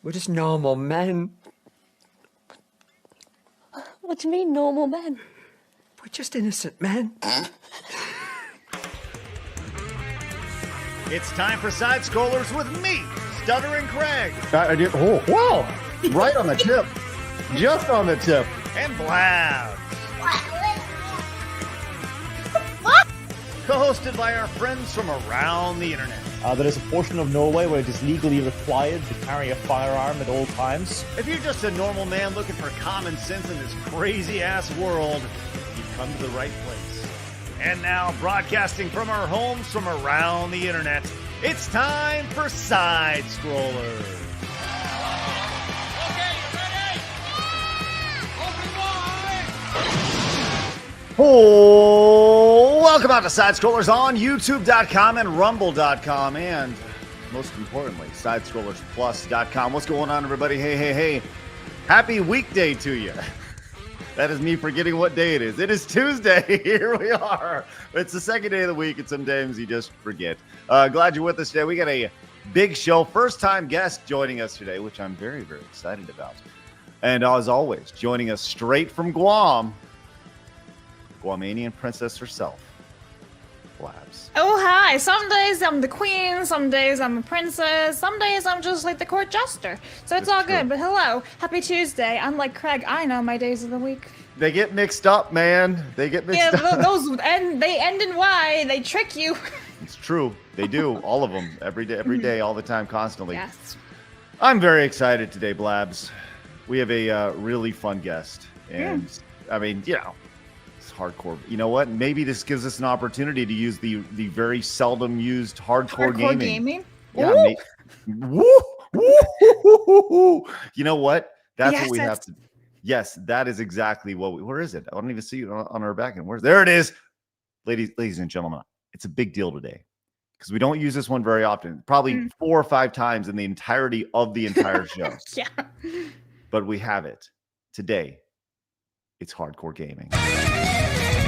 We're just normal men. What do you mean, normal men? We're just innocent men. It's time for Side Scrollers with me, Stuttering Craig. I did. Oh, wow! Right on the tip. Just on the tip. And Blabs. Co-hosted by our friends from around the internet. There is a portion of Norway where it is legally required to carry a firearm at all times. If you're just a normal man looking for common sense in this crazy-ass world, you've come to the right place. And now, broadcasting from our homes from around the internet, it's time for Side Scrollers. Okay, you ready? Open wide! Oh, welcome out to Side Scrollers on YouTube.com and Rumble.com, and most importantly, SidescrollersPlus.com. What's going on, everybody? Hey. Happy weekday to you. That is me forgetting what day it is. It is Tuesday. Here we are. It's the second day of the week, and sometimes you just forget. Glad you're with us today. We got a big show. First-time guest joining us today, which I'm very, very excited about. And as always, joining us straight from Guam, Guamanian princess herself, Blabs. Oh, hi. Some days I'm the queen, some days I'm a princess, some days I'm just like the court jester. So it's all good, but hello. Happy Tuesday. Unlike Craig, I know my days of the week. They get mixed up, man. They get mixed up. Yeah, those they end in Y. They trick you. It's true. They do. All of them. Every day, all the time, constantly. Yes. I'm very excited today, Blabs. We have a really fun guest. And, I mean, you know, it's hardcore. You know what? Maybe this gives us an opportunity to use the very seldom used hardcore gaming. Yeah. Woo! You know what? That's what we have to. Yes, that is exactly what where is it? I don't even see it on our back end. There it is. Ladies and gentlemen, it's a big deal today because we don't use this one very often. Probably 4 or 5 times in the entirety of the entire show. Yeah. But we have it today. It's hardcore gaming.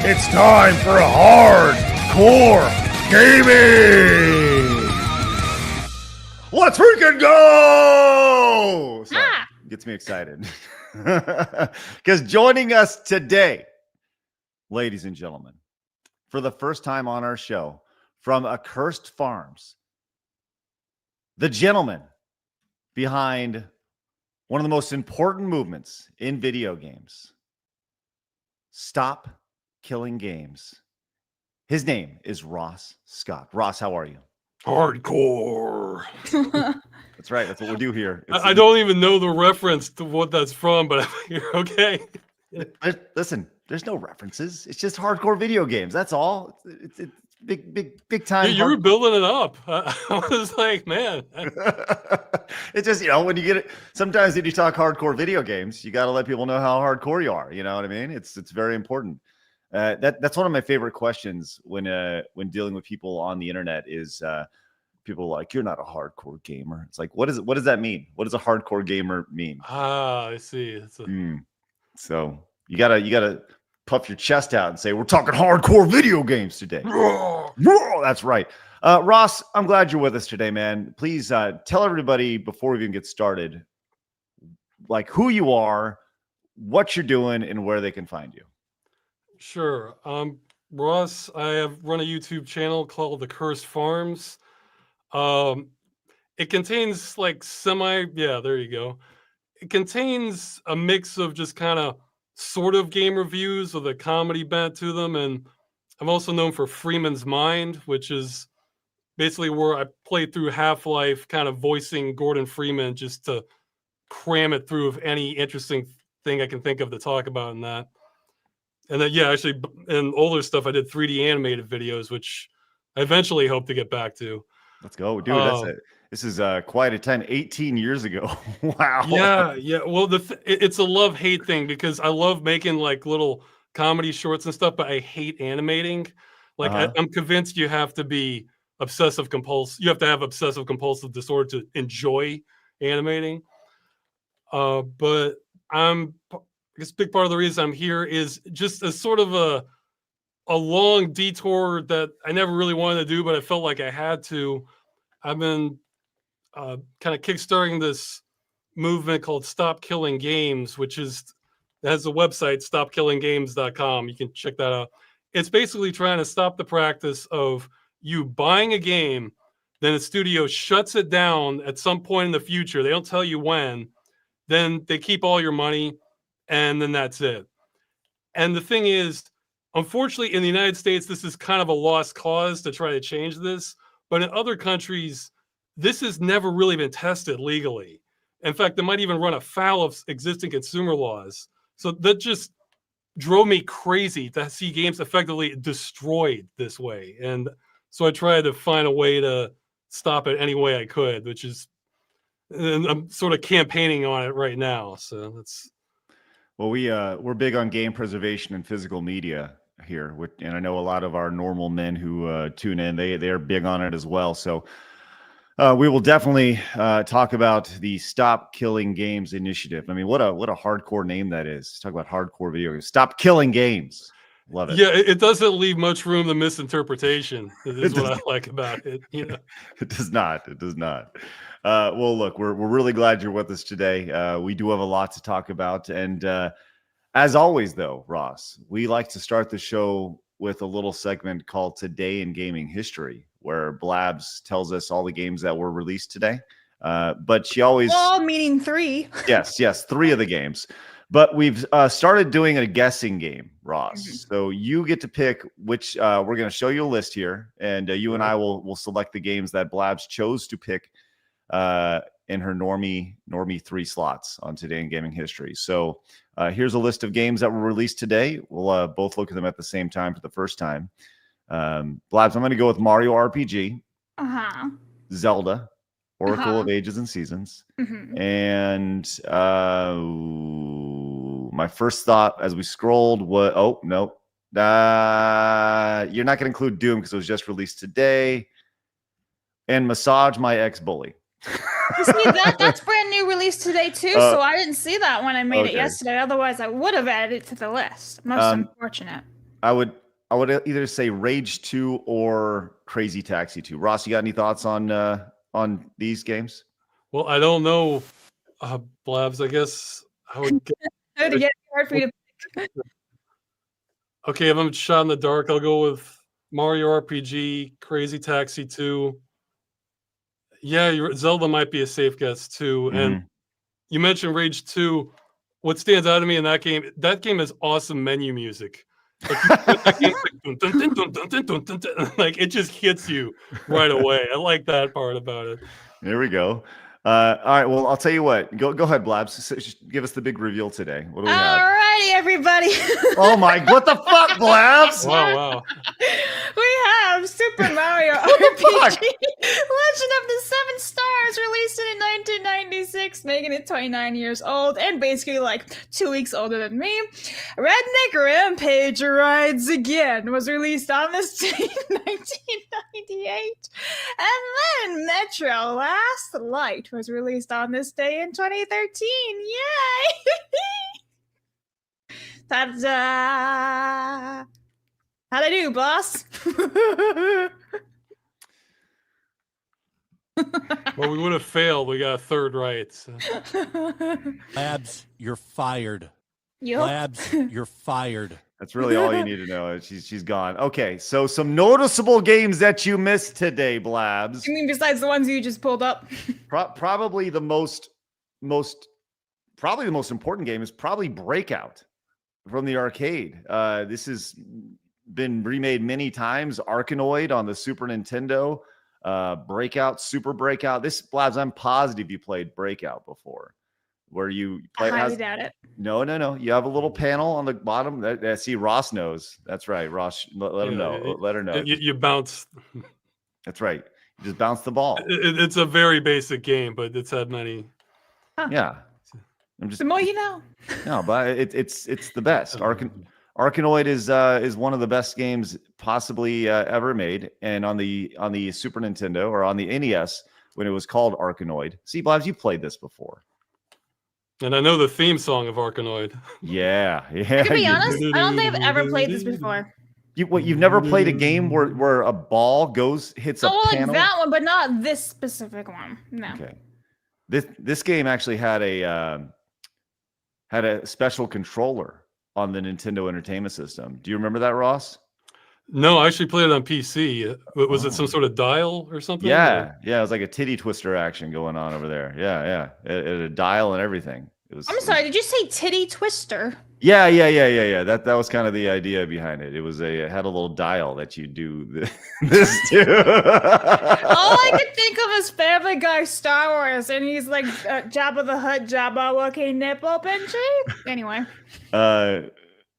It's time for hardcore gaming. Let's freaking go! Sorry, gets me excited. Because joining us today, ladies and gentlemen, for the first time on our show, from Accursed Farms, the gentleman behind one of the most important movements in video games. Stop killing games. His name is Ross Scott. Ross, how are you? Hardcore. That's right. That's what we do here. I don't even know the reference to what that's from, but you're okay. Listen, there's no references. It's just hardcore video games. That's all. It's big time. You were building it up. I was like, man. It's just, you know, when you get it, sometimes when you talk hardcore video games, you got to let people know how hardcore you are. You know what I mean? It's very important. That's one of my favorite questions when dealing with people on the internet is people like, you're not a hardcore gamer. It's like, what does that mean? What does a hardcore gamer mean? I see. So you gotta puff your chest out and say, we're talking hardcore video games today. That's right. Ross, I'm glad you're with us today, man. Please tell everybody before we even get started, like who you are, what you're doing, and where they can find you. Sure. Ross, I have run a YouTube channel called The Cursed Farms. It contains like there you go. It contains a mix of just kind of sort of game reviews with a comedy bent to them. And I'm also known for Freeman's Mind, which is basically where I played through Half-Life, kind of voicing Gordon Freeman just to cram it through of any interesting thing I can think of to talk about in that. And then, actually, in older stuff, I did 3D animated videos, which I eventually hope to get back to. Let's go, dude. This is quite a time. 18 years ago. Wow. Yeah. Well, it's a love-hate thing because I love making like little comedy shorts and stuff, but I hate animating. Like I'm convinced you have to be obsessive compulsive. You have to have obsessive compulsive disorder to enjoy animating. But I guess a big part of the reason I'm here is just a sort of a long detour that I never really wanted to do, but I felt like I had to. I've been kind of kickstarting this movement called Stop Killing Games, which has a website, stopkillinggames.com. You can check that out. It's basically trying to stop the practice of you buying a game, then a studio shuts it down at some point in the future. They don't tell you when. Then they keep all your money, and then that's it. And the thing is, unfortunately, in the United States, this is kind of a lost cause to try to change this. But in other countries, this has never really been tested legally. In fact, they might even run afoul of existing consumer laws. So that just drove me crazy to see games effectively destroyed this way. And so I tried to find a way to stop it any way I could, which is, and I'm sort of campaigning on it right now. So that's. Well, we're big on game preservation and physical media here, and I know a lot of our normal men who tune in, they are big on it as well. So we will definitely talk about the Stop Killing Games initiative. I mean, what a hardcore name that is. Talk about hardcore video games. Stop Killing Games. Love it. Yeah, it doesn't leave much room to misinterpretation. Is what I like about it. You know, it does not. It does not. Well, look, we're really glad you're with us today. We do have a lot to talk about, and as always, though, Ross, we like to start the show with a little segment called Today in Gaming History, where Blabs tells us all the games that were released today. But she always meaning 3. Yes, 3 of the games. But we've started doing a guessing game, Ross. Mm-hmm. So you get to pick which. We're going to show you a list here, and you and I will select the games that Blabs chose to pick in her normie 3 slots on Today in Gaming History. So here's a list of games that were released today. We'll both look at them at the same time for the first time. Blabs, I'm going to go with Mario RPG, Zelda, Oracle of Ages and Seasons, and my first thought as we scrolled was, oh, no. You're not going to include Doom because it was just released today. And Massage My Ex-Bully. You see, that's brand new release today, too, so I didn't see that when I made it yesterday. Otherwise, I would have added it to the list. Most unfortunate. I would either say Rage 2 or Crazy Taxi 2. Ross, you got any thoughts on these games? Well, I don't know, Blabs. I guess I would get hard for you to pick. Okay, if I'm shot in the dark, I'll go with Mario RPG, Crazy Taxi 2. Yeah, Zelda might be a safe guess too. And you mentioned Rage 2. What stands out to me in that game has awesome menu music. Like it just hits you right away. I like that part about it. There we go. All right. Well, I'll tell you what. Go ahead, Blabs. Give us the big reveal today. What do we have? Alrighty, everybody. Oh my! What the fuck, Blabs? Wow. We have Super Mario RPG Legend of the 7 Stars, released in 1996, making it 29 years old and basically like 2 weeks older than me. Redneck Rampage Rides Again was released on this day in 1998. And then Metro Last Light was released on this day in 2013. Yay! Ta-da! How'd I do, boss? Well, we would have failed. We got a third right. So. Blabs, you're fired. Yep. Blabs, you're fired. That's really all you need to know. She's gone. Okay, so some noticeable games that you missed today, Blabs. You mean besides the ones you just pulled up? Probably the most important game is probably Breakout from the arcade. This has been remade many times. Arkanoid on the Super Nintendo. Breakout, Super Breakout. This, Blabs, I'm positive you played Breakout before. Where you play. I highly doubt it. No. You have a little panel on the bottom. See, Ross knows. That's right. Ross, let him know. Let her know. You bounce. That's right. You just bounce the ball. It's a very basic game, but it's had many. Huh. Yeah. I'm just. The more you know. No, but it's the best. Arkanoid is one of the best games possibly ever made, and on the Super Nintendo or on the NES when it was called Arkanoid. See, Blabs, you played this before. And I know the theme song of Arkanoid. Yeah. To be honest, I don't think I've ever played this before. You've never played a game where a ball hits a panel? Like that one, but not this specific one. No. Okay. This game actually had a special controller on the Nintendo Entertainment System. Do you remember that, Ross? No, I actually played it on PC. Was it some sort of dial or something? Yeah, yeah. It was like a titty twister action going on over there. Yeah. It had a dial and everything. I'm sorry, did you say titty twister? Yeah. That was kind of the idea behind it. It had a little dial that you do this to. All I could think of is Family Guy Star Wars, and he's like Jabba the Hutt, Jabba walking nipple pinchy. Anyway.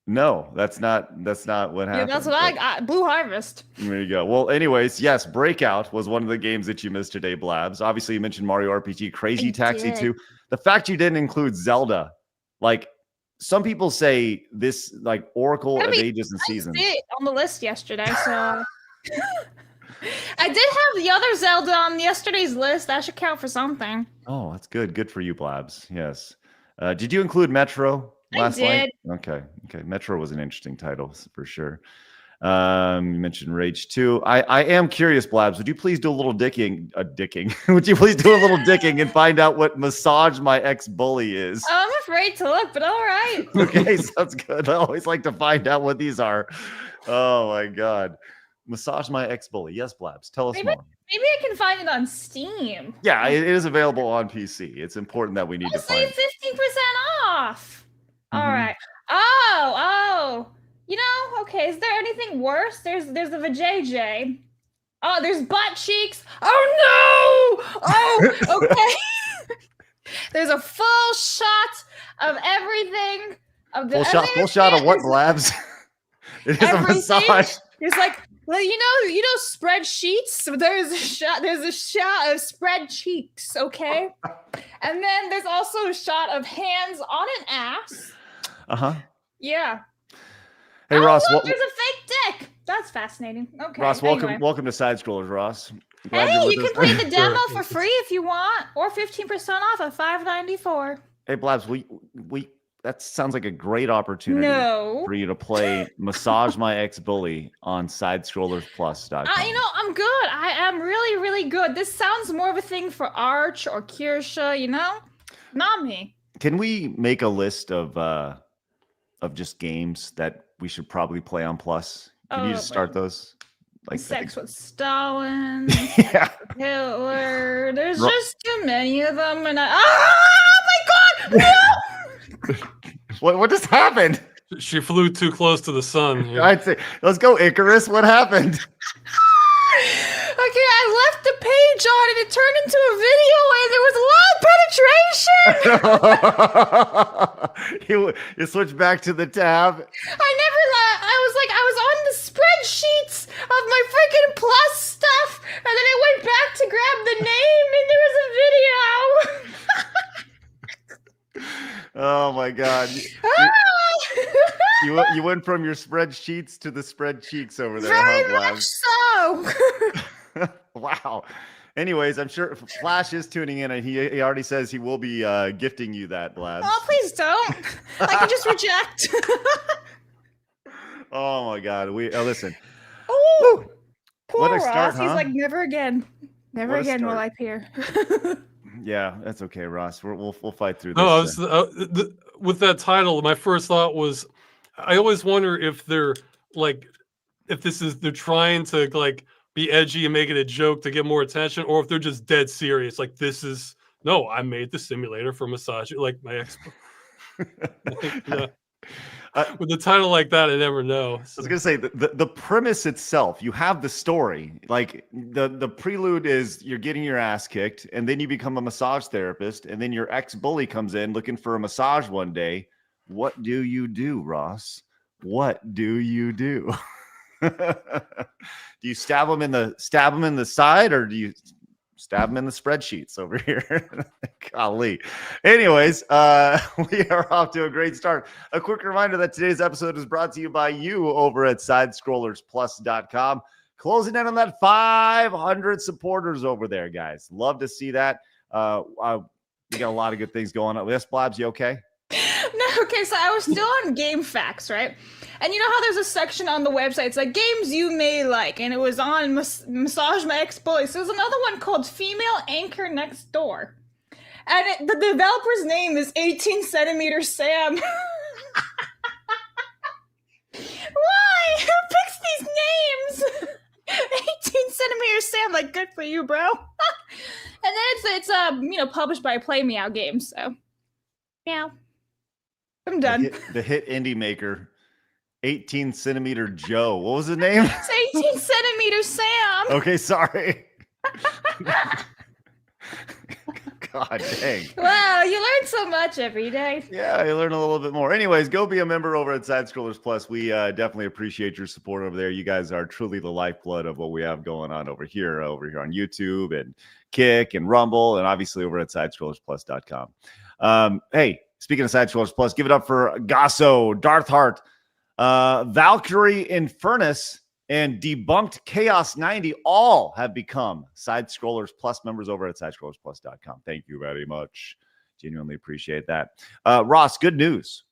No, that's not what happened. Yeah, that's what I got. Blue Harvest. There you go. Well, anyways, yes, Breakout was one of the games that you missed today, Blabs. Obviously, you mentioned Mario RPG, Crazy Taxi 2. The fact you didn't include Zelda, like some people say this, like Oracle of Ages and Seasons. I did it on the list yesterday, so I did have the other Zelda on yesterday's list. That should count for something. Oh, that's good. Good for you, Blabs. Yes. Did you include Metro? Last night? Okay. Metro was an interesting title for sure. You mentioned Rage 2. I am curious, Blabs. Would you please do a little dicking? Would you please do a little dicking and find out what Massage My Ex-Bully is? I'm afraid to look, but all right. Okay, sounds good. I always like to find out what these are. Oh my God. Massage My Ex-Bully. Yes, Blabs. Tell us more. Maybe I can find it on Steam. Yeah, it is available on PC. It's important that we need to find it. 15% off. All right. Oh. You know, okay, is there anything worse? There's the vajayjay. Oh, there's butt cheeks. Oh no! Oh, okay. There's a full shot of everything. Full shot of what, Blabs? It is a massage. It's like, well, you know, spreadsheets. There's a shot of spread cheeks, okay? And then there's also a shot of hands on an ass. Yeah. Hey, Ross. Look, there's a fake dick. That's fascinating. Okay. Ross, welcome to Side Scrollers, Ross. Hey, you can play the demo for free if you want, or 15% off at $5.94. Hey, Blabs, that sounds like a great opportunity for you to play Massage My Ex-Bully on SidescrollersPlus.com. I'm good. I am really, really good. This sounds more of a thing for Arch or Kirsche, not me. Can we make a list of just games that we should probably play on Plus? Can you just start those? Like Sex with Stalin, yeah. Hitler. There's just too many of them, and oh my God! No! What just happened? She flew too close to the sun. Yeah. I'd say, let's go, Icarus. What happened? Okay, I left the page on and it turned into a video and there was a lot of penetration. You switched back to the tab. I was on the spreadsheets of my freaking Plus stuff and then I went back to grab the name and there was a video. Oh my God. You went from your spreadsheets to the spread cheeks over there. Very much so. Wow. Anyways, I'm sure Flash is tuning in, and he already says he will be gifting you that, Blabs. Oh, please don't. I can just reject. Oh my God. Listen. Oh, poor What a start, Ross. He's like, never again. Never again will I appear. Yeah, that's okay, Ross. We'll fight through this. No, with that title, my first thought was, I always wonder if they're like, they're trying to like be edgy and make it a joke to get more attention, or if they're just dead serious. Like, I made the simulator for massage, like my ex. With a title like that, I never know. I was gonna say the premise itself. You have the story. Like the prelude is you're getting your ass kicked, and then you become a massage therapist, and then your ex-bully comes in looking for a massage one day. What do you do, Ross? What do you do? Do you stab him in the side, or do you stab him in the spreadsheets over here? Golly. Anyways, we are off to a great start. A quick reminder that today's episode is brought to you by you over at SidescrollersPlus.com. Closing in on that 500 supporters over there, guys. Love to see that. We got a lot of good things going on. Yes, Blabs, you okay? No, okay, so I was still on Game Facts, right? And you know how there's a section on the website, it's like games you may like, and it was on Massage My Ex-Bully. So there's another one called Female Anchor Next Door. And the developer's name is 18 centimeter Sam. Why? Who picks these names? 18 centimeter Sam, like, good for you, bro. And then it's published by Play Meow Games, so. Meow. I'm done. The hit indie maker, 18 centimeter Joe. What was his name? It's 18 centimeter Sam. Okay, sorry. God dang. Wow, you learn so much every day. Yeah, you learn a little bit more. Anyways, go be a member over at Side Scrollers Plus. We definitely appreciate your support over there. You guys are truly the lifeblood of what we have going on over here on YouTube and Kick and Rumble, and obviously over at SidescrollersPlus.com. Hey, speaking of Side Scrollers Plus, give it up for Gasso, Darthheart, Valkyrie Infernus, and Debunked Chaos 90 all have become Side Scrollers Plus members over at SidescrollersPlus.com. Thank you very much. Genuinely appreciate that. Ross, good news.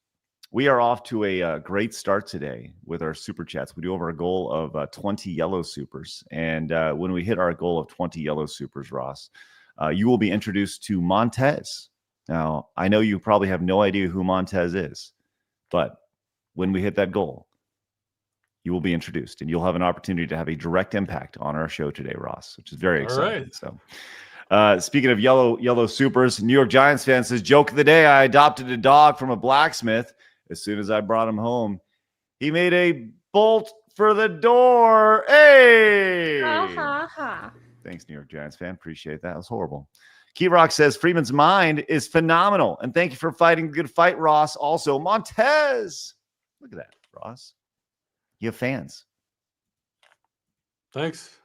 We are off to a great start today with our super chats. We do over a goal of 20 yellow supers. And when we hit our goal of 20 yellow supers, Ross, you will be introduced to Montez. Now, I know you probably have no idea who Montez is, but when we hit that goal, you will be introduced and you'll have an opportunity to have a direct impact on our show today, Ross, which is very exciting. Right. So speaking of yellow supers, New York Giants fan says, joke of the day, I adopted a dog from a blacksmith. As soon as I brought him home, he made a bolt for the door. Hey! Thanks, New York Giants fan. Appreciate that. That was horrible. Key Rock says, Freeman's mind is phenomenal. And thank you for fighting the good fight, Ross. Also, Montez. Look at that, Ross. You have fans. Thanks.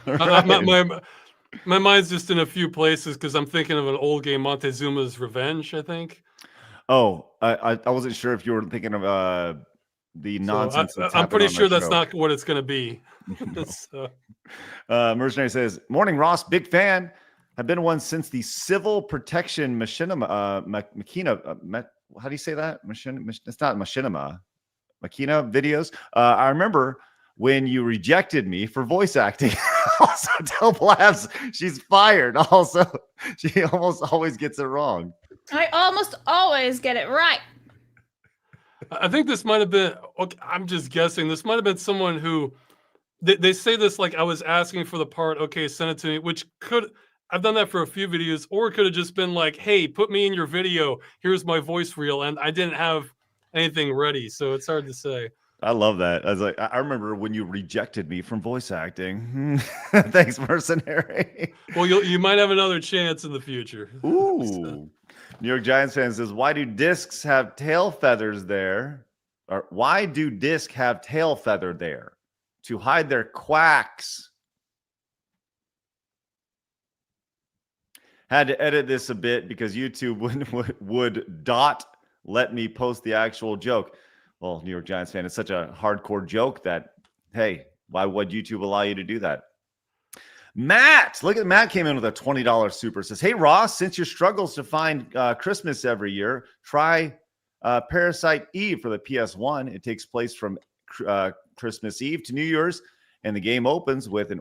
Right. My mind's just in a few places because I'm thinking of an old game, Montezuma's Revenge, I think. Oh, I wasn't sure if you were thinking of the nonsense. I'm pretty sure that's not what it's going to be. So. Mercenary says, morning, Ross. Big fan. I've been one since the Civil Protection Machinima. How do you say that? It's not Machinima. Makina videos. I remember when you rejected me for voice acting. Also, tell Blabs she's fired. Also, she almost always gets it wrong. I almost always get it right. I think this might have been, I'm just guessing, this might have been someone who, they say this like I was asking for the part, okay, send it to me, which I've done that for a few videos, or it could have just been like, hey, put me in your video. Here's my voice reel. And I didn't have anything ready, so it's hard to say. I love that. I was like, I remember when you rejected me from voice acting. Thanks, Mercenary. Well, you might have another chance in the future. Ooh. New York Giants fan says, why do discs have tail feathers there? Or why do discs have tail feather there? To hide their quacks. Had to edit this a bit because YouTube would not let me post the actual joke. Well, New York Giants fan, it's such a hardcore joke that, hey, why would YouTube allow you to do that? Matt, look at Matt came in with a $20 super. Says, hey, Ross, since your struggles to find Christmas every year, try Parasite Eve for the PS1. It takes place from Christmas Eve to New Year's, and the game opens with an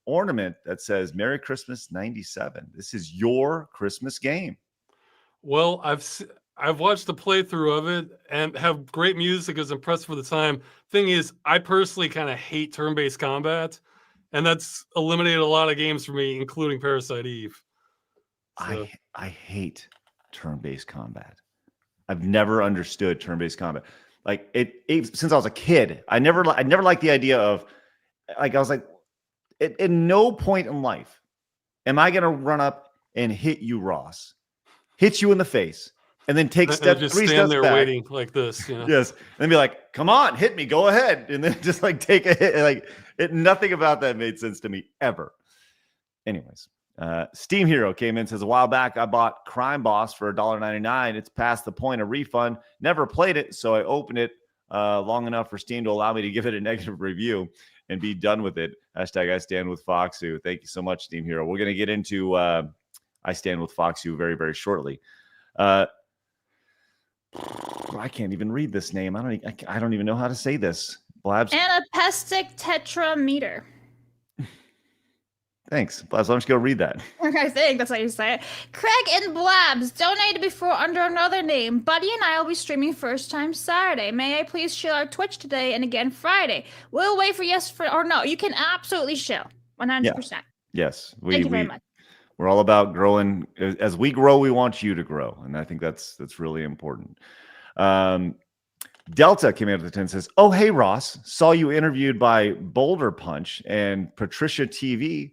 ornament that says Merry Christmas 97. This is your Christmas game. Well, I've watched the playthrough of it and have great music. I was impressed for the time. Thing is, I personally kind of hate turn-based combat, and that's eliminated a lot of games for me, including Parasite Eve. So. I hate turn-based combat. I've never understood turn-based combat. Like it since I was a kid. I never liked the idea of, like, I was like, at no point in life am I going to run up and hit you, Ross, hit you in the face, and then take steps, just 3 stand steps there back. waiting like this. You know? Yes, and then be like, "Come on, hit me, go ahead," and then just like take a hit. Like nothing about that made sense to me ever. Anyways, Steam Hero came in and says, a while back I bought Crime Boss for $1.99. It's past the point of refund. Never played it, so I opened it long enough for Steam to allow me to give it a negative review and be done with it. Hashtag I stand with Foxu. Thank you so much, Steam Hero. We're going to get into I stand with Foxu very, very shortly. I can't even read this name. I don't even know how to say this. Blabs. Anapestic tetrameter. Thanks. Blabs, I'm just going to read that. I think that's how you say it. Craig and Blabs donated before under another name. Buddy and I will be streaming first time Saturday. May I please shill our Twitch today and again Friday? We'll wait for yes for or no. You can absolutely shill. 100%. Yes. Thank you very much. We're all about growing. As we grow, we want you to grow. And I think that's really important. Delta came out of the 10 says, oh, hey, Ross. Saw you interviewed by Boulder Punch and Patricia TV.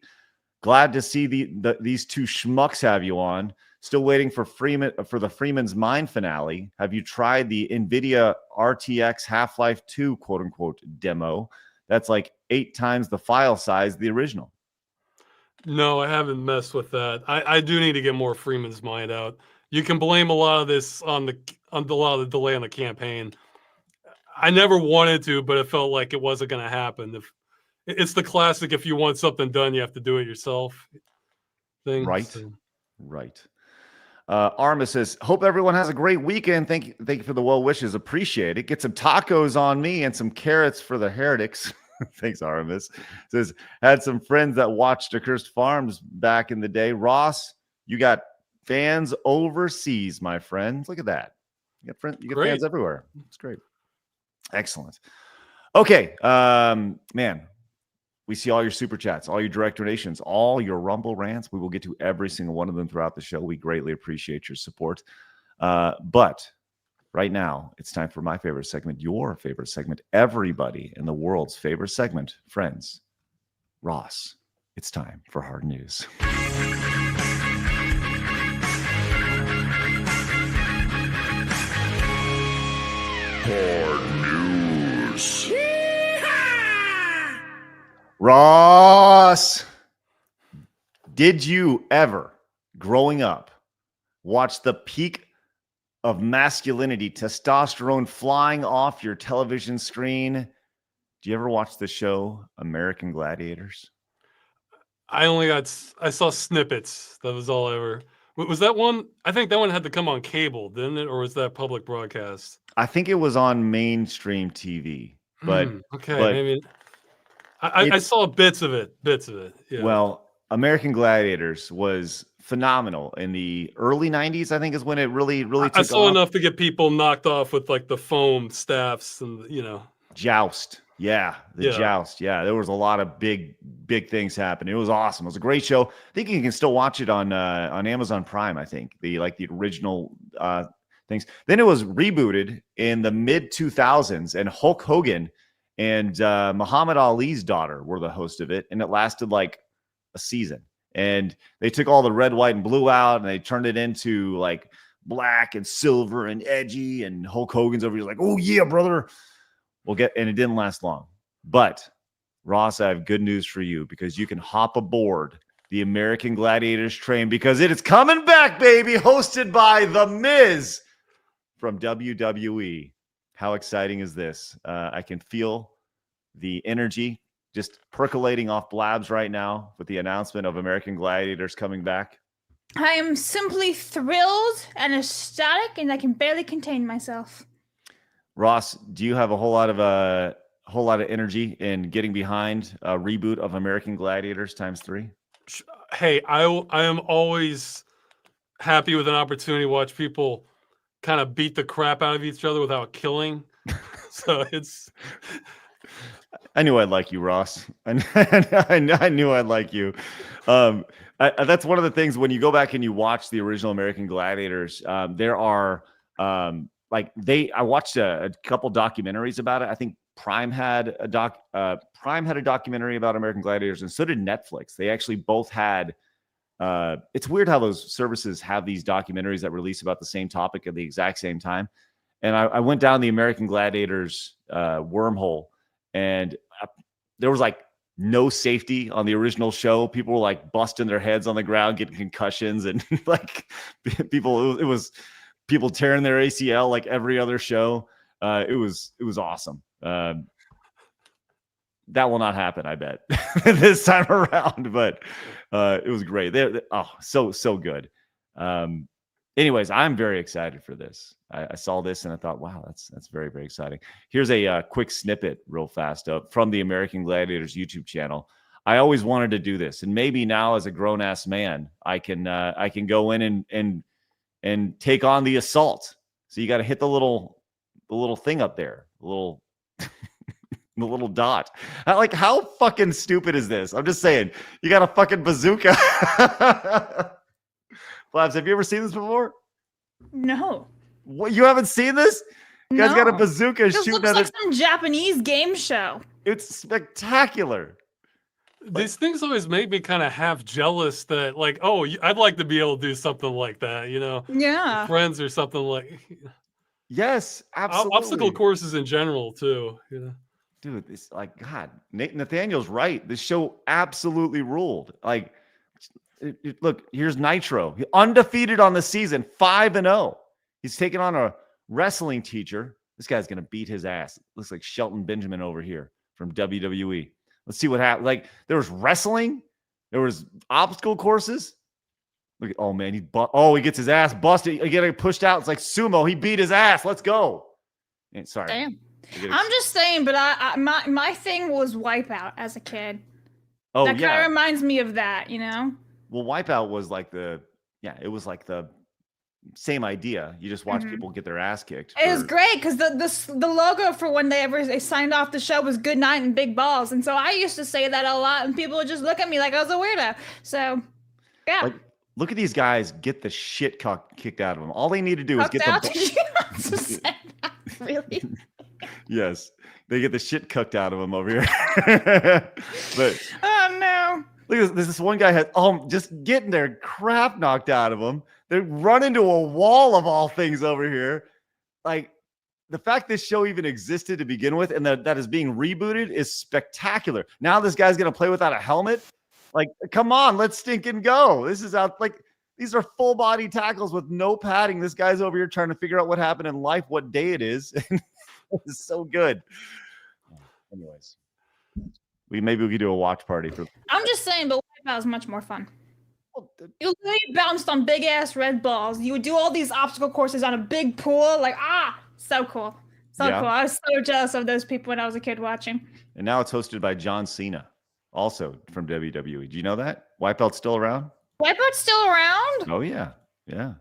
Glad to see these two schmucks have you on. Still waiting for the Freeman's Mind finale. Have you tried the NVIDIA RTX Half-Life 2 quote-unquote demo? That's like 8 times the file size of the original. No, I haven't messed with that. I do need to get more Freeman's Mind out. You can blame a lot of this on a lot of the delay on the campaign. I never wanted to, but it felt like it wasn't going to happen. It's the classic, if you want something done, you have to do it yourself thing. Right. So. Right. Arma says, hope everyone has a great weekend. Thank you for the well wishes. Appreciate it. Get some tacos on me and some carrots for the heretics. Thanks, Aramis. Says, had some friends that watched Accursed Farms back in the day. Ross, you got fans overseas, my friends. Look at that. You get fans everywhere. It's great. Excellent. Okay, man. We see all your super chats, all your direct donations, all your Rumble rants. We will get to every single one of them throughout the show. We greatly appreciate your support. But right now, it's time for my favorite segment, your favorite segment, everybody in the world's favorite segment, friends. Ross, it's time for hard news. Hard news. Ross, did you ever, growing up, watch the peak of masculinity, testosterone flying off your television screen? Do you ever watch the show American Gladiators? I saw snippets. That was all I ever. Was that one? I think that one had to come on cable, didn't it? Or was that public broadcast? I think it was on mainstream TV. But maybe. I saw bits of it. Yeah. Well, American Gladiators was phenomenal in the early 90s, I think is when it really took I saw off. enough to get people knocked off with like the foam staffs and, Joust. Yeah, Joust. Yeah, there was a lot of big things happening. It was awesome. It was a great show. I think you can still watch it on Amazon Prime, I think. The original things. Then it was rebooted in the mid 2000s, and Hulk Hogan and Muhammad Ali's daughter were the host of it, and it lasted like a season. And they took all the red, white, and blue out, and they turned it into like black and silver and edgy. And Hulk Hogan's over here like, "Oh yeah, brother." And it didn't last long. But Ross, I have good news for you, because you can hop aboard the American Gladiators train, because it is coming back, baby, hosted by The Miz from WWE. How exciting is this? I can feel the energy just percolating off Blabs right now with the announcement of American Gladiators coming back. I am simply thrilled and ecstatic, and I can barely contain myself. Ross, do you have a whole lot of energy in getting behind a reboot of American Gladiators ×3? Hey, I am always happy with an opportunity to watch people kind of beat the crap out of each other without killing. So it's. I knew I'd like you, Ross. I knew I'd like you. That's one of the things when you go back and you watch the original American Gladiators. There are I watched a couple documentaries about it. I think Prime had a documentary about American Gladiators, and so did Netflix. They actually both had. It's weird how those services have these documentaries that release about the same topic at the exact same time. And I went down the American Gladiators wormhole, and there was like no safety on the original show. People were like busting their heads on the ground, getting concussions, and like people. It was people tearing their ACL like every other show. It was awesome. That will not happen, I bet, this time around. But it was great. So good. Anyways, I'm very excited for this. I saw this and I thought, wow, that's very, very exciting. Here's a quick snippet real fast from the American Gladiators YouTube channel. I always wanted to do this, and maybe now as a grown ass man, I can go in and take on the assault. So you got to hit the little thing up there, the little dot. Like, how fucking stupid is this? I'm just saying, you got a fucking bazooka. Blabs, have you ever seen this before? No. What, you haven't seen this? You guys got a bazooka This shooting looks at like it. some Japanese game show. It's spectacular. These things always make me kind of half jealous that, like, oh, I'd like to be able to do something like that, you know? Yeah. Friends or something like. Yes, absolutely. Obstacle courses in general, too. You know? Dude, it's like, God, Nathaniel's right. This show absolutely ruled. Like, look, here's Nitro. Undefeated on the season, 5-0. He's taking on a wrestling teacher. This guy's going to beat his ass. Looks like Shelton Benjamin over here from WWE. Let's see what happens. Like, there was wrestling. There was obstacle courses. Look at, oh, man. He gets his ass busted. He getting pushed out. It's like sumo. He beat his ass. Let's go. And, sorry. Damn. I'm just saying, but my thing was Wipeout as a kid. Oh, that kind of reminds me of that, you know? Well, Wipeout was like it was like the same idea. You just watch people get their ass kicked. It was great because the logo for when they signed off the show was "Good Night and Big Balls," and so I used to say that a lot, and people would just look at me like I was a weirdo. So, yeah. Like, look at these guys get the shit kicked out of them. All they need to do is get the. Really? Yes, they get the shit cooked out of them over here. But oh no. Look at this one guy had just getting their crap knocked out of him. They run into a wall of all things over here. Like, the fact this show even existed to begin with and that is being rebooted is spectacular. Now this guy's going to play without a helmet. Like, come on, let's stink and go. This is out. Like, these are full body tackles with no padding. This guy's over here trying to figure out what happened in life, what day it is. It's so good. Anyways, maybe we could do a watch party for. I'm just saying, but Wipeout is much more fun. You literally bounced on big ass red balls. You would do all these obstacle courses on a big pool. Like, so cool. So cool. I was so jealous of those people when I was a kid watching. And now it's hosted by John Cena, also from WWE. Do you know that? Wipeout's still around? Wipeout's still around? Oh, yeah. Yeah.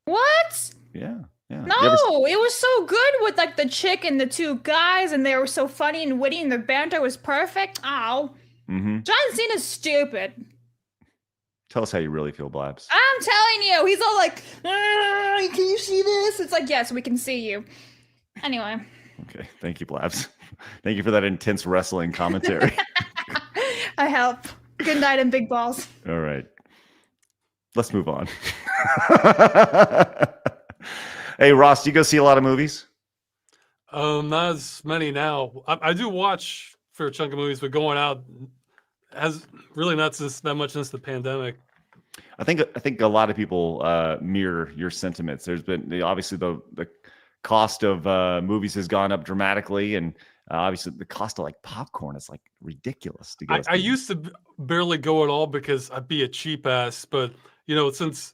What? Yeah. Yeah. No, it was so good with like the chick and the two guys, and they were so funny and witty, and the banter was perfect. Ow. John Cena's stupid. Tell us how you really feel, Blabs. I'm telling you, he's all like, can you see this? It's like, yes, we can see you. Anyway. Okay. Thank you, Blabs. Thank you for that intense wrestling commentary. I help. Good night and big balls. All right. Let's move on. Hey, Ross, do you go see a lot of movies? Not as many now. I do watch a fair chunk of movies, but going out has really not that much since the pandemic. I think a lot of people mirror your sentiments. There's been obviously the cost of movies has gone up dramatically, and obviously the cost of like popcorn is like ridiculous to go. I used to barely go at all because I'd be a cheap ass, but since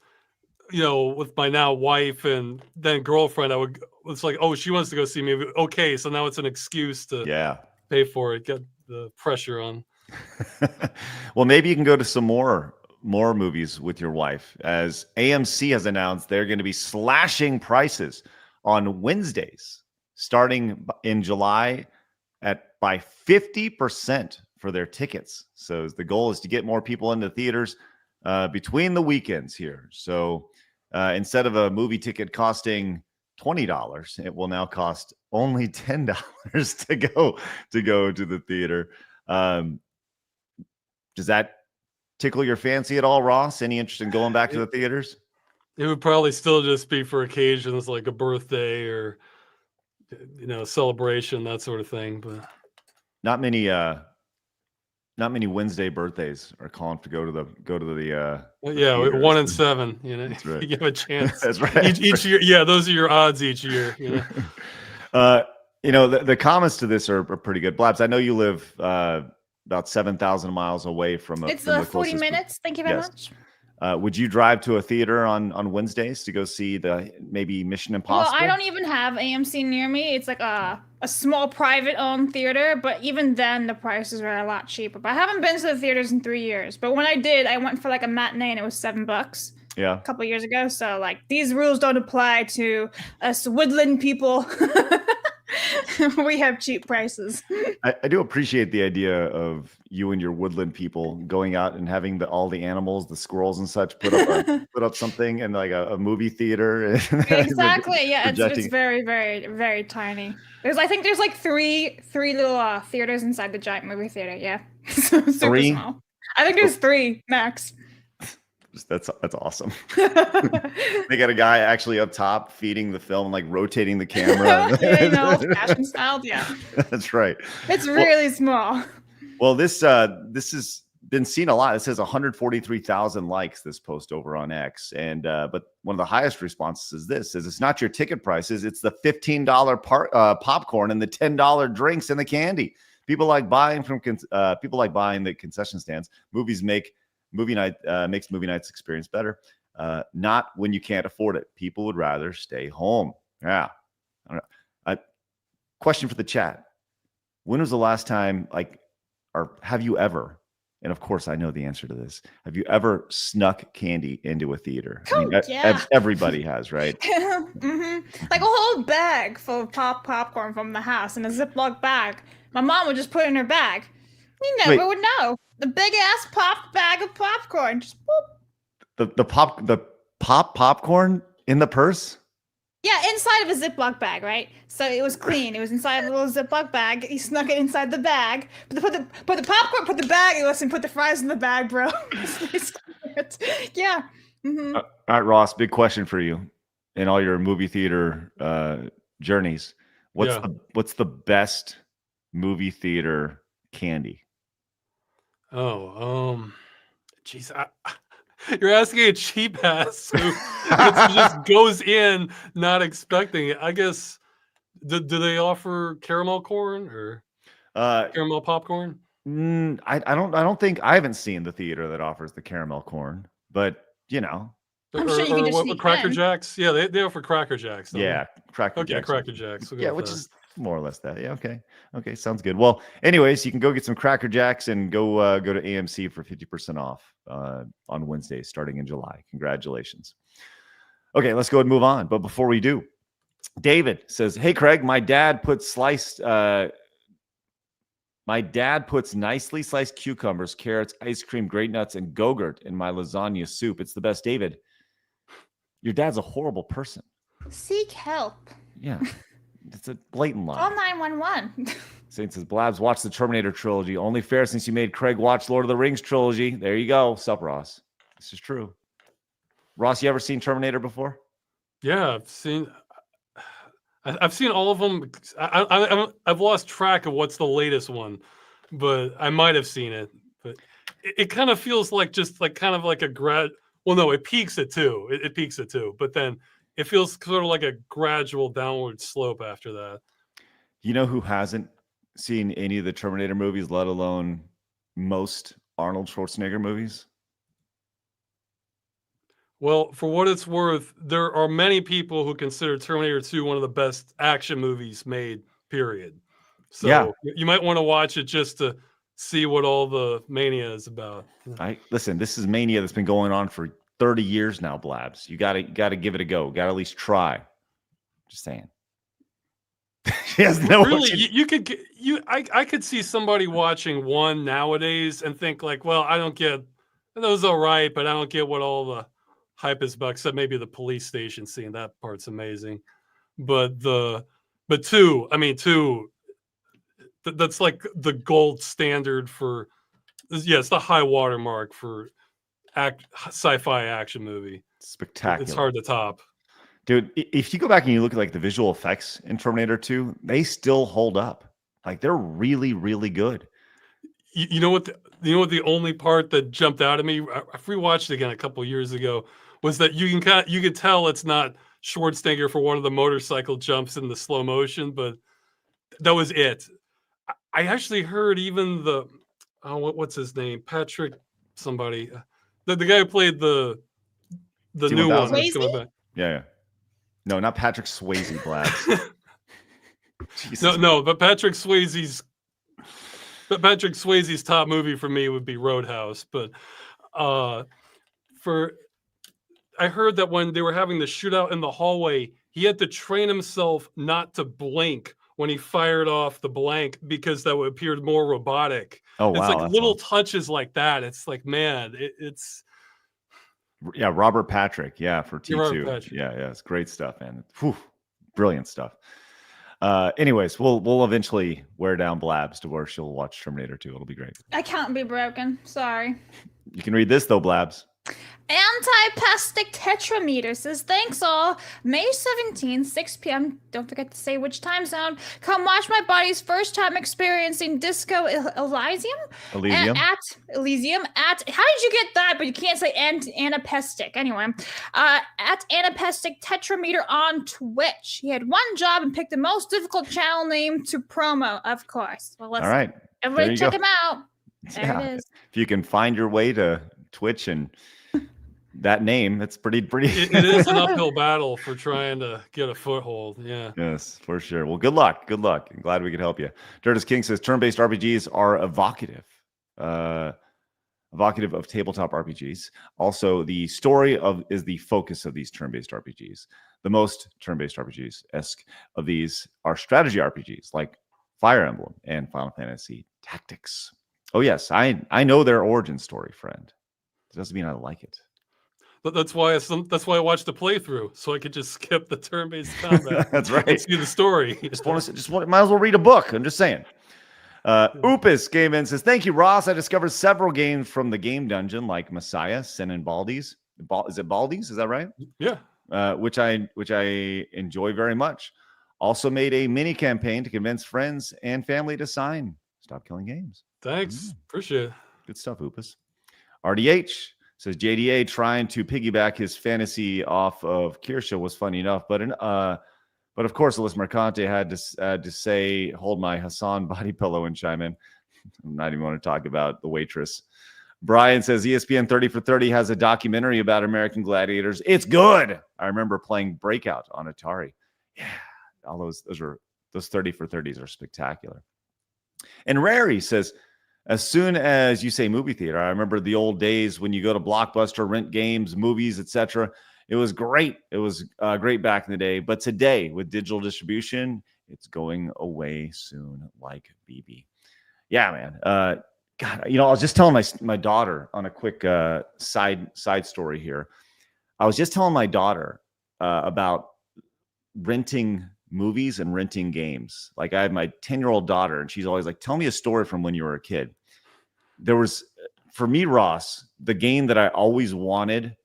with my now wife and then girlfriend, it's like, oh, she wants to go see me. Okay, so now it's an excuse to pay for it, get the pressure on. Well, maybe you can go to some more movies with your wife, as AMC has announced they're going to be slashing prices on Wednesdays starting in July by 50% for their tickets. So the goal is to get more people into theaters between the weekends here. So instead of a movie ticket costing $20, it will now cost only $10 to go to the theater. Does that tickle your fancy at all, Ross? Any interest in going back to the theaters? It would probably still just be for occasions like a birthday or celebration, that sort of thing. But not many Wednesday birthdays are calling to go to the theaters. 1 in 7. That's right. You give a chance. That's right. Each year, yeah, those are your odds each year. The comments to this are pretty good. Blabs, I know you live about 7,000 miles away from. It's 40 minutes. Thank you very much. Would you drive to a theater on Wednesdays to go see the maybe Mission Impossible? Well, I don't even have AMC near me. It's like a small private-owned theater, but even then the prices are a lot cheaper. But I haven't been to the theaters in 3 years. But when I did, I went for like a matinee and it was $7. Yeah. A couple years ago. So like these rules don't apply to us woodland people. We have cheap prices. I do appreciate the idea of you and your woodland people going out and having all the animals, the squirrels and such, put up something in like a movie theater. Exactly. Yeah, it's very, very, very tiny. I think there's like three little theaters inside the giant movie theater. Yeah, super Three? small. I think there's 3 max. That's awesome. They got a guy actually up top feeding the film, like rotating the camera. Yeah, fashion styled. Yeah, that's right. It's really small. Well, this has been seen a lot. It says 143,000 likes, this post over on X, and but one of the highest responses is this: it's not your ticket prices, it's the $15 popcorn and the $10 drinks and the candy. People like buying the concession stands. Makes movie nights experience better. Not when you can't afford it. People would rather stay home. Yeah. I don't know. Question for the chat: when was the last time, or have you ever? And of course, I know the answer to this. Have you ever snuck candy into a theater? Yeah. Everybody has, right? Mm-hmm. Like a whole bag full of popcorn from the house in a Ziploc bag. My mom would just put it in her bag. You never would know. The big ass pop bag of popcorn. Just boop. The popcorn in the purse? Yeah, inside of a Ziploc bag, right? So it was clean. It was inside a little Ziploc bag. He snuck it inside the bag. Put the popcorn, put the bag. Listen, put the fries in the bag, bro. Yeah. Mm-hmm. All right, Ross. Big question for you. In all your movie theater journeys, what's the best movie theater candy? Geez, you're asking a cheap ass who just goes in not expecting it. I guess. Do they offer caramel corn or caramel popcorn? I haven't seen the theater that offers the caramel corn, but I'm sure you can just sneak Cracker in. Jacks. Yeah, they offer Cracker Jacks. Yeah, Cracker Jacks. Cracker Jacks. We'll which is more or less that. Yeah, okay, sounds good. Well, anyways, you can go get some Cracker Jacks and go to AMC for 50% off on Wednesday starting in July. Congratulations. Okay, let's go ahead and move on. But before we do, David says, "Hey Craig, my dad puts nicely sliced cucumbers, carrots, ice cream, grape nuts, and Go-Gurt in my lasagna soup. It's the best." David, your dad's a horrible person. Seek help. Yeah, it's a blatant lie. Call 911. Saint says, "Blabs, watch the Terminator trilogy. Only fair since you made Craig watch Lord of the Rings trilogy." There you go. Sup, Ross? This is true. Ross, you ever seen Terminator before? Yeah, I've seen all of them. I've lost track of what's the latest one, but I might have seen it. But it kind of feels like just like kind of like a grad. Well, no, it peaks at 2. It peaks at 2, but then it feels sort of like a gradual downward slope after that. You know who hasn't seen any of the Terminator movies, let alone most Arnold Schwarzenegger movies? Well, for what it's worth, there are many people who consider Terminator 2 one of the best action movies made, period. So you might want to watch it just to see what all the mania is about. Listen, this is mania that's been going on for 30 years now, Blabs. You gotta give it a go. Gotta at least try. Just saying. She has no really, I could see somebody watching one nowadays and think like, well, I don't get those all right, but I don't get what all the hype is about, except maybe the police station scene. That part's amazing. But 2, that's like the gold standard for, it's the high watermark for sci-fi action movie. Spectacular. It's hard to top. Dude, if you go back and you look at like the visual effects in Terminator 2, they still hold up. Like they're really, really good. You know what the only part that jumped out at me, I rewatched it again a couple of years ago, was that you could tell it's not Schwarzenegger for one of the motorcycle jumps in the slow motion, but that was it. I actually heard even what's his name? Patrick somebody. The guy who played the new one T-1000? is coming back. Yeah. No, not Patrick Swayze, Blabs. No, but Patrick Swayze's top movie for me would be Roadhouse. But I heard that when they were having the shootout in the hallway, he had to train himself not to blink when he fired off the blank because that would appear more robotic. Oh, it's wow, like that's little awesome. touches like that. It's like, man, it's Yeah, Robert Patrick. Yeah, for Yeah, Robert T2. Patrick. Yeah, it's great stuff, man. Whew, brilliant stuff. Anyways, we'll eventually wear down Blabs to where she'll watch Terminator 2. It'll be great. I can't be broken. Sorry. You can read this though, Blabs. Antipastic Tetrameter says, thanks all. May 17, 6 p.m. Don't forget to say which time zone. Come watch my body's first time experiencing Disco Elysium. Elysium. How did you get that? But you can't say anapestic. Anyway, at Anapestic Tetrameter on Twitch. He had one job and picked the most difficult channel name to promo, of course. Well, let's All right. everybody check him out. There it is. If you can find your way to Twitch and that name, that's pretty. it is an uphill battle for trying to get a foothold. Yeah. Yes, for sure. Well, good luck. I'm glad we could help you. Dirtus King says turn-based RPGs are evocative of tabletop RPGs. Also, the story is the focus of these turn-based RPGs. The most turn-based RPGs-esque of these are strategy RPGs like Fire Emblem and Final Fantasy Tactics. Oh yes, I know their origin story, friend. It doesn't mean I like it. But that's why I watched the playthrough, so I could just skip the turn-based combat. That's right. And see the story. Might as well read a book. I'm just saying. Upus came in and says, thank you, Ross. I discovered several games from the game dungeon like Messiah, Sin and Baldi's. Is it Baldi's? Is that right? Yeah. Which I enjoy very much. Also made a mini campaign to convince friends and family to sign Stop Killing Games. Thanks. Appreciate it. Good stuff, Upus. RDH says JDA trying to piggyback his fantasy off of Kirsche was funny enough, but of course, Alyssa Mercante had to say, "Hold my Hassan body pillow," and chime in. I'm not even want to talk about the waitress. Brian says ESPN 30 for 30 has a documentary about American Gladiators. It's good. I remember playing Breakout on Atari. Yeah, all those 30 for 30s are spectacular. And Rary says, as soon as you say movie theater, I remember the old days when you go to Blockbuster, rent games, movies, etc. It was great. It was great back in the day. But today, with digital distribution, it's going away soon, like BB. Yeah, man. God, I was just telling my daughter on a quick side story here. I was just telling my daughter about renting movies and renting games. Like I have my 10-year-old daughter, and she's always like, "Tell me a story from when you were a kid." There was, for me, Ross, the game that I always wanted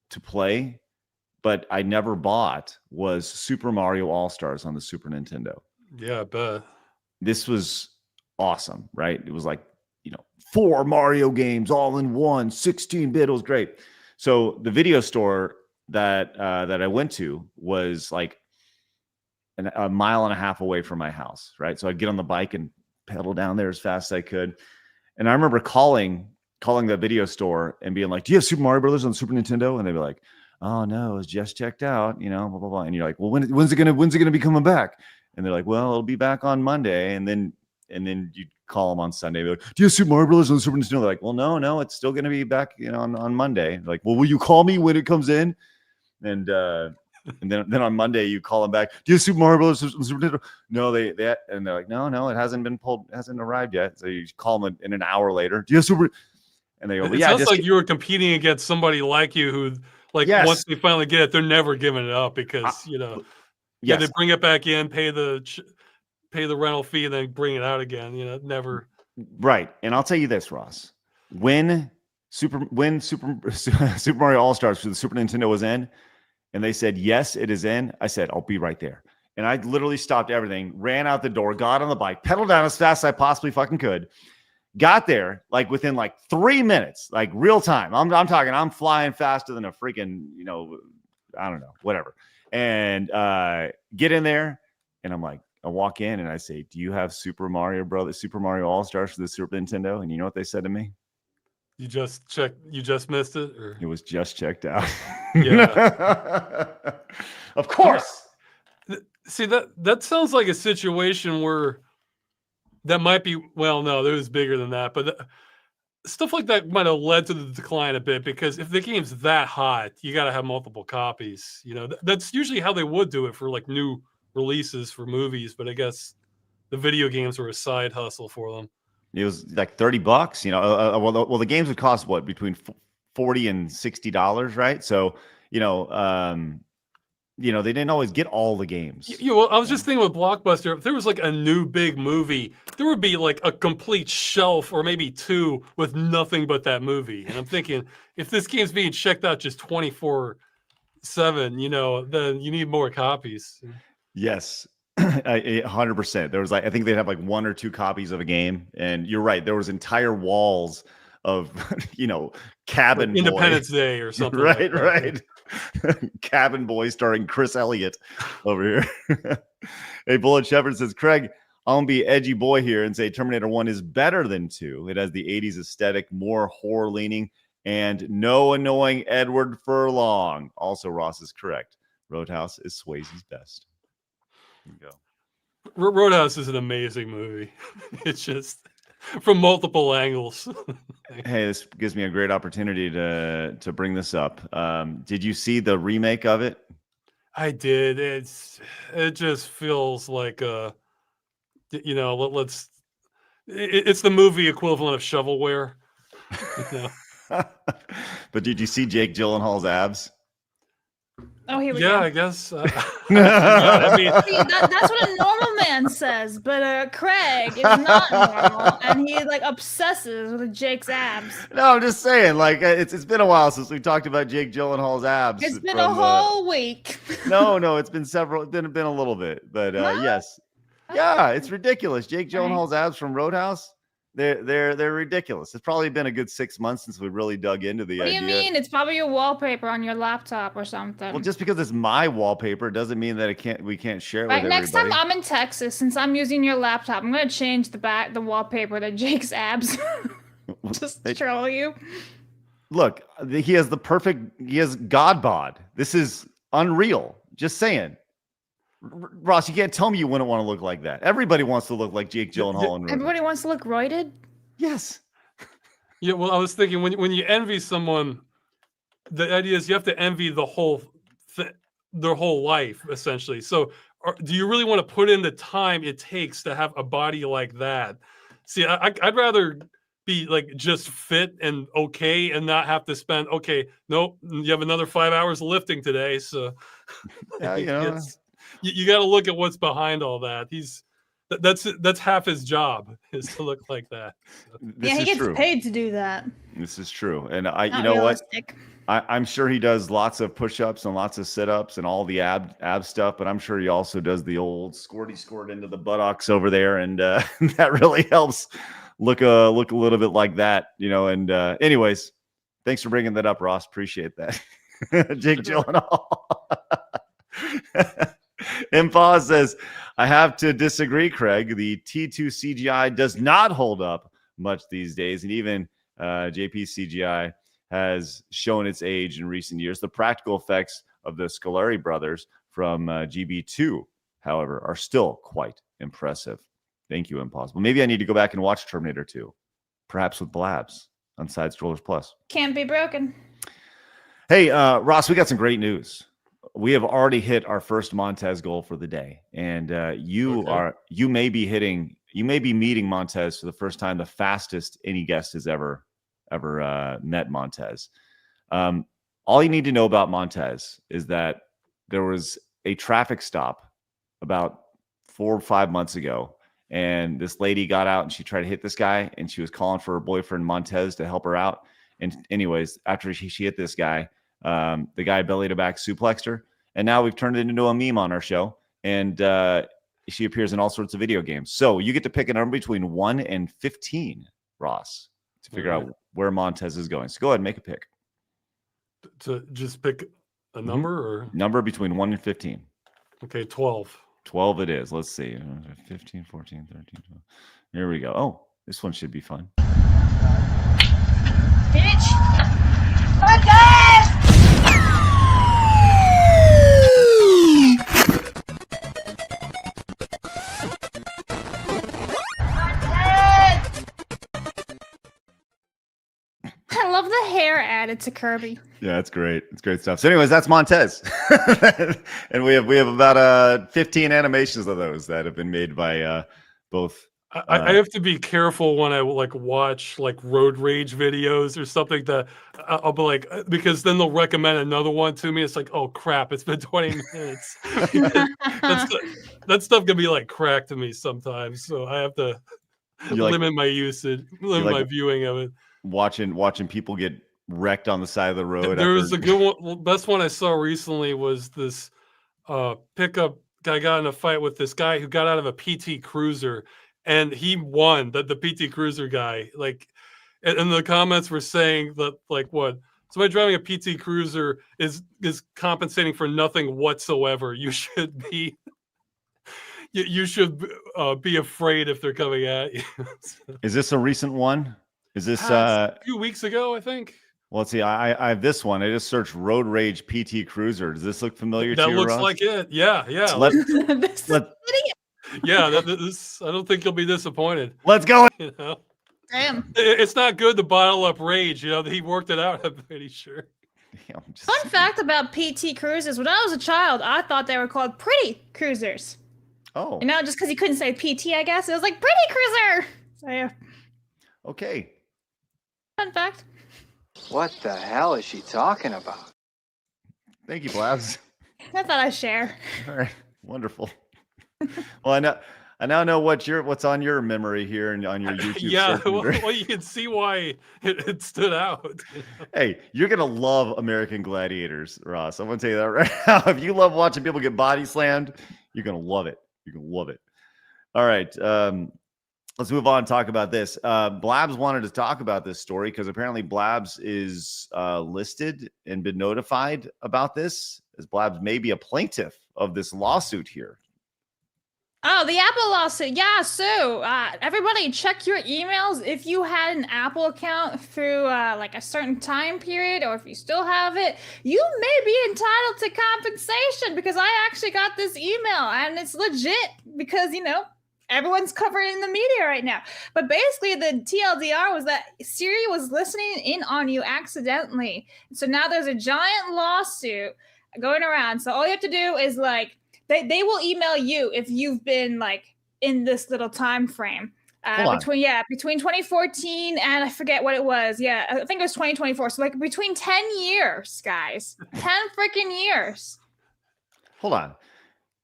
to play, but I never bought, was Super Mario All-Stars on the Super Nintendo. Yeah, I bet. This was awesome, right? It was like, 4 Mario games all in one, 16-bit. It was great. So the video store that I went to was like a mile and a half away from my house, right? So I'd get on the bike and pedal down there as fast as I could. And I remember calling the video store and being like, "Do you have Super Mario Brothers on the Super Nintendo?" And they'd be like, "Oh no, it's just checked out, blah blah blah." And you're like, "Well, when's it gonna be coming back?" And they're like, "Well, it'll be back on Monday." And then you call them on Sunday. They're like, "Do you have Super Mario Brothers on the Super Nintendo?" They're like, "Well, no, it's still gonna be back, on Monday." They're like, "Well, will you call me when it comes in?" And then on Monday you call them back. "Do you have Super Mario Brothers on the Super Nintendo?" No, they and they're like, no, it hasn't been pulled, hasn't arrived yet. So you call them in an hour later. "Do you have Super?" And they go, It sounds like you were competing against somebody like you who, like, yes. Once they finally get it, they're never giving it up because yes. they bring it back in, pay the rental fee, and then bring it out again. Never. Right. And I'll tell you this, Ross, when Super Mario All-Stars for the Super Nintendo was in, and they said, "Yes, it is in," I said, "I'll be right there." And I literally stopped everything, ran out the door, got on the bike, pedaled down as fast as I possibly fucking could, got there like within like 3 minutes, like real time. I'm talking, I'm flying faster than a freaking, I don't know, whatever. And get in there, and I'm like, I walk in and I say, "Do you have Super Mario All-Stars for the Super Nintendo?" And you know what they said to me? You just missed it, or It was just checked out. Yeah. Of course. See, that sounds like a situation where that might be, well, no, it was bigger than that, but stuff like that might have led to the decline a bit, because if the game's that hot, you got to have multiple copies. You know, that's usually how they would do it for like new releases for movies, but I guess the video games were a side hustle for them. It was like $30, you know. Well, the games would cost what, between $40 and $60, right? So, they didn't always get all the games. Well, I was just thinking with Blockbuster, if there was like a new big movie, there would be like a complete shelf or maybe two with nothing but that movie. And I'm thinking, if this game's being checked out just 24/7, then you need more copies. Yes. 100%. There was I think they'd have like one or two copies of a game, and you're right. There was entire walls of, Cabin Boy. Independence Day or something. Right, like right. Cabin Boy starring Chris Elliott over here. Hey, Bullet Shepherd says, Craig, I'm gonna be edgy boy here and say Terminator 1 is better than 2. It has the 80s aesthetic, more horror leaning, and no annoying Edward Furlong. Also, Ross is correct. Roadhouse is Swayze's best. Go. Roadhouse is an amazing movie. It's just from multiple angles. Hey, this gives me a great opportunity to bring this up. Did you see the remake of it? I did. It just feels like it's the movie equivalent of shovelware. But did you see Jake Gyllenhaal's abs? Oh, here we go. Yeah, I guess. See, that's what a normal man says, but Craig is not normal, and he obsesses with Jake's abs. No, I'm just saying, it's been a while since we talked about Jake Gyllenhaal's abs. It's been a whole week. No, it's been several. It's been a little bit, but yes, yeah, it's ridiculous. Jake Gyllenhaal's abs from Roadhouse. They're ridiculous. It's probably been a good 6 months since we really dug into the idea. What do you mean? It's probably your wallpaper on your laptop or something. Well, just because it's my wallpaper doesn't mean that we can't share it with everybody. Next time I'm in Texas, since I'm using your laptop, I'm gonna change the wallpaper to Jake's abs. Just troll you. Look, he has God bod. This is unreal. Just saying. Ross, you can't tell me you wouldn't want to look like that. Everybody wants to look like Jake Gyllenhaal. Everybody wants to look roided? Yes. Yeah, well, I was thinking when you envy someone, the idea is you have to envy the whole their whole life, essentially. So do you really want to put in the time it takes to have a body like that? See, I'd rather be just fit and okay and not have to spend, nope, you have another 5 hours lifting today. So yeah, you got to look at what's behind all that. That's half his job, is to look like that. This he gets true. paid to do that. This is true. And realistic. I'm sure he does lots of push-ups and lots of sit-ups and all the ab stuff, but I'm sure he also does the old squirt into the buttocks over there, and that really helps look a little bit like that, and anyways, thanks for bringing that up, Ross. Appreciate that. Jake Gyllenhaal. Impa says, I have to disagree, Craig. The T2 CGI does not hold up much these days, and even JP CGI has shown its age in recent years. The practical effects of the Scolari brothers from GB2, however, are still quite impressive. Thank you, Impossible. Maybe I need to go back and watch Terminator 2, perhaps with Blabs on Side Scrollers Plus. Can't be broken. Hey, Ross, we got some great news. We have already hit our first Montez goal for the day, and you may be meeting Montez for the first time, the fastest any guest has ever met Montez. All you need to know about Montez is that there was a traffic stop about 4 or 5 months ago, and this lady got out and she tried to hit this guy, and she was calling for her boyfriend Montez to help her out. And anyways, after she hit this guy, the guy belly to back suplexed her, and now we've turned it into a meme on our show, and she appears in all sorts of video games. So you get to pick a number between 1 and 15, Ross, to figure out where Montez is going. So go ahead and make a pick. To just pick a number, or number between 1 and 15. Okay, 12. 12 it is. Let's see. 15, 14, 13, 12. Here we go. Oh, this one should be fun. bitch! Montez! I love the hair added to Kirby. Yeah, it's great. It's great stuff. So, anyways, that's Montez, and we have about 15 animations of those that have been made by both. I have to be careful when I watch road rage videos or something that I'll be like, because then they'll recommend another one to me. It's like, oh crap, it's been 20 minutes. That stuff can be crack to me sometimes, so I have to limit my usage, limit my viewing of it. Watching people get wrecked on the side of the road. There was a good one. Well, best one I saw recently was this pickup guy got in a fight with this guy who got out of a PT Cruiser. And he won, the PT Cruiser guy. And the comments were saying that what somebody driving a PT Cruiser is compensating for nothing whatsoever. You should be be afraid if they're coming at you. Is this a recent one? Is this a few weeks ago? I think. Well, let's see. I have this one. I just searched road rage PT Cruiser. Does this look familiar to you? That looks Ross? like it. Yeah. Yeah, I don't think you'll be disappointed. Let's go. Damn. It's not good to bottle up rage. He worked it out, I'm pretty sure. Fun fact about PT Cruisers. When I was a child, I thought they were called pretty cruisers. Oh. And now just because you couldn't say PT, I guess, it was like pretty cruiser. So yeah. Okay. Fun fact. What the hell is she talking about? Thank you, Blabs. I thought I'd share. All right. Wonderful. Well, I now know what's on your memory here and on your YouTube. Yeah, well, you can see why it stood out. Hey, you're gonna love American Gladiators, Ross. I'm gonna tell you that right now. If you love watching people get body slammed, you're gonna love it. You're gonna love it. All right, let's move on and talk about this. Blabs wanted to talk about this story because apparently Blabs is listed and been notified about this, as Blabs may be a plaintiff of this lawsuit here. Oh, the Apple lawsuit. Yeah, so everybody check your emails. If you had an Apple account through a certain time period, or if you still have it, you may be entitled to compensation, because I actually got this email and it's legit because, everyone's covered in the media right now. But basically the TLDR was that Siri was listening in on you accidentally. So now there's a giant lawsuit going around. So all you have to do is they will email you if you've been in this little time frame between 2014 and I forget what it was. Yeah, I think it was 2024. So between 10 years, guys, 10 freaking years. Hold on.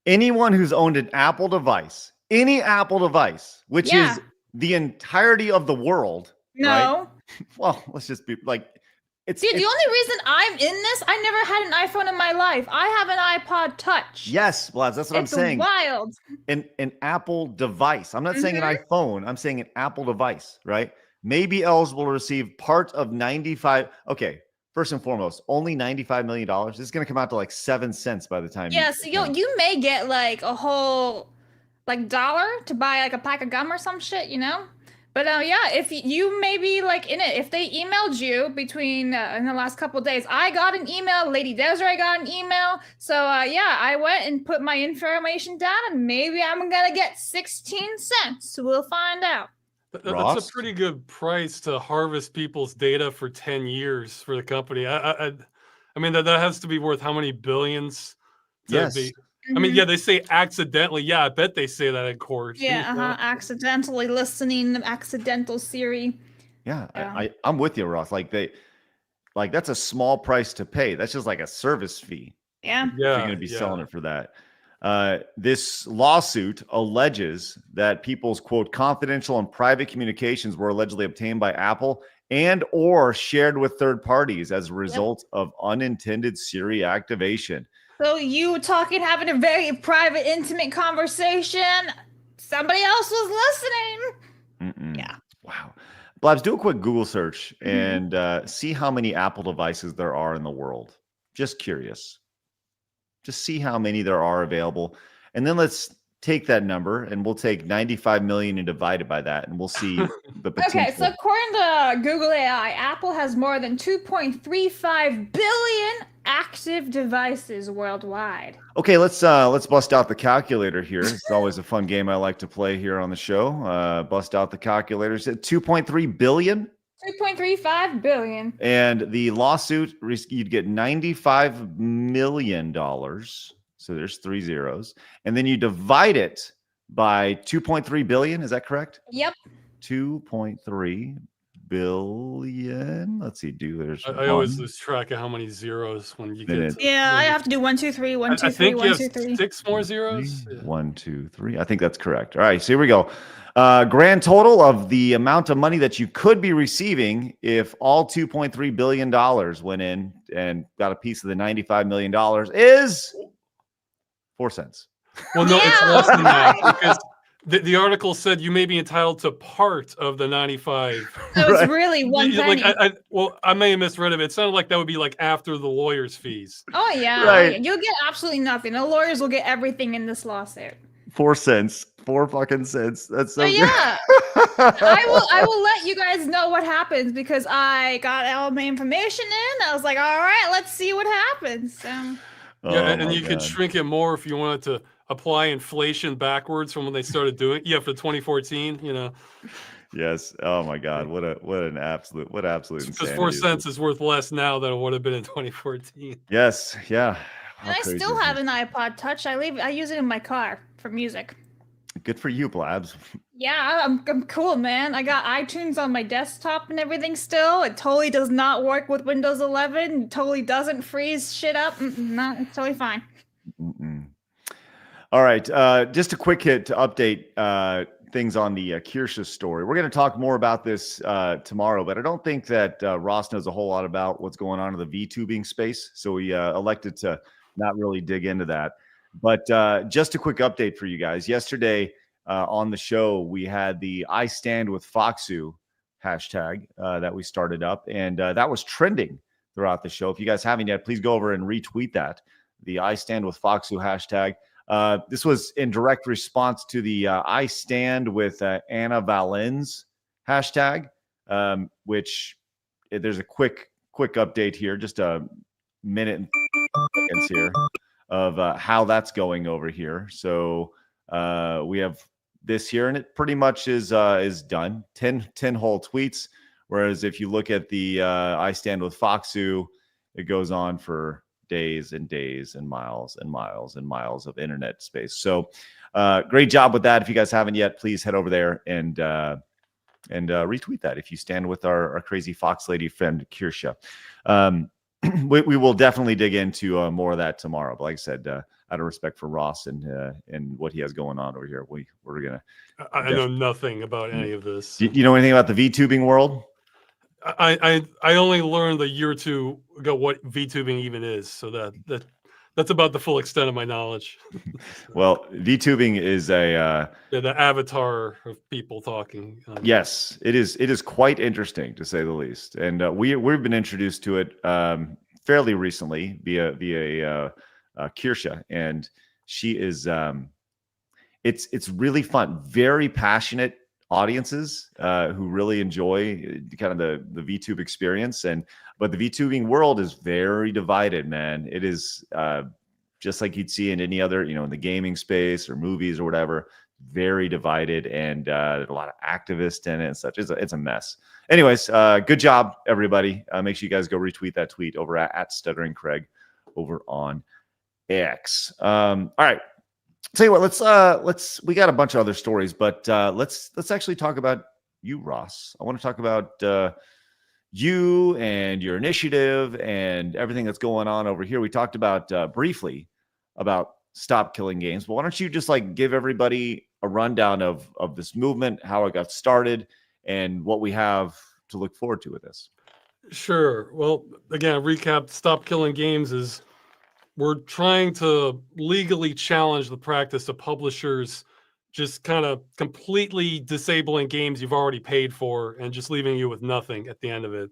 Anyone who's owned an Apple device, any Apple device, which is the entirety of the world. No. Right? Well, let's just be Dude, the only reason I'm in this, I never had an iPhone in my life. I have an iPod Touch. Yes, Blabs, that's what I'm saying. It's wild. An Apple device. I'm not saying an iPhone. I'm saying an Apple device, right? May be eligible to receive part of 95. Okay, first and foremost, only $95 million. This is going to come out to 7 cents by the time. Yeah, so you may get a whole dollar to buy a pack of gum or some shit, But if you may be in it, if they emailed you between in the last couple of days, I got an email, Lady Desiree got an email. So I went and put my information down, and maybe I'm gonna get 16 cents. So we'll find out. That's a pretty good price to harvest people's data for 10 years for the company. I mean that has to be worth how many billions? Yes. I mean, they say accidentally. Yeah, I bet they say that in court. Yeah, accidentally listening, accidental Siri. Yeah, I'm with you, Ross. That's a small price to pay. That's just a service fee. Yeah. If you're going to be selling it for that. This lawsuit alleges that people's, quote, confidential and private communications were allegedly obtained by Apple and or shared with third parties as a result of unintended Siri activation. So you having a very private, intimate conversation. Somebody else was listening. Yeah. Wow. Blabs, do a quick Google search and see how many Apple devices there are in the world. Just curious. Just see how many there are available. And then let's take that number and we'll take 95 million and divide it by that, and we'll see the potential. Okay, so according to Google AI, Apple has more than 2.35 billion active devices worldwide. Okay, let's bust out the calculator here. It's always a fun game I like to play here on the show. Bust out the calculators at 2.3 billion. 2.35 billion. And the lawsuit, you'd get $95 million. So there's 3 zeros. And then you divide it by 2.3 billion. Is that correct? Yep. 2.3 billion. Let's see. I always lose track of how many zeros when you get. Yeah, I have to do 1, 2, 3, 1, 2, 3, 1, 2, 3. 6 more zeros. 1, 2, 3. I think that's correct. All right, so here we go. Grand total of the amount of money that you could be receiving if all $2.3 billion went in and got a piece of the $95 million is 4 cents. Well, no, it's less than that because the article said you may be entitled to part of the 95. So it's really 1 penny. I may have misread it. It sounded like that would be like after the lawyer's fees. Oh yeah, Right. You'll get absolutely nothing. The lawyers will get everything in this lawsuit. 4 cents. 4 fucking cents. That's so good. Yeah. I will let you guys know what happens because I got all my information in. I was like, all right, let's see what happens. Yeah, and you could shrink it more if you wanted to apply inflation backwards from when they started doing. Yeah, for 2014, you know. Yes. Oh my God. What an absolute Because 4 cents is worth less now than it would have been in 2014. Yes. Yeah. And I still have an iPod Touch. I use it in my car for music. Good for you, Blabs. Yeah, I'm cool, man. I got iTunes on my desktop and everything still. It totally does not work with Windows 11. It totally doesn't freeze shit up. No, it's totally fine. All right. Just a quick hit to update things on the Kirsche story. We're going to talk more about this tomorrow, but I don't think that Ross knows a whole lot about what's going on in the VTubing space. So we elected to not really dig into that. But just a quick update for you guys. Yesterday on the show, we had the I Stand With Foxu hashtag that we started up, and that was trending throughout the show. If you guys haven't yet, please go over and retweet that, the I Stand With Foxu hashtag. This was in direct response to the I Stand With Anna Valens hashtag, which there's a quick update here, just a minute and seconds here of how that's going over here. So we have this here, and it pretty much is done. 10 whole tweets. Whereas if you look at the I Stand With Foxu, it goes on for days and days and miles and miles and miles of internet space. So great job with that. If you guys haven't yet, please head over there and retweet that if you stand with our crazy fox lady friend Kirsche. We will definitely dig into more of that tomorrow. But like I said, out of respect for Ross and what he has going on over here, we're gonna. I know nothing about any of this. You know anything about the VTubing world? I only learned a year or two ago what VTubing even is, so that's about the full extent of my knowledge. Well, VTubing is the avatar of people talking. Yes, it is quite interesting to say the least, and we've been introduced to it fairly recently via Kirsche, and she is it's really fun, very passionate audiences who really enjoy kind of the VTube experience, but the VTubing world is very divided, man. It is just like you'd see in any other, in the gaming space or movies or whatever, very divided, and there's a lot of activists in it and such. It's a mess. Anyways, good job, everybody. Make sure you guys go retweet that tweet over at Stuttering Craig over on X. All right. Tell you what, let's we got a bunch of other stories, but let's actually talk about you, Ross. I want to talk about you and your initiative and everything that's going on over here. We talked about briefly about Stop Killing Games, but why don't you just give everybody a rundown of this movement, how it got started, and what we have to look forward to with this? Sure. Well, again, recap: Stop Killing Games is we're trying to legally challenge the practice of publishers just kind of completely disabling games you've already paid for and just leaving you with nothing at the end of it.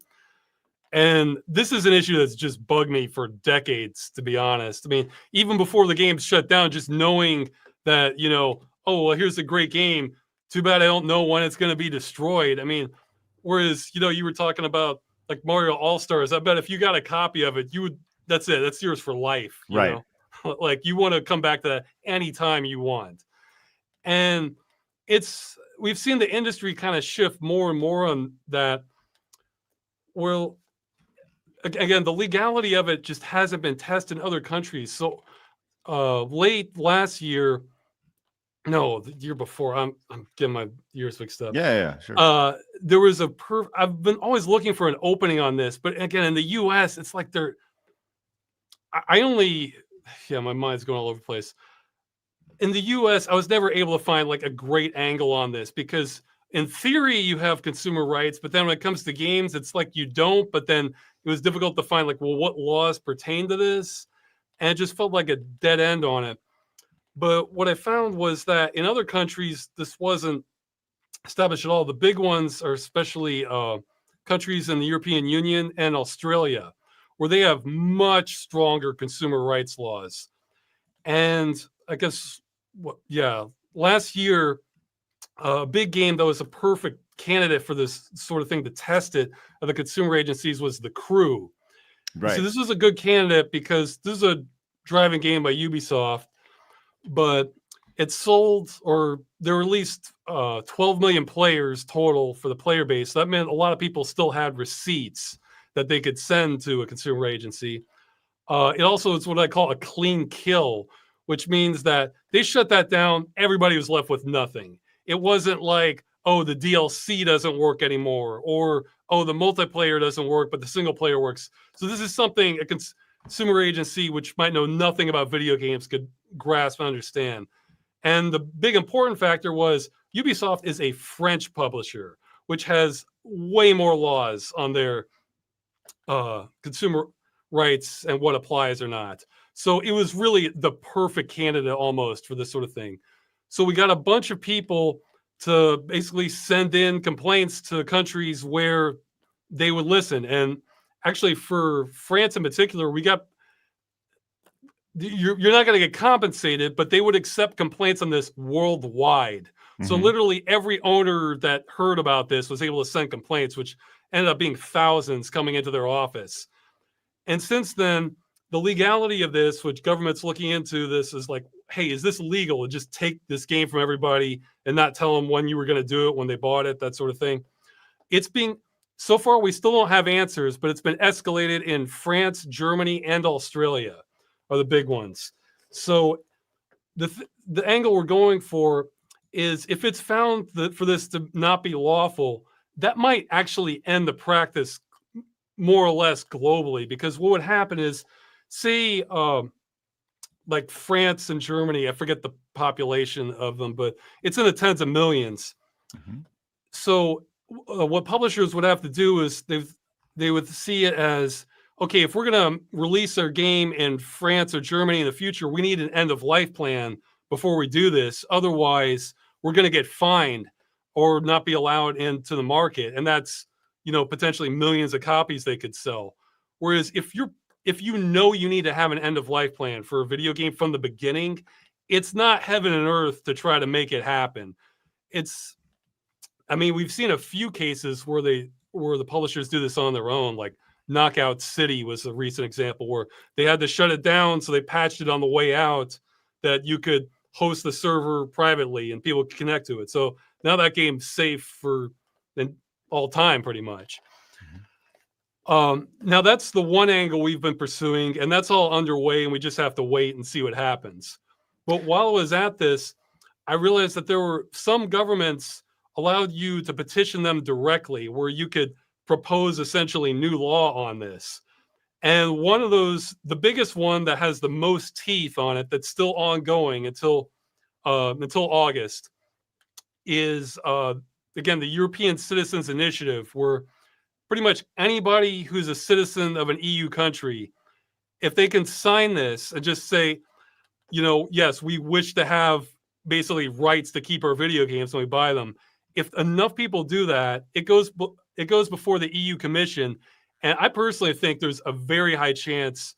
And this is an issue that's just bugged me for decades, to be honest. I mean, even before the game's shut down, just knowing that, oh, well, here's a great game. Too bad I don't know when it's going to be destroyed. I mean, whereas, you were talking about like Mario All-Stars. I bet if you got a copy of it, that's it. That's yours for life. You Right. know? Like you want to come back to that anytime you want. And we've seen the industry kind of shift more and more on that. Well, again, the legality of it just hasn't been tested in other countries. So late last year, no, the year before, I'm getting my years mixed up. Yeah, sure. There was I've been always looking for an opening on this, but again, in the US, it's like my mind's going all over the place. In the US, I was never able to find like a great angle on this because in theory you have consumer rights, but then when it comes to games, it's like you don't, but then it was difficult to find like, well, what laws pertain to this? And it just felt like a dead end on it. But what I found was that in other countries, this wasn't established at all. The big ones are especially countries in the European Union and Australia, where they have much stronger consumer rights laws. And I guess, last year, a big game that was a perfect candidate for this sort of thing to test it of the consumer agencies was The Crew. Right. So this was a good candidate because this is a driving game by Ubisoft, but it sold, or there were at least 12 million players total for the player base. So that meant a lot of people still had receipts that they could send to a consumer agency. It also is what I call a clean kill, which means that they shut that down. Everybody was left with nothing. It wasn't like, oh, the DLC doesn't work anymore, or, oh, the multiplayer doesn't work, but the single player works. So this is something a consumer agency, which might know nothing about video games, could grasp and understand. And the big important factor was Ubisoft is a French publisher, which has way more laws on their consumer rights and what applies or not. So it was really the perfect candidate almost for this sort of thing. So we got a bunch of people to basically send in complaints to countries where they would listen. And actually for France in particular, you're not going to get compensated, but they would accept complaints on this worldwide. Mm-hmm. So literally every owner that heard about this was able to send complaints, which ended up being thousands coming into their office. And since then, the legality of this, which government's looking into this, is like, hey, is this legal to just take this game from everybody and not tell them when you were going to do it, when they bought it, that sort of thing? So far, we still don't have answers, but it's been escalated in France, Germany, and Australia are the big ones. So the angle we're going for is if it's found that for this to not be lawful, that might actually end the practice more or less globally, because what would happen is, say, like France and Germany, I forget the population of them, but it's in the tens of millions. Mm-hmm. So what publishers would have to do is they would see it as, okay, if we're going to release our game in France or Germany in the future, we need an end of life plan before we do this. Otherwise, we're going to get fined or not be allowed into the market. And that's, potentially millions of copies they could sell. Whereas if you need to have an end of life plan for a video game from the beginning, it's not heaven and earth to try to make it happen. We've seen a few cases where the publishers do this on their own, like Knockout City was a recent example where they had to shut it down, so they patched it on the way out that you could host the server privately and people could connect to it. So now that game's safe for all time, pretty much. Now that's the one angle we've been pursuing, and that's all underway, and we just have to wait and see what happens. But while I was at this, I realized that there were some governments allowed you to petition them directly, where you could propose essentially new law on this. And one of those, the biggest one that has the most teeth on it, that's still ongoing until August, is again the European Citizens Initiative, where pretty much anybody who's a citizen of an EU country, if they can sign this and just say, yes, we wish to have basically rights to keep our video games when we buy them. If enough people do that, it goes before the EU Commission. And I personally think there's a very high chance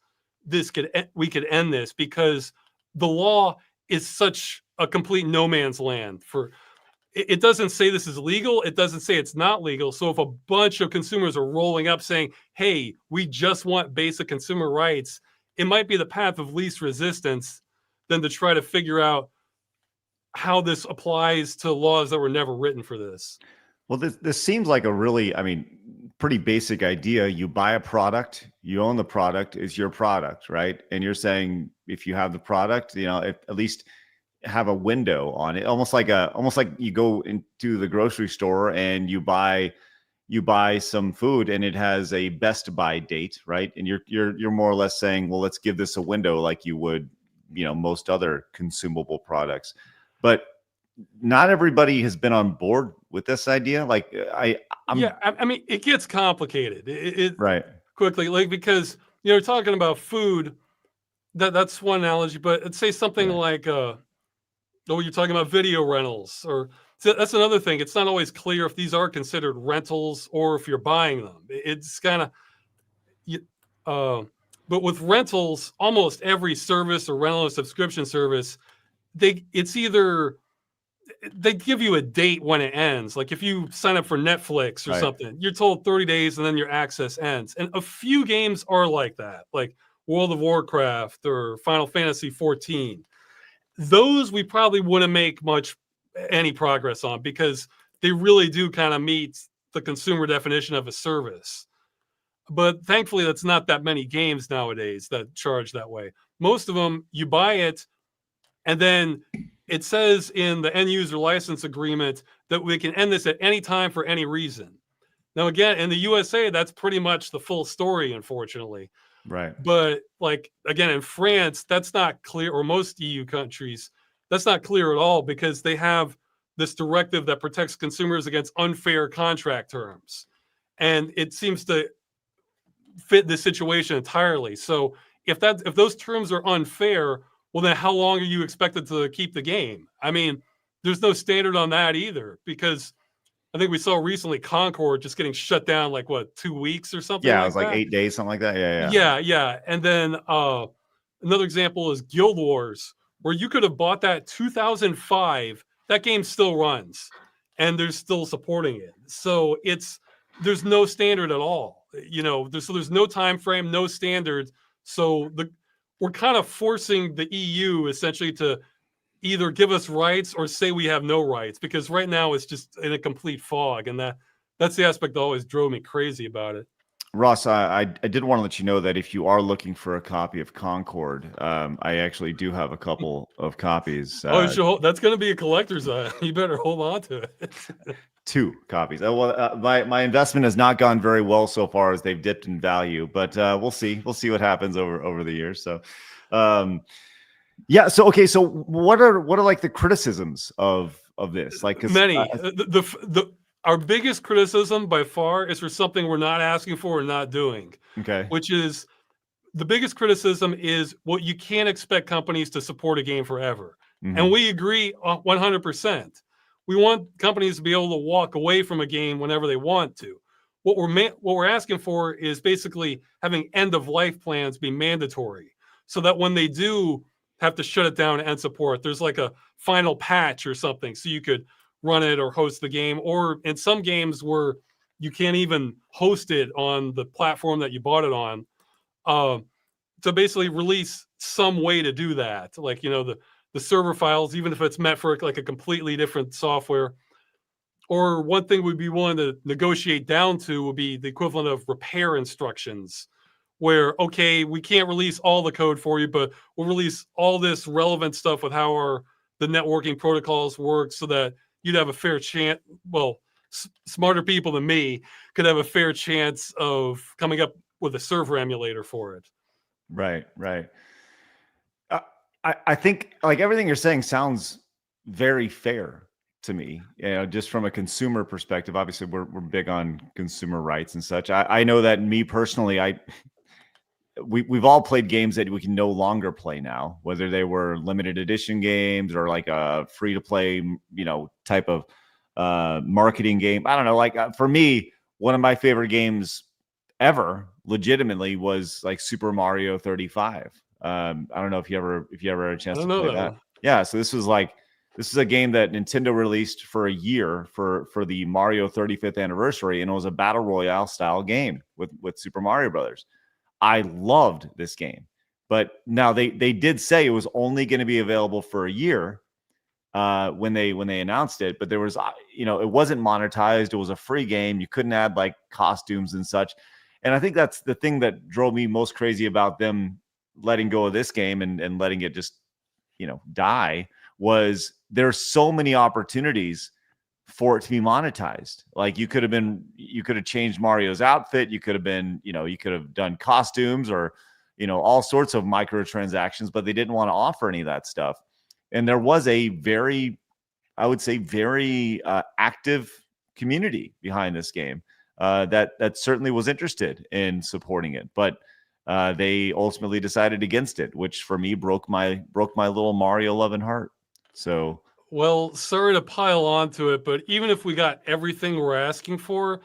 we could end this, because the law is such a complete no man's land for. It doesn't say this is legal. It doesn't say it's not legal. So if a bunch of consumers are rolling up saying, hey, we just want basic consumer rights, it might be the path of least resistance than to try to figure out how this applies to laws that were never written for this. Well, this seems like a really, pretty basic idea. You buy a product, you own the product, it's your product, right? And you're saying if you have the product, at least have a window on it, almost like you go into the grocery store and you buy some food and it has a best buy date, right? And you're more or less saying, well, let's give this a window like you would, most other consumable products. But not everybody has been on board with this idea. Like it gets complicated. It right quickly, like, because you're talking about food. That's one analogy, but let's say something like you're talking about video rentals, or so that's another thing. It's not always clear if these are considered rentals or if you're buying them. It's kind of, but with rentals, almost every service or rental or subscription service, it's either they give you a date when it ends. Like if you sign up for Netflix or something, you're told 30 days and then your access ends. And a few games are like that, like World of Warcraft or Final Fantasy 14. Those we probably wouldn't make any progress on because they really do kind of meet the consumer definition of a service. But thankfully, that's not that many games nowadays that charge that way. Most of them, you buy it, and then it says in the end user license agreement that we can end this at any time for any reason. Now, again, in the USA, that's pretty much the full story, unfortunately. Right. But like, again, in France, that's not clear, or most EU countries, that's not clear at all because they have this directive that protects consumers against unfair contract terms. And it seems to fit the situation entirely. So if those terms are unfair, well, then how long are you expected to keep the game? I mean, there's no standard on that either, because I think we saw recently Concord just getting shut down 2 weeks or something. Yeah, it was like 8 days, something like that. Yeah. And then another example is Guild Wars, where you could have bought that 2005. That game still runs, and they're still supporting it. So there's no standard at all. There's no time frame, no standard. So we're kind of forcing the EU essentially to either give us rights or say we have no rights, because right now it's just in a complete fog. And that's the aspect that always drove me crazy about it. Ross, I did want to let you know that if you are looking for a copy of Concord, I actually do have a couple of copies. That's going to be a collector's item. You better hold on to it. 2 copies. My investment has not gone very well so far, as they've dipped in value, but we'll see. We'll see what happens over the years. So, yeah. So okay. So what are like the criticisms of this? Like many. Our biggest criticism by far is for something we're not asking for and not doing. Okay. Which is the biggest criticism is what you can't expect companies to support a game forever. Mm-hmm. And we agree 100%. We want companies to be able to walk away from a game whenever they want to. What we're asking for is basically having end of life plans be mandatory, so that when they do have to shut it down and end support, there's like a final patch or something, so you could run it or host the game. Or in some games where you can't even host it on the platform that you bought it on, to basically release some way to do that. Like, the server files, even if it's meant for like a completely different software. Or one thing we'd be willing to negotiate down to would be the equivalent of repair instructions, where, okay, we can't release all the code for you, but we'll release all this relevant stuff with how the networking protocols work, so that you'd have a fair chance. Well, smarter people than me could have a fair chance of coming up with a server emulator for it. Right. I think like everything you're saying sounds very fair to me, just from a consumer perspective. Obviously we're big on consumer rights and such. I know that me personally, we've all played games that we can no longer play now, whether they were limited edition games or like a free to play, type of marketing game. I don't know. Like for me, one of my favorite games ever, legitimately, was like Super Mario 35. I don't know if you ever had a chance to play that. Yeah. So this was like This is a game that Nintendo released for a year for the Mario 35th anniversary, and it was a battle royale style game with Super Mario Brothers. I loved this game, but now they did say it was only going to be available for a year when they announced it. But there was it wasn't monetized. It was a free game. You couldn't add like costumes and such. And I think that's the thing that drove me most crazy about them letting go of this game and letting it just die. Was there's so many opportunities for it to be monetized. Like you could have changed Mario's outfit. You could have been, you could have done costumes or, all sorts of microtransactions, but they didn't want to offer any of that stuff. And there was a very, I would say, very active community behind this game that certainly was interested in supporting it. But they ultimately decided against it, which for me broke my little Mario loving heart. So, well, sorry to pile onto it, but even if we got everything we're asking for,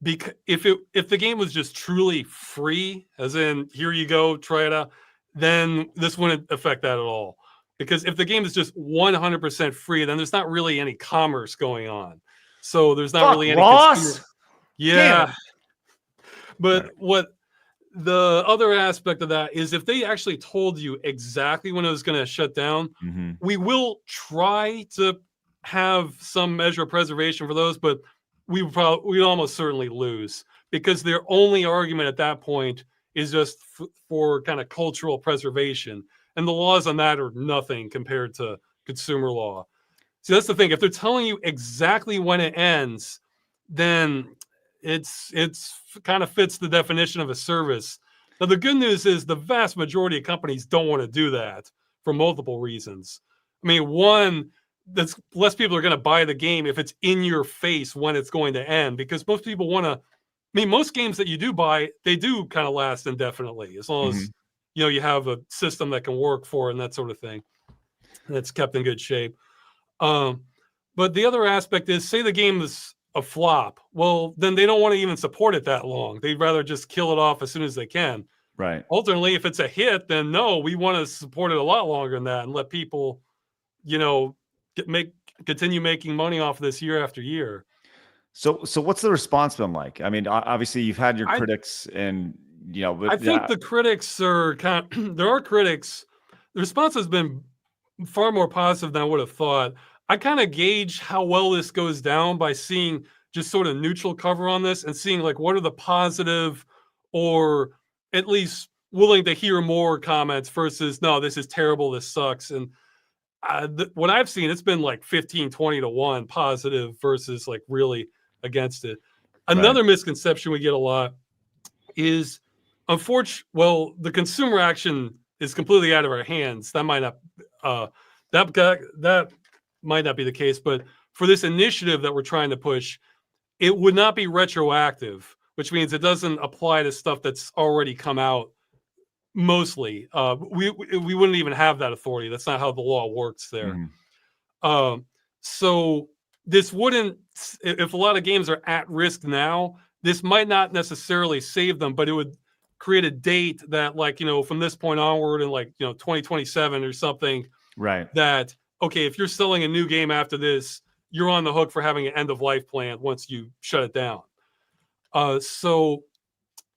because if the game was just truly free, as in here you go, try it out, then this wouldn't affect that at all. Because if the game is just 100% free, then there's not really any commerce going on. So there's not really any Ross. Yeah. But what the other aspect of that is if they actually told you exactly when it was going to shut down, we will try to have some measure of preservation for those, but we'd almost certainly lose because their only argument at that point is just for kind of cultural preservation. And the laws on that are nothing compared to consumer law. So that's the thing. If they're telling you exactly when it ends, then it's kind of fits the definition of a service. Now, the good news is the vast majority of companies don't want to do that for multiple reasons. I mean, one, that's less people are going to buy the game if it's in your face when it's going to end, because most people want to. I mean, most games that you do buy, they do kind of last indefinitely as long as you have a system that can work for it and that sort of thing. And it's kept in good shape. But the other aspect is, say the game is a flop. Well, then they don't want to even support it that long. They'd rather just kill it off as soon as they can. Right. Ultimately, if it's a hit, then no, we want to support it a lot longer than that and let people, continue making money off of this year after year. So what's the response been like? I mean, obviously you've had your critics and, but I think the critics are there are critics. The response has been far more positive than I would have thought. I kind of gauge how well this goes down by seeing just sort of neutral cover on this and seeing like what are the positive or at least willing to hear more comments versus, no, this is terrible, this sucks. And what I've seen, it's been like 15, 20 to 1 positive versus like really against it. Another misconception we get a lot is, the consumer action is completely out of our hands. That might not, that might not be the case, but for this initiative that we're trying to push, it would not be retroactive, which means it doesn't apply to stuff that's already come out. Mostly, we wouldn't even have that authority. That's not how the law works there. So this wouldn't, if a lot of games are at risk now, this might not necessarily save them, but it would create a date that, like, from this point onward in 2027 or something, right? That, okay, if you're selling a new game after this, you're on the hook for having an end of life plan once you shut it down.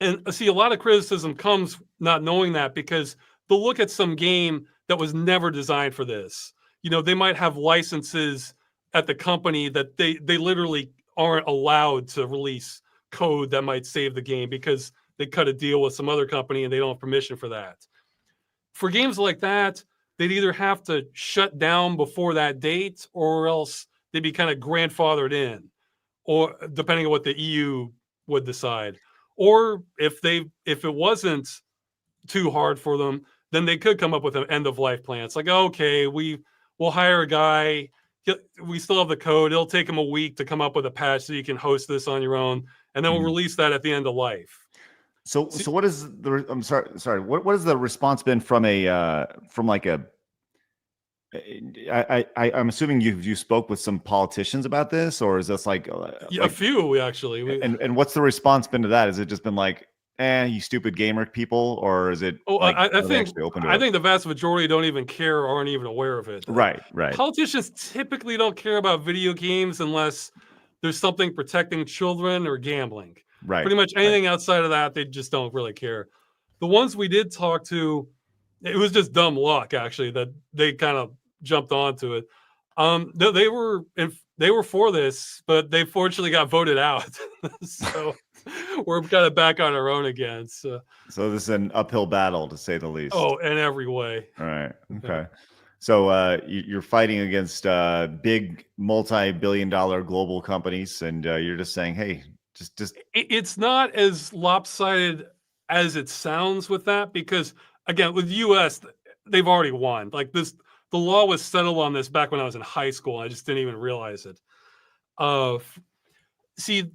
And see, a lot of criticism comes not knowing that, because they'll look at some game that was never designed for this. They might have licenses at the company that they literally aren't allowed to release code that might save the game because they cut a deal with some other company and they don't have permission for that. For games like that, they'd either have to shut down before that date or else they'd be kind of grandfathered in, or depending on what the EU would decide. Or if it wasn't too hard for them, then they could come up with an end of life plan. It's like, okay, we'll hire a guy. We still have the code. It'll take him a week to come up with a patch so you can host this on your own, and then we'll release that at the end of life. So what is the? I'm sorry. What has the response been from I'm assuming you spoke with some politicians about this, or is this like a few actually? And what's the response been to that? Has it just been like, you stupid gamer people, or is it? Oh, like, I are they think actually open to I it? think the vast majority don't even care or aren't even aware of it. Right. Politicians typically don't care about video games unless there's something protecting children or gambling. Right. Pretty much anything outside of that, they just don't really care. The ones we did talk to, it was just dumb luck actually that they kind of jumped onto it. They were for this, but they fortunately got voted out. So we're kind of back on our own again. So this is an uphill battle, to say the least. oh, in every way. All right. Okay. So you're fighting against big multi-billion-dollar global companies, and you're just saying, hey, just It's not as lopsided as it sounds with that, because again, with the US, they've already won. Like this, the law was settled on this back when I was in high school. I just didn't even realize it. See,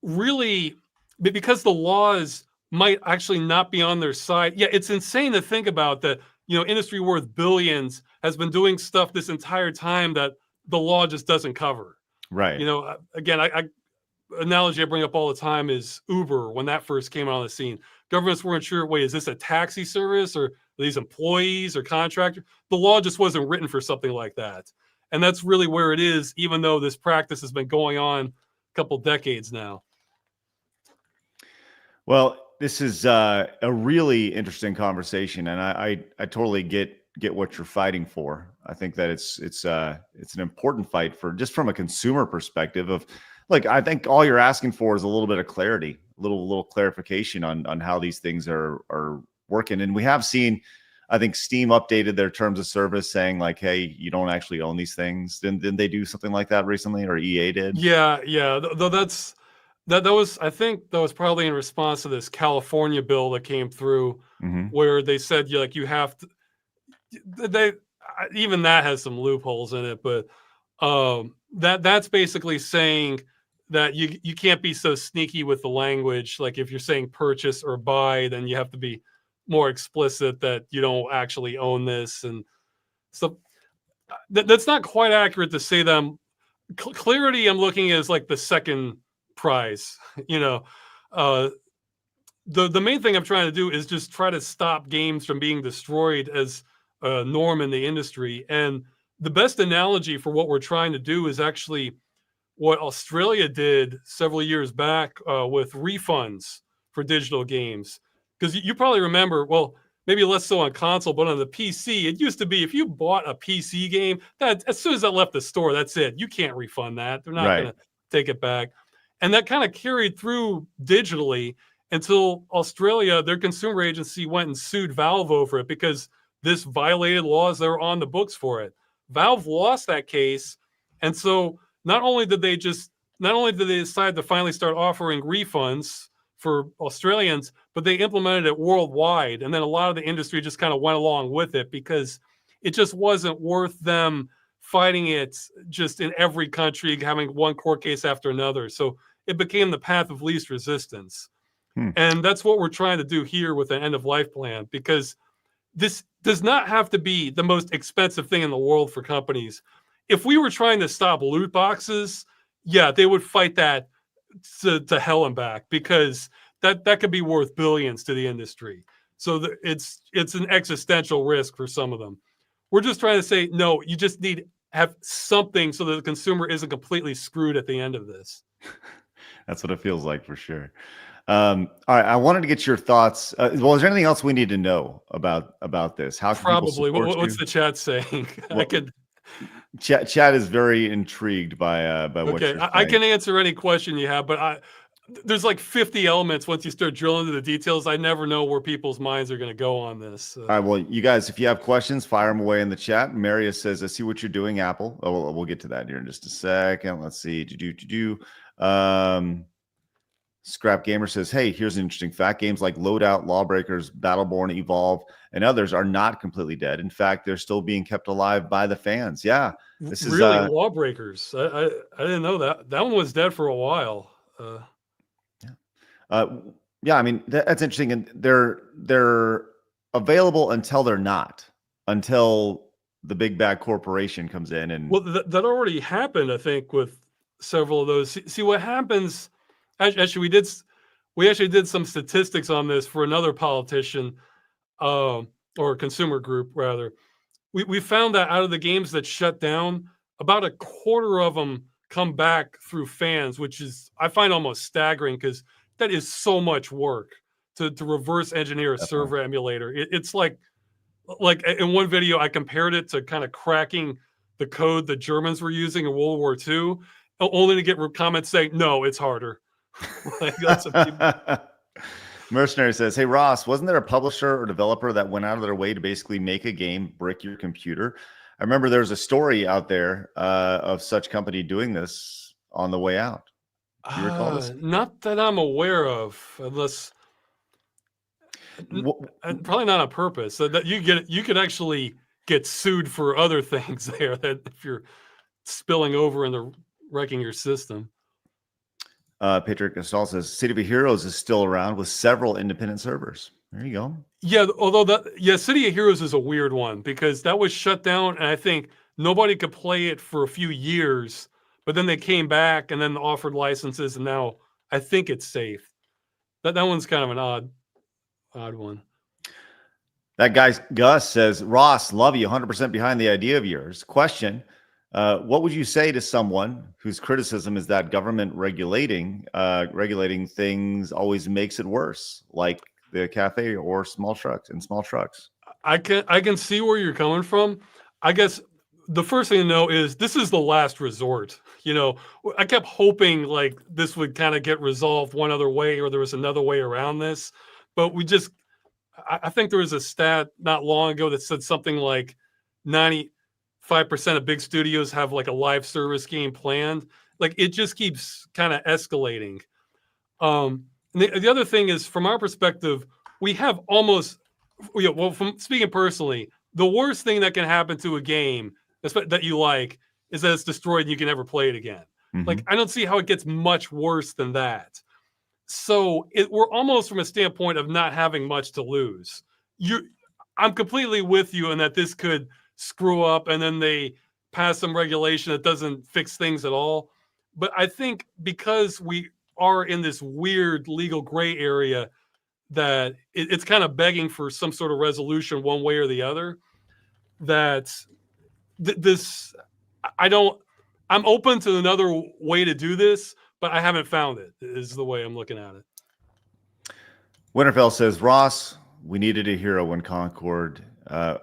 really, because the laws might actually not be on their side. Yeah, it's insane to think about that. Industry worth billions has been doing stuff this entire time that the law just doesn't cover. right. Again, I analogy I bring up all the time is Uber. When that first came on the scene, governments weren't sure, wait, is this a taxi service, or are these employees or contractors? The law just wasn't written for something like that. And that's really where it is, even though this practice has been going on a couple decades now. Well, this is a really interesting conversation, and I totally get what you're fighting for. I think that it's an important fight for, just from a consumer perspective of, like, I think all you're asking for is a little bit of clarity, a little clarification on how these things are working. And we have seen, I think Steam updated their terms of service saying, like, hey, you don't actually own these things. Didn't they do something like that recently, or EA did? Yeah. Though that was, I think that was probably in response to this California bill that came through, where they said you have to. Even that has some loopholes in it, but that's basically saying that you can't be so sneaky with the language. Like if you're saying purchase or buy, then you have to be more explicit that you don't actually own this. And so that's not quite accurate to say that. Clarity I'm looking at is like the second prize. The main thing I'm trying to do is just try to stop games from being destroyed as a norm in the industry. And the best analogy for what we're trying to do is actually what Australia did several years back with refunds for digital games. Because you probably remember, well, maybe less so on console, but on the PC, it used to be if you bought a PC game, that as soon as that left the store, that's it. You can't refund that. They're not going to take it back. And that kind of carried through digitally until Australia, their consumer agency, went and sued Valve over it because this violated laws that were on the books for it. Valve lost that case. And so not only did they decide to finally start offering refunds for Australians, but they implemented it worldwide. And then a lot of the industry just kind of went along with it because it just wasn't worth them fighting it just in every country, having one court case after another. So it became the path of least resistance. And that's what we're trying to do here with an end of life plan, because this does not have to be the most expensive thing in the world for companies. If we were trying to stop loot boxes, yeah, they would fight that to hell and back, because that could be worth billions to the industry. So it's an existential risk for some of them. We're just trying to say, no, you just need to have something so that the consumer isn't completely screwed at the end of this. That's what it feels like, for sure. All right, I wanted to get your thoughts. Well, is there anything else we need to know about this? How can Probably. people support What's you? the chat saying? Well, I could. Chat is very intrigued by what you're Okay, saying. I can answer any question you have, but there's like 50 elements once you start drilling into the details. I never know where people's minds are going to go on this. All right, well, you guys, if you have questions, fire them away in the chat. Marius says, I see what you're doing, Apple. Oh, we'll get to that here in just a second. Let's see. Scrap Gamer says, hey, here's an interesting fact. Games like Loadout, Lawbreakers, Battleborn, Evolve, and others are not completely dead. In fact, they're still being kept alive by the fans. Yeah. This is really Lawbreakers. I didn't know that. That one was dead for a while. Yeah, I mean, that's interesting. And they're available until they're not, until the big bad corporation comes in. And well, that already happened, I think, with several of those. See what happens. Actually, we actually did some statistics on this for another politician, or consumer group rather. We found that out of the games that shut down, about a quarter of them come back through fans, which is, I find, almost staggering, because that is so much work to reverse engineer a server emulator. It's like in one video, I compared it to kind of cracking the code the Germans were using in World War II, only to get comments saying, no, it's harder. Like, that's Mercenary says, hey, Ross, wasn't there a publisher or developer that went out of their way to basically make a game brick your computer? I remember there was a story out there of such company doing this on the way out. Do you recall this? Not that I'm aware of, unless probably not on purpose. So that you could actually get sued for other things there, that if you're spilling over and wrecking your system. Patrick Gastal says City of Heroes is still around with several independent servers. There you go. Yeah, although City of Heroes is a weird one, because that was shut down, and I think nobody could play it for a few years, but then they came back and then offered licenses, and now I think it's safe. That one's kind of an odd one. That guy Gus says, Ross, love you, 100% behind the idea of yours. Question: what would you say to someone whose criticism is that government regulating things always makes it worse, like the cafe or small trucks? I can see where you're coming from. I guess the first thing to know is this is the last resort. You know, I kept hoping like this would kind of get resolved one other way, or there was another way around this, but I think there was a stat not long ago that said something like 95% of big studios have like a live service game planned. Like, it just keeps kind of escalating. The other thing is, from our perspective, we have almost, from speaking personally, the worst thing that can happen to a game that you like is that it's destroyed and you can never play it again. Mm-hmm. Like, I don't see how it gets much worse than that. So we're almost from a standpoint of not having much to lose. I'm completely with you in that this could screw up and then they pass some regulation that doesn't fix things at all. But I think because we are in this weird legal gray area, that it's kind of begging for some sort of resolution one way or the other, that I'm open to another way to do this, but I haven't found it, is the way I'm looking at it. Winterfell says, Ross, we needed a hero when Concord, a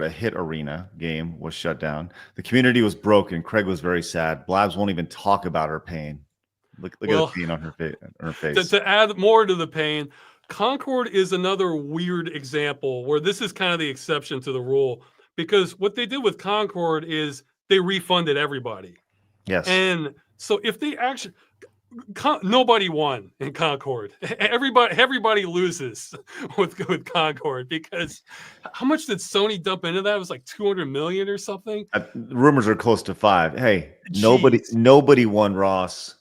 hit arena game, was shut down. The community was broken. Craig was very sad. Blabs won't even talk about her pain. Look at the pain on her face. To add more to the pain, Concord is another weird example where this is kind of the exception to the rule, because what they did with Concord is they refunded everybody. Yes. And so if they actually, nobody won in Concord. Everybody loses with Concord, because how much did Sony dump into that? It was like 200 million or something. Rumors are close to 5. Hey, nobody won, Ross,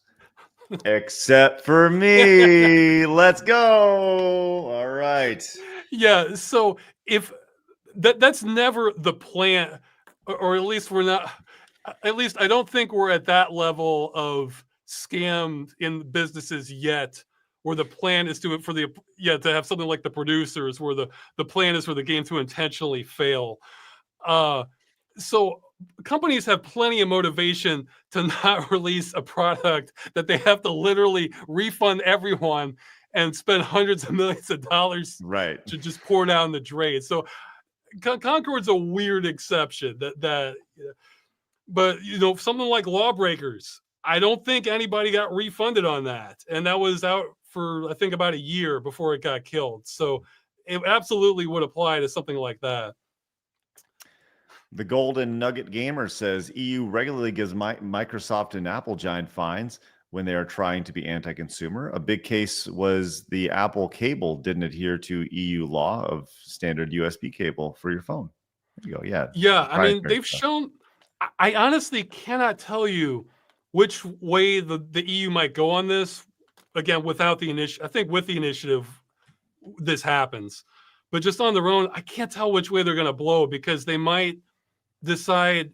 except for me. Let's go. All right. Yeah. So if that's never the plan, or at least we're not. At least I don't think we're at that level of scam in businesses yet, where the plan is to have something like the producers, where the plan is for the game to intentionally fail. So companies have plenty of motivation to not release a product that they have to literally refund everyone and spend hundreds of millions of dollars to just pour down the drain. So Concord's a weird exception but something like Lawbreakers, I don't think anybody got refunded on that. And that was out for, I think, about a year before it got killed. So it absolutely would apply to something like that. The Golden Nugget Gamer says EU regularly gives Microsoft and Apple giant fines when they are trying to be anti-consumer. A big case was the Apple cable didn't adhere to EU law of standard USB cable for your phone. There you go. Yeah. Yeah. I mean, they've shown, I honestly cannot tell you which way the EU might go on this. Again, without the initiative, I think with the initiative, this happens. But just on their own, I can't tell which way they're going to blow, because they might decide,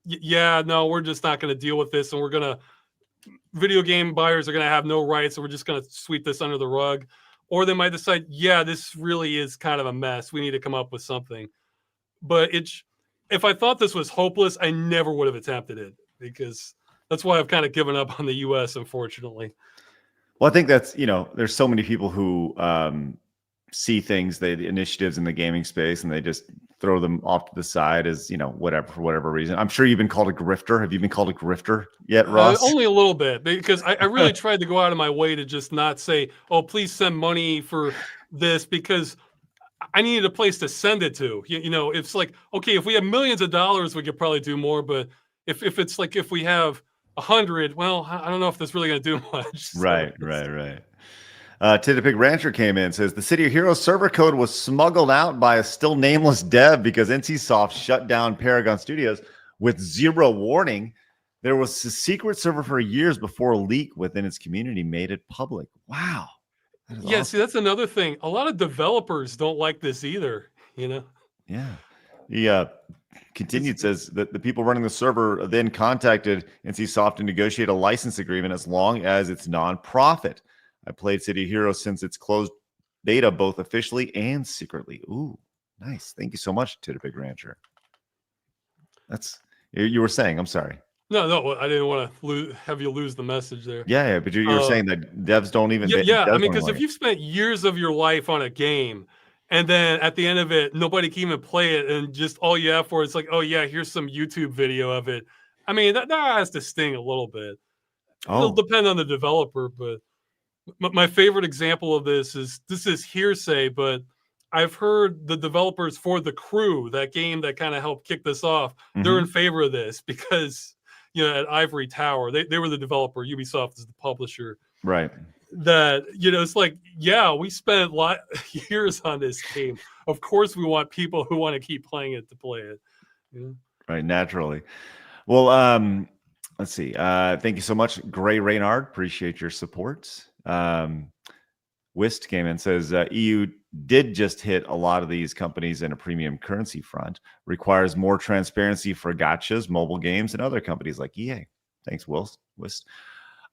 yeah, no, we're just not going to deal with this, and we're going to video game buyers are going to have no rights, so we're just going to sweep this under the rug. Or they might decide, yeah, this really is kind of a mess. We need to come up with something. But if I thought this was hopeless, I never would have attempted it, because that's why I've kind of given up on the U.S., unfortunately. Well, I think that's, there's so many people who see things, the initiatives in the gaming space, and they just throw them off to the side as, whatever, for whatever reason. I'm sure you've been called a grifter. Have you been called a grifter yet, Ross? Only a little bit, because I really tried to go out of my way to just not say, oh, please send money for this, because I needed a place to send it to. It's like, okay, if we have millions of dollars, we could probably do more. But if it's like, if we have 100, well, I don't know if that's really going to do much. So Right. Tidipig Rancher came in, says the City of Heroes server code was smuggled out by a still nameless dev because NCSoft shut down Paragon Studios with zero warning. There was a secret server for years before a leak within its community made it public. Wow. Yeah, awesome. see, that's another thing. A lot of developers don't like this either, Yeah. He continued, says that the people running the server then contacted NCSoft to negotiate a license agreement as long as it's non-profit. I played City of Heroes since its closed beta, both officially and secretly. Ooh, nice. Thank you so much, Tidipig Rancher. That's you were saying. I'm sorry. No, I didn't want to have you lose the message there. Yeah, but you were saying that devs don't even. Yeah. I mean, because if you've spent years of your life on a game, and then at the end of it, nobody can even play it, and just all you have for it's like, oh yeah, here's some YouTube video of it. I mean, that has to sting a little bit. It'll depend on the developer, but my favorite example of this is hearsay, but I've heard the developers for The Crew, that game that kind of helped kick this off, they're in favor of this because, at Ivory Tower, they were the developer, Ubisoft is the publisher. Right. That, it's like, yeah, we spent years on this game. Of course we want people who want to keep playing it to play it. Right, naturally. Well, let's see. Thank you so much, Gray Reynard. Appreciate your support. Wist came in, says EU did just hit a lot of these companies in a premium currency front. Requires more transparency for gachas, mobile games, and other companies like EA. Thanks, Wist.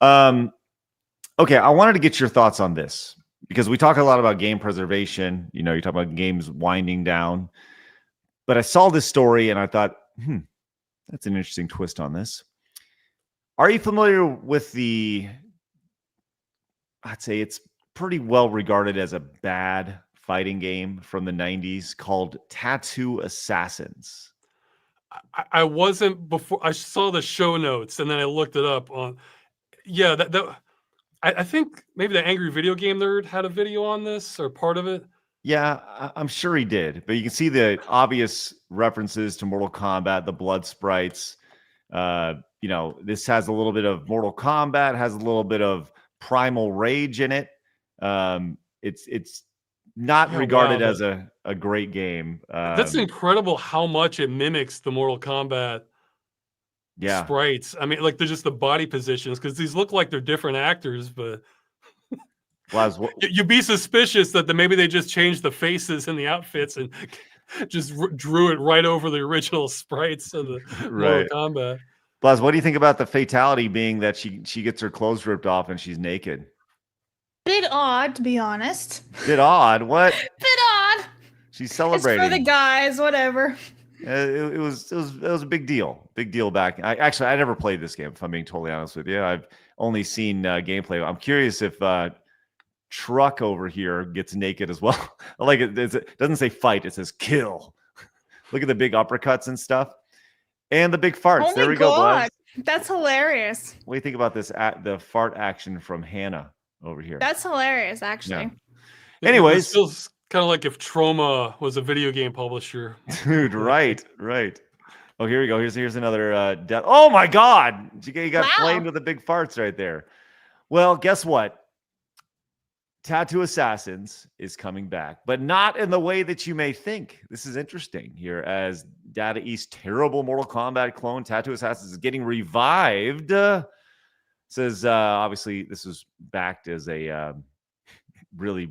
Okay, I wanted to get your thoughts on this because we talk a lot about game preservation. You talk about games winding down. But I saw this story and I thought, that's an interesting twist on this. Are you familiar with I'd say it's pretty well regarded as a bad fighting game from the 90s called Tattoo Assassins? I wasn't before. I saw the show notes and then I looked it up on. Yeah, I think maybe the Angry Video Game Nerd had a video on this or part of it. Yeah, I'm sure he did. But you can see the obvious references to Mortal Kombat, the blood sprites. This has a little bit of Mortal Kombat, has a little bit of Primal Rage in it. It's not regarded as a great game. That's incredible how much it mimics the Mortal Kombat sprites. I mean, like they're just the body positions because these look like they're different actors, but you'd be suspicious that maybe they just changed the faces and the outfits and just drew it right over the original sprites of the Mortal Kombat. Blaz, what do you think about the fatality being that she gets her clothes ripped off and she's naked? Bit odd, to be honest. Bit odd? What? Bit odd. She's celebrating. It's for the guys, whatever. It was a big deal. Big deal back. I never played this game, if I'm being totally honest with you. I've only seen gameplay. I'm curious if Truck over here gets naked as well. Like it doesn't say fight, it says kill. Look at the big uppercuts and stuff. And the big farts. Oh there we God. go, Blaz. That's hilarious. What do you think about this? The fart action from Hannah over here. That's hilarious, actually. Yeah. Anyways, it feels kind of like if Trauma was a video game publisher. Dude, right. Oh, here we go. Here's another death. Oh my God! You got flamed with the big farts right there. Well, guess what? Tattoo Assassins is coming back, but not in the way that you may think. This is interesting here, as Data East terrible Mortal Kombat clone Tattoo Assassins is getting revived. Says obviously this was backed as a really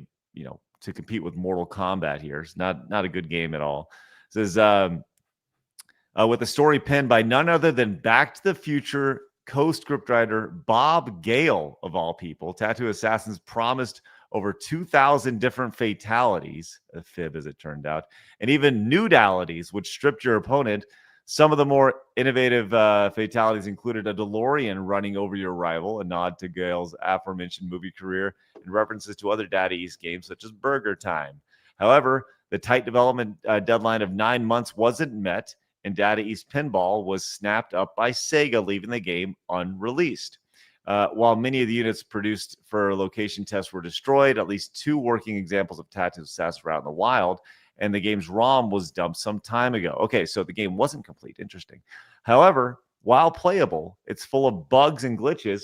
to compete with Mortal Kombat here. It's not a good game at all. Says with a story penned by none other than Back to the Future co-scriptwriter Bob Gale, of all people. Tattoo Assassins promised over 2,000 different fatalities, a fib as it turned out, and even nudalities, which stripped your opponent. Some of the more innovative fatalities included a DeLorean running over your rival, a nod to Gale's aforementioned movie career, and references to other Data East games such as Burger Time. However, the tight development deadline of 9 months wasn't met, and Data East Pinball was snapped up by Sega, leaving the game unreleased. While many of the units produced for location tests were destroyed, at least 2 working examples of Tattoo Assassins were out in the wild, and the game's ROM was dumped some time ago. Okay, so the game wasn't complete. Interesting. However, while playable, it's full of bugs and glitches,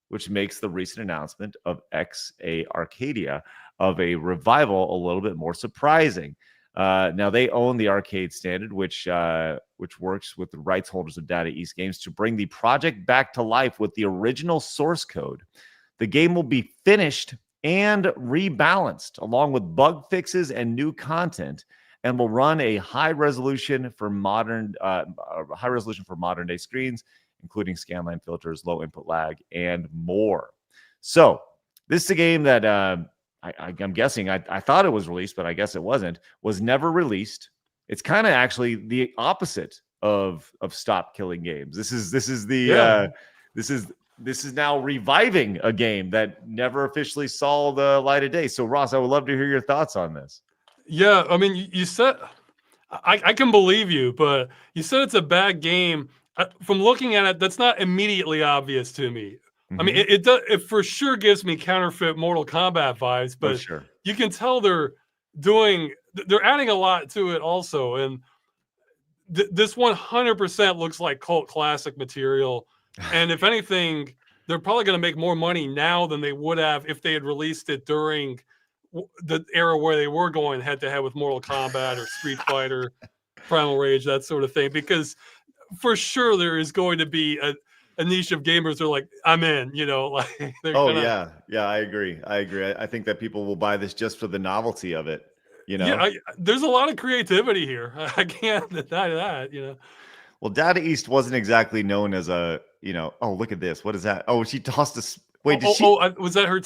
which makes the recent announcement of XA Arcadia of a revival a little bit more surprising. Now, they own the arcade standard, which works with the rights holders of Data East Games to bring the project back to life with the original source code. The game will be finished and rebalanced along with bug fixes and new content, and will run a high resolution for modern day screens, including scanline filters, low input lag, and more. So this is a game that I'm guessing I thought it was released, but I guess it wasn't. Was never released. It's kind of actually the opposite of stop killing games. This is now reviving a game that never officially saw the light of day. So, Ross, I would love to hear your thoughts on this. Yeah, I mean, you said I can believe you, but you said it's a bad game. From looking at it, that's not immediately obvious to me. I mean, it for sure gives me counterfeit Mortal Kombat vibes, but sure. You can tell they're adding a lot to it also, and this 100% looks like cult classic material. And if anything, they're probably going to make more money now than they would have if they had released it during the era where they were going head to head with Mortal Kombat or Street Fighter, Primal Rage, that sort of thing. Because for sure there is going to be a niche of gamers who are like, I'm in, like. Yeah, I agree. I think that people will buy this just for the novelty of it. Yeah, there's a lot of creativity here. I can't deny that. Well, Data East wasn't exactly known as a, oh, look at this. What is that? Oh, she tossed a. Wait, did she? Was that her?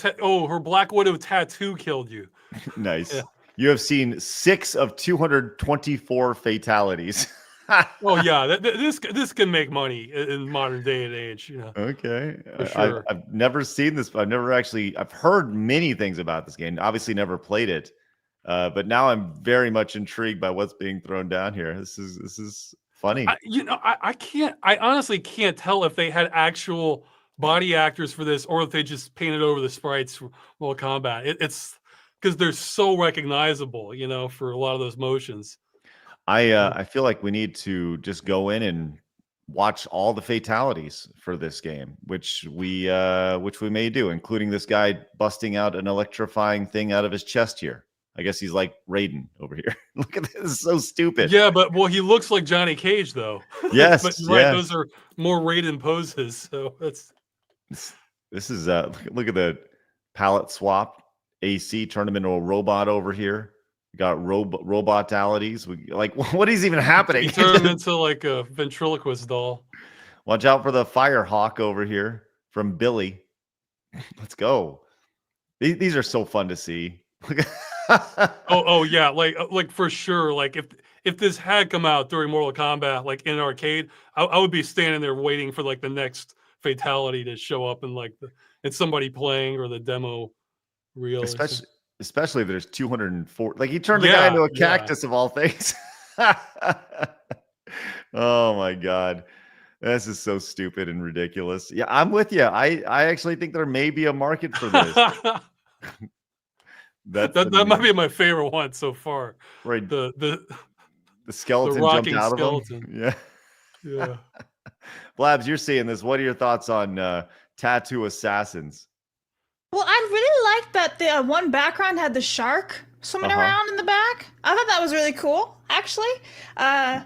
Her Black Widow tattoo killed you. Nice. Yeah. You have seen 6 of 224 fatalities. Oh yeah, this can make money in modern day and age. Okay, for sure. I've never seen this. I've heard many things about this game. Obviously, never played it, but now I'm very much intrigued by what's being thrown down here. This is funny. I honestly can't tell if they had actual body actors for this or if they just painted over the sprites for Mortal Kombat. It's because they're so recognizable, for a lot of those motions. I feel like we need to just go in and watch all the fatalities for this game, which we may do, including this guy busting out an electrifying thing out of his chest here. I guess he's like Raiden over here. Look at this, it's so stupid. Yeah, but he looks like Johnny Cage though. Yes, but right, those are more Raiden poses. So that's this is look at the palette swap. AC turned him into a robot over here. We got robotalities. What is even happening? He turned him into like a ventriloquist doll. Watch out for the fire hawk over here from Billy. Let's go. These are so fun to see. oh yeah, like for sure. Like if this had come out during Mortal Kombat, like in an arcade, I would be standing there waiting for like the next fatality to show up and it's somebody playing or the demo reel. Especially if there's 204. Like he turned the guy into a cactus of all things. Oh my God. This is so stupid and ridiculous. Yeah, I'm with you. I actually think there may be a market for this. that might be my favorite one so far. Right. The skeleton rocking jumped out skeleton. of him. Yeah. Blabs, you're seeing this. What are your thoughts on Tattoo Assassins? Well, I really liked that the one background had the shark swimming around in the back. I thought that was really cool, actually. That's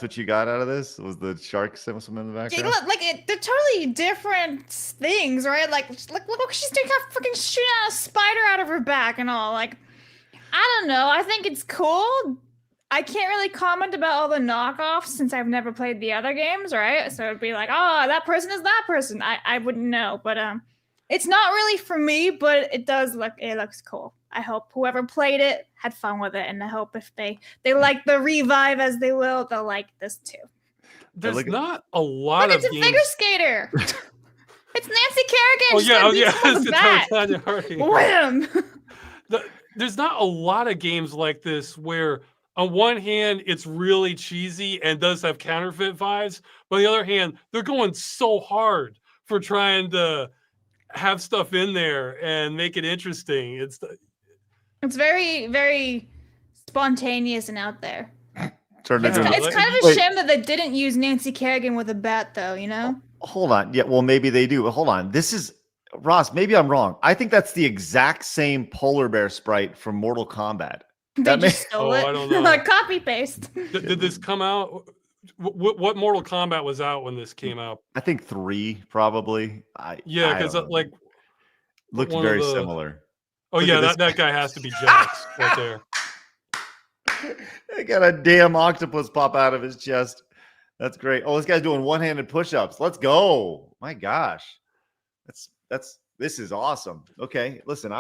what you got out of this? Was the shark swimming in the background? Yeah, they're totally different things, right? Like look, she's doing kind of freaking shooting out a spider out of her back and all. Like, I don't know. I think it's cool. I can't really comment about all the knockoffs since I've never played the other games, right? So it'd be like, oh, that person is that person. I wouldn't know, but it's not really for me, but it looks cool. I hope whoever played it had fun with it, and I hope if they like the revive as they will, they'll like this too. There's not a lot Look, of it's a games. figure skater. It's Nancy Kerrigan. Oh She's yeah, gonna beat someone's bat. Tanya Harding. Wham! There's not a lot of games like this where, on one hand, it's really cheesy and does have counterfeit vibes, but on the other hand, they're going so hard for trying to have stuff in there and make it interesting. It's very, very spontaneous and out there. It's kind of Wait. a shame that they didn't use Nancy Kerrigan with a bat, though, you know? Hold on. Yeah, well, maybe they do. But hold on. This is Ross. Maybe I'm wrong. I think that's the exact same polar bear sprite from Mortal Kombat. They just stole it. I don't know. Copy paste. Did this come out? What Mortal Kombat was out when this came out? I think 3 probably. Yeah, because like looked one very of the- similar. Oh Look yeah, at this. that guy has to be Jax right there. They got a damn octopus pop out of his chest. That's great. Oh, this guy's doing one-handed push-ups. Let's go. My gosh. This is awesome. Okay, listen,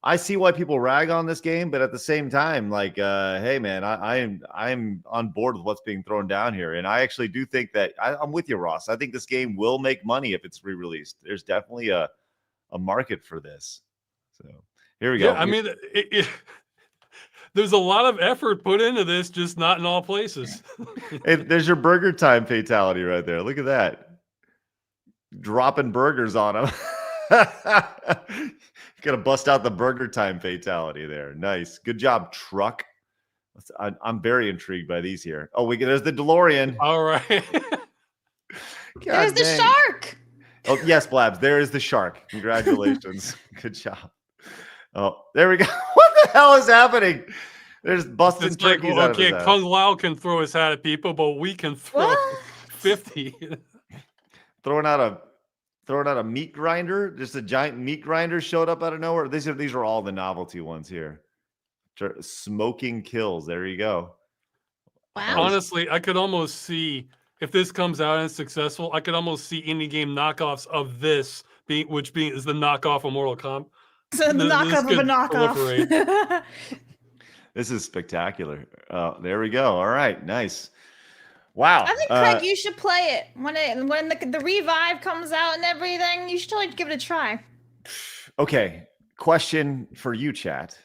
I see why people rag on this game, but at the same time, like, hey man, I'm on board with what's being thrown down here. And I actually do think that I'm with you, Ross. I think this game will make money if it's re-released. There's definitely a market for this. So here we go. Yeah, I mean, there's a lot of effort put into this, just not in all places. Hey, there's your burger time fatality right there. Look at that. Dropping burgers on him. Gonna bust out the burger time fatality there. Nice. Good job, truck. I'm very intrigued by these here. Oh, there's the DeLorean. All right. There's the shark. Oh, yes, Blabs. There is the shark. Congratulations. Good job. Oh, there we go. What the hell is happening? There's busting It's like, turkeys out of his okay, ass. Kung Lao can throw his hat at people, but we can throw 50. Throwing out a meat grinder. Just a giant meat grinder showed up out of nowhere. These are all the novelty ones here. Smoking kills. There you go. Wow. Honestly, I could almost see, if this comes out and it's successful, I could almost see indie game knockoffs of this which is the knockoff of Mortal Kombat. So the knockoff of a knockoff. This is spectacular. There we go. All right, nice. Wow. I think Craig, you should play it when the revive comes out and everything. You should totally give it a try. Okay. Question for you, chat.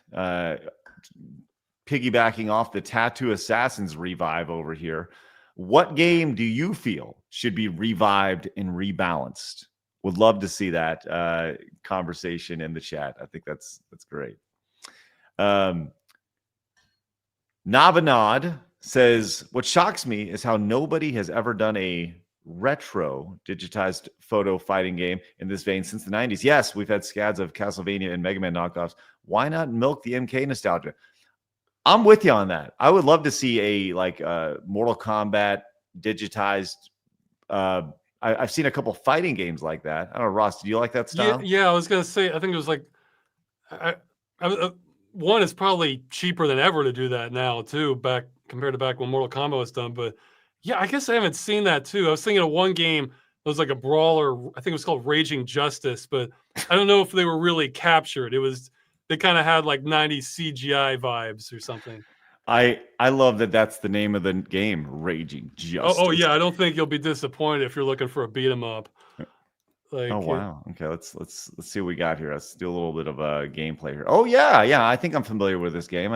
Piggybacking off the Tattoo Assassins revive over here, what game do you feel should be revived and rebalanced? Would love to see that conversation in the chat. I think that's great. Navanad says, what shocks me is how nobody has ever done a retro digitized photo fighting game in this vein since the 90s. Yes, we've had scads of Castlevania and Mega Man knockoffs. Why not milk the MK nostalgia? I'm with you on that. I would love to see a Mortal Kombat digitized. I've seen a couple fighting games like that. I don't know, Ross, do you like that style? Yeah, I was gonna say. I think it was like, one is probably cheaper than ever to do that now too. Compared to back when Mortal Kombat was done, but yeah, I guess I haven't seen that too. I was thinking of one game that was like a brawler. I think it was called Raging Justice, but I don't know if they were really captured. They kind of had like 90s CGI vibes or something. I love that that's the name of the game, Raging Justice. Oh yeah, I don't think you'll be disappointed if you're looking for a beat 'em up. Oh wow. Okay, let's see what we got here. Let's do a little bit of a gameplay here. Oh yeah. I think I'm familiar with this game.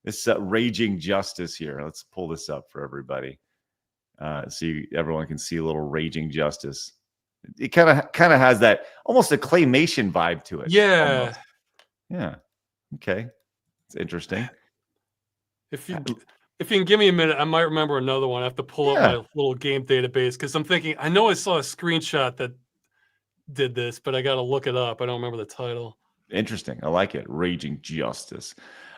This Raging Justice here. Let's pull this up for everybody. So everyone can see a little Raging Justice. It kind of has that almost a claymation vibe to it. Yeah. Almost. Yeah. Okay. It's interesting. If you can give me a minute, I might remember another one. I have to pull up my little game database because I'm thinking, I know I saw a screenshot that did this, but I got to look it up. I don't remember the title. Interesting. I like it. Raging Justice.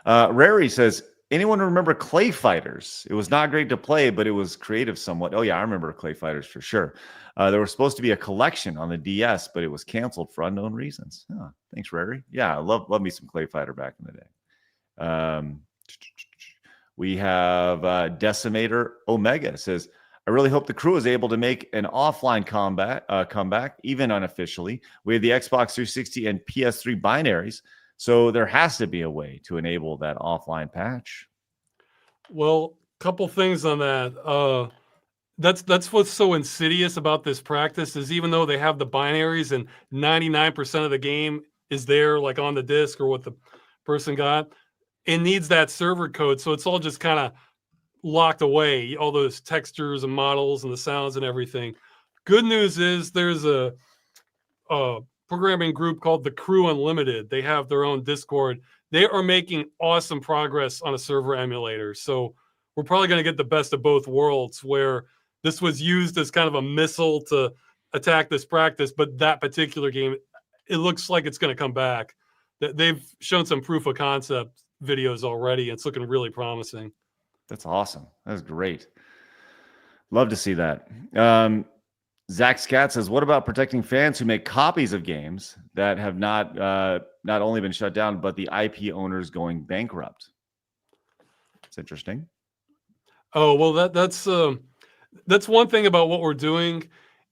Rary says, anyone remember Clay Fighters? It was not great to play, but it was creative somewhat. Oh yeah, I remember Clay Fighters for sure. There was supposed to be a collection on the DS, but it was canceled for unknown reasons. Oh, thanks, Rary. Yeah, I love me some Clay Fighter back in the day. We have Decimator Omega says, I really hope the crew is able to make an offline comeback, even unofficially. We have the Xbox 360 and PS3 binaries, so there has to be a way to enable that offline patch. Well, couple things on that. That's what's so insidious about this practice is even though they have the binaries and 99% of the game is there, like on the disc or what the person got, it needs that server code. So it's all just kind of locked away, all those textures and models and the sounds and everything. Good news is there's a programming group called the Crew Unlimited. They have their own Discord. They are making awesome progress on a server emulator. So we're probably going to get the best of both worlds where this was used as kind of a missile to attack this practice, but that particular game, it looks like it's going to come back. They've shown some proof of concept videos already. It's looking really promising. That's awesome. That's great. Love to see that. Zach Scat says, what about protecting fans who make copies of games that have not only been shut down, but the IP owners going bankrupt? It's interesting. Oh, well, that's one thing about what we're doing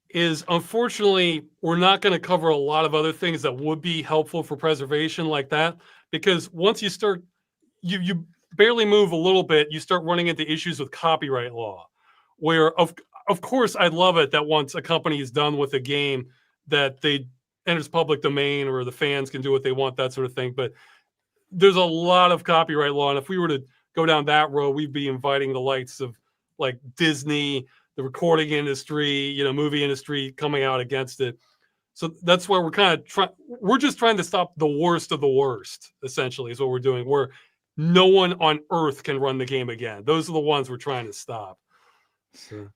is unfortunately, we're not going to cover a lot of other things that would be helpful for preservation like that, because once you start, you barely move a little bit, you start running into issues with copyright law, where of course, I'd love it that once a company is done with a game that they enters public domain or the fans can do what they want, that sort of thing. But there's a lot of copyright law. And if we were to go down that road, we'd be inviting the likes of like Disney, the recording industry, movie industry coming out against it. So that's where we're kind of we're just trying to stop the worst of the worst, essentially, is what we're doing, where no one on earth can run the game again. Those are the ones we're trying to stop. So.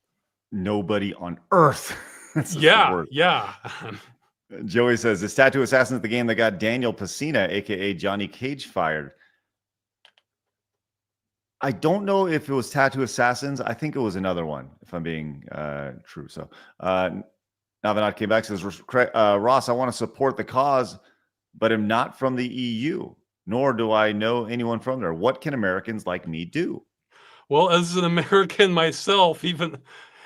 Nobody on earth. Yeah. Joey says, is Tattoo Assassins the game that got Daniel Pacina, aka Johnny Cage, fired? I don't know if it was Tattoo Assassins. I think it was another one, if I'm being true. So Navanat came back and says, Ross, I want to support the cause, but am not from the EU, nor do I know anyone from there. What can Americans like me do? Well, as an American myself,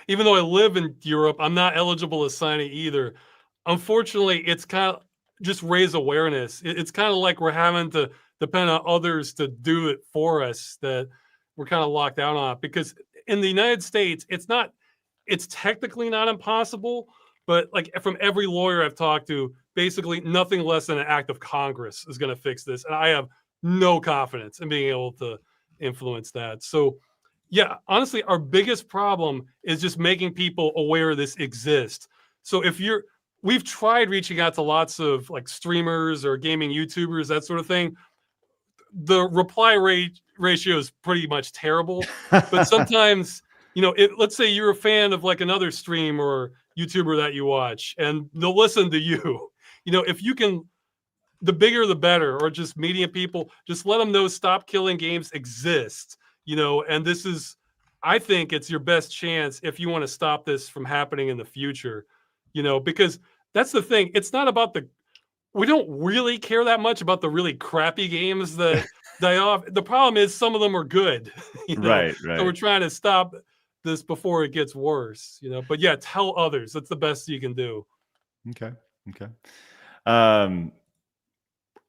even though I live in Europe, I'm not eligible to sign it either. Unfortunately, it's kind of just raise awareness. It's kind of like we're having to depend on others to do it for us, that we're kind of locked out on it. Because in the United States, it's technically not impossible, but like from every lawyer I've talked to, basically nothing less than an act of Congress is going to fix this. And I have no confidence in being able to influence that. So yeah, honestly, our biggest problem is just making people aware this exists. So we've tried reaching out to lots of like streamers or gaming YouTubers, that sort of thing. The reply rate ratio is pretty much terrible, but sometimes, let's say you're a fan of like another stream or YouTuber that you watch and they'll listen to you, if you can, the bigger, the better, or just media people, just let them know Stop Killing Games exists. And this is, I think it's your best chance if you want to stop this from happening in the future, because that's the thing. It's not about we don't really care that much about the really crappy games that die off. The problem is some of them are good, Right. So we're trying to stop this before it gets worse, but yeah, tell others. That's the best you can do. Okay.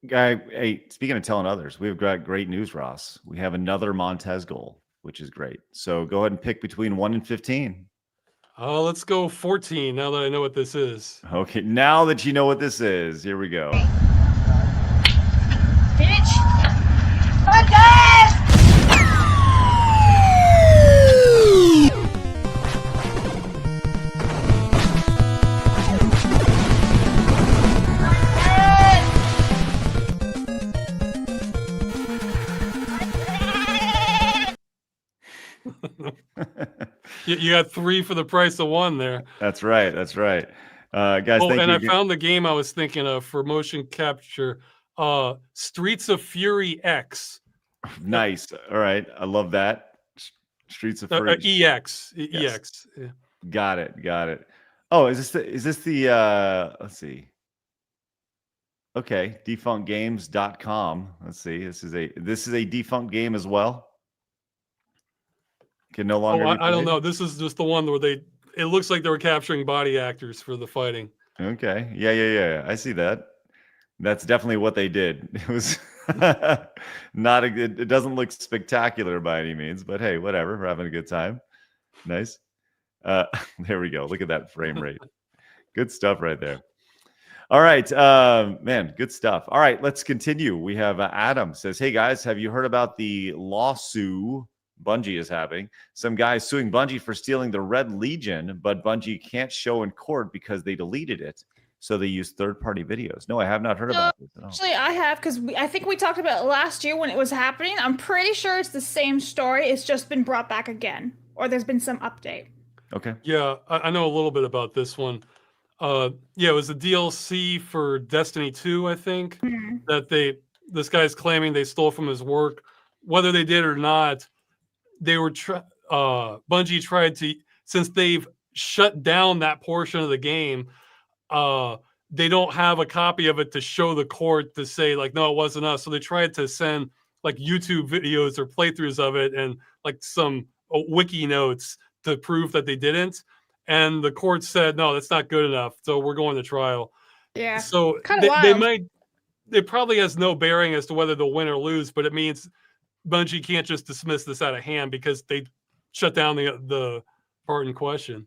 Hey, speaking of telling others, we've got great news, Ross. We have another Montez Goal, which is great. So go ahead and pick between 1 and 15. Oh, let's go 14 now that I know what this is. Okay, now that you know what this is, here we go. Pitch. Montez! You got 3 for the price of 1 there. That's right. Guys, thank you. And I found the game I was thinking of for motion capture, Streets of Fury X. Nice. All right. I love that. Streets of Fury. EX. Yes. EX. Yeah. Got it. Oh, is this the let's see. Okay, defunctgames.com. Let's see. This is a defunct game as well. can no longer. I don't know. This is just the one where it looks like they were capturing body actors for the fighting. Okay. Yeah. I see that. That's definitely what they did. It was not a good. It doesn't look spectacular by any means, but hey, whatever. We're having a good time. Nice. There we go. Look at that frame rate. Good stuff right there. All right, man, good stuff. All right, let's continue. We have Adam says, "Hey guys, have you heard about the lawsuit Bungie is having? Some guys suing Bungie for stealing the Red Legion, but Bungie can't show in court because they deleted it. So they use third-party videos." No, I have not heard about this at all. Actually, I have, because I think we talked about it last year when it was happening. I'm pretty sure it's the same story. It's just been brought back again, or there's been some update. Okay. Yeah, I know a little bit about this one. Yeah, it was a DLC for Destiny 2, I think, that this guy's claiming they stole from his work. Whether they did or not, they were Bungie tried to, since they've shut down that portion of the game, they don't have a copy of it to show the court to say like, no, it wasn't us. So they tried to send like YouTube videos or playthroughs of it and like some wiki notes to prove that they didn't. And the court said, no, that's not good enough. So we're going to trial. Yeah. So it probably has no bearing as to whether they'll win or lose, but it means Bungie can't just dismiss this out of hand because they shut down the part in question.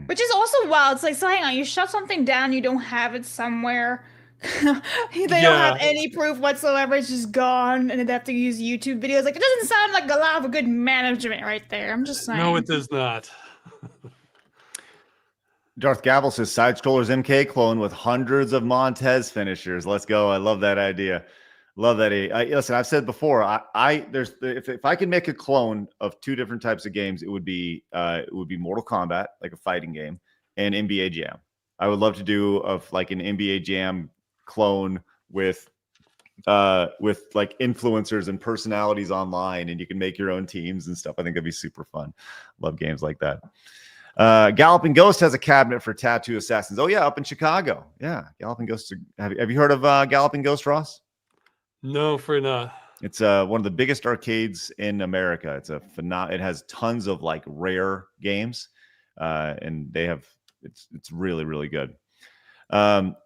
Which is also wild. It's like, so hang on, you shut something down, you don't have it somewhere. They don't have any proof whatsoever. It's just gone, and they have to use YouTube videos. Like, it doesn't sound like a lot of good management right there. I'm just saying. No, it does not. Darth Gavel says side scrollers MK clone with hundreds of Montez finishers. Let's go. I love that idea. Love that. Listen, I've said before, if I can make a clone of two different types of games, it would be Mortal Kombat, like a fighting game, and NBA Jam. I would love to do like an NBA Jam clone with like influencers and personalities online, and you can make your own teams and stuff. I think that'd be super fun. Love games like that. Galloping Ghost has a cabinet for tattoo assassins. Oh yeah, up in Chicago. Yeah, Galloping Ghost. Have you heard of Galloping Ghost, Ross? No, afraid not. It's one of the biggest arcades in America. It has tons of like rare games, and it's really, really good.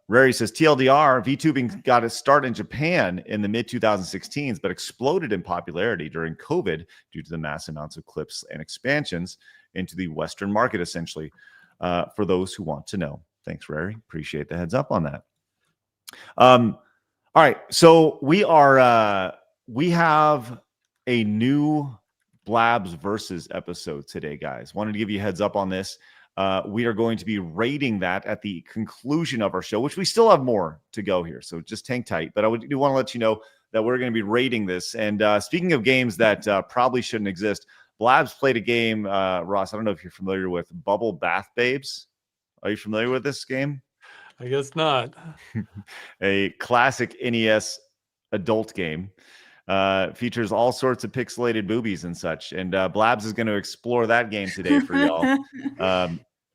Rary says TLDR, VTubing got its start in Japan in the mid 2016s, but exploded in popularity during COVID due to the mass amounts of clips and expansions into the Western market, essentially. For those who want to know, thanks, Rary. Appreciate the heads up on that. All right, so we have a new Blabs versus episode today, guys. Wanted to give you a heads up on this. We are going to be rating that at the conclusion of our show, which we still have more to go here, so just hang tight. But I do want to let you know that we're going to be rating this. And speaking of games that probably shouldn't exist, Blabs played a game, Ross, I don't know if you're familiar with Bubble Bath Babes. Are you familiar with this game? I guess not. A classic NES adult game. Features all sorts of pixelated boobies and such. And Blabs is going to explore that game today for y'all.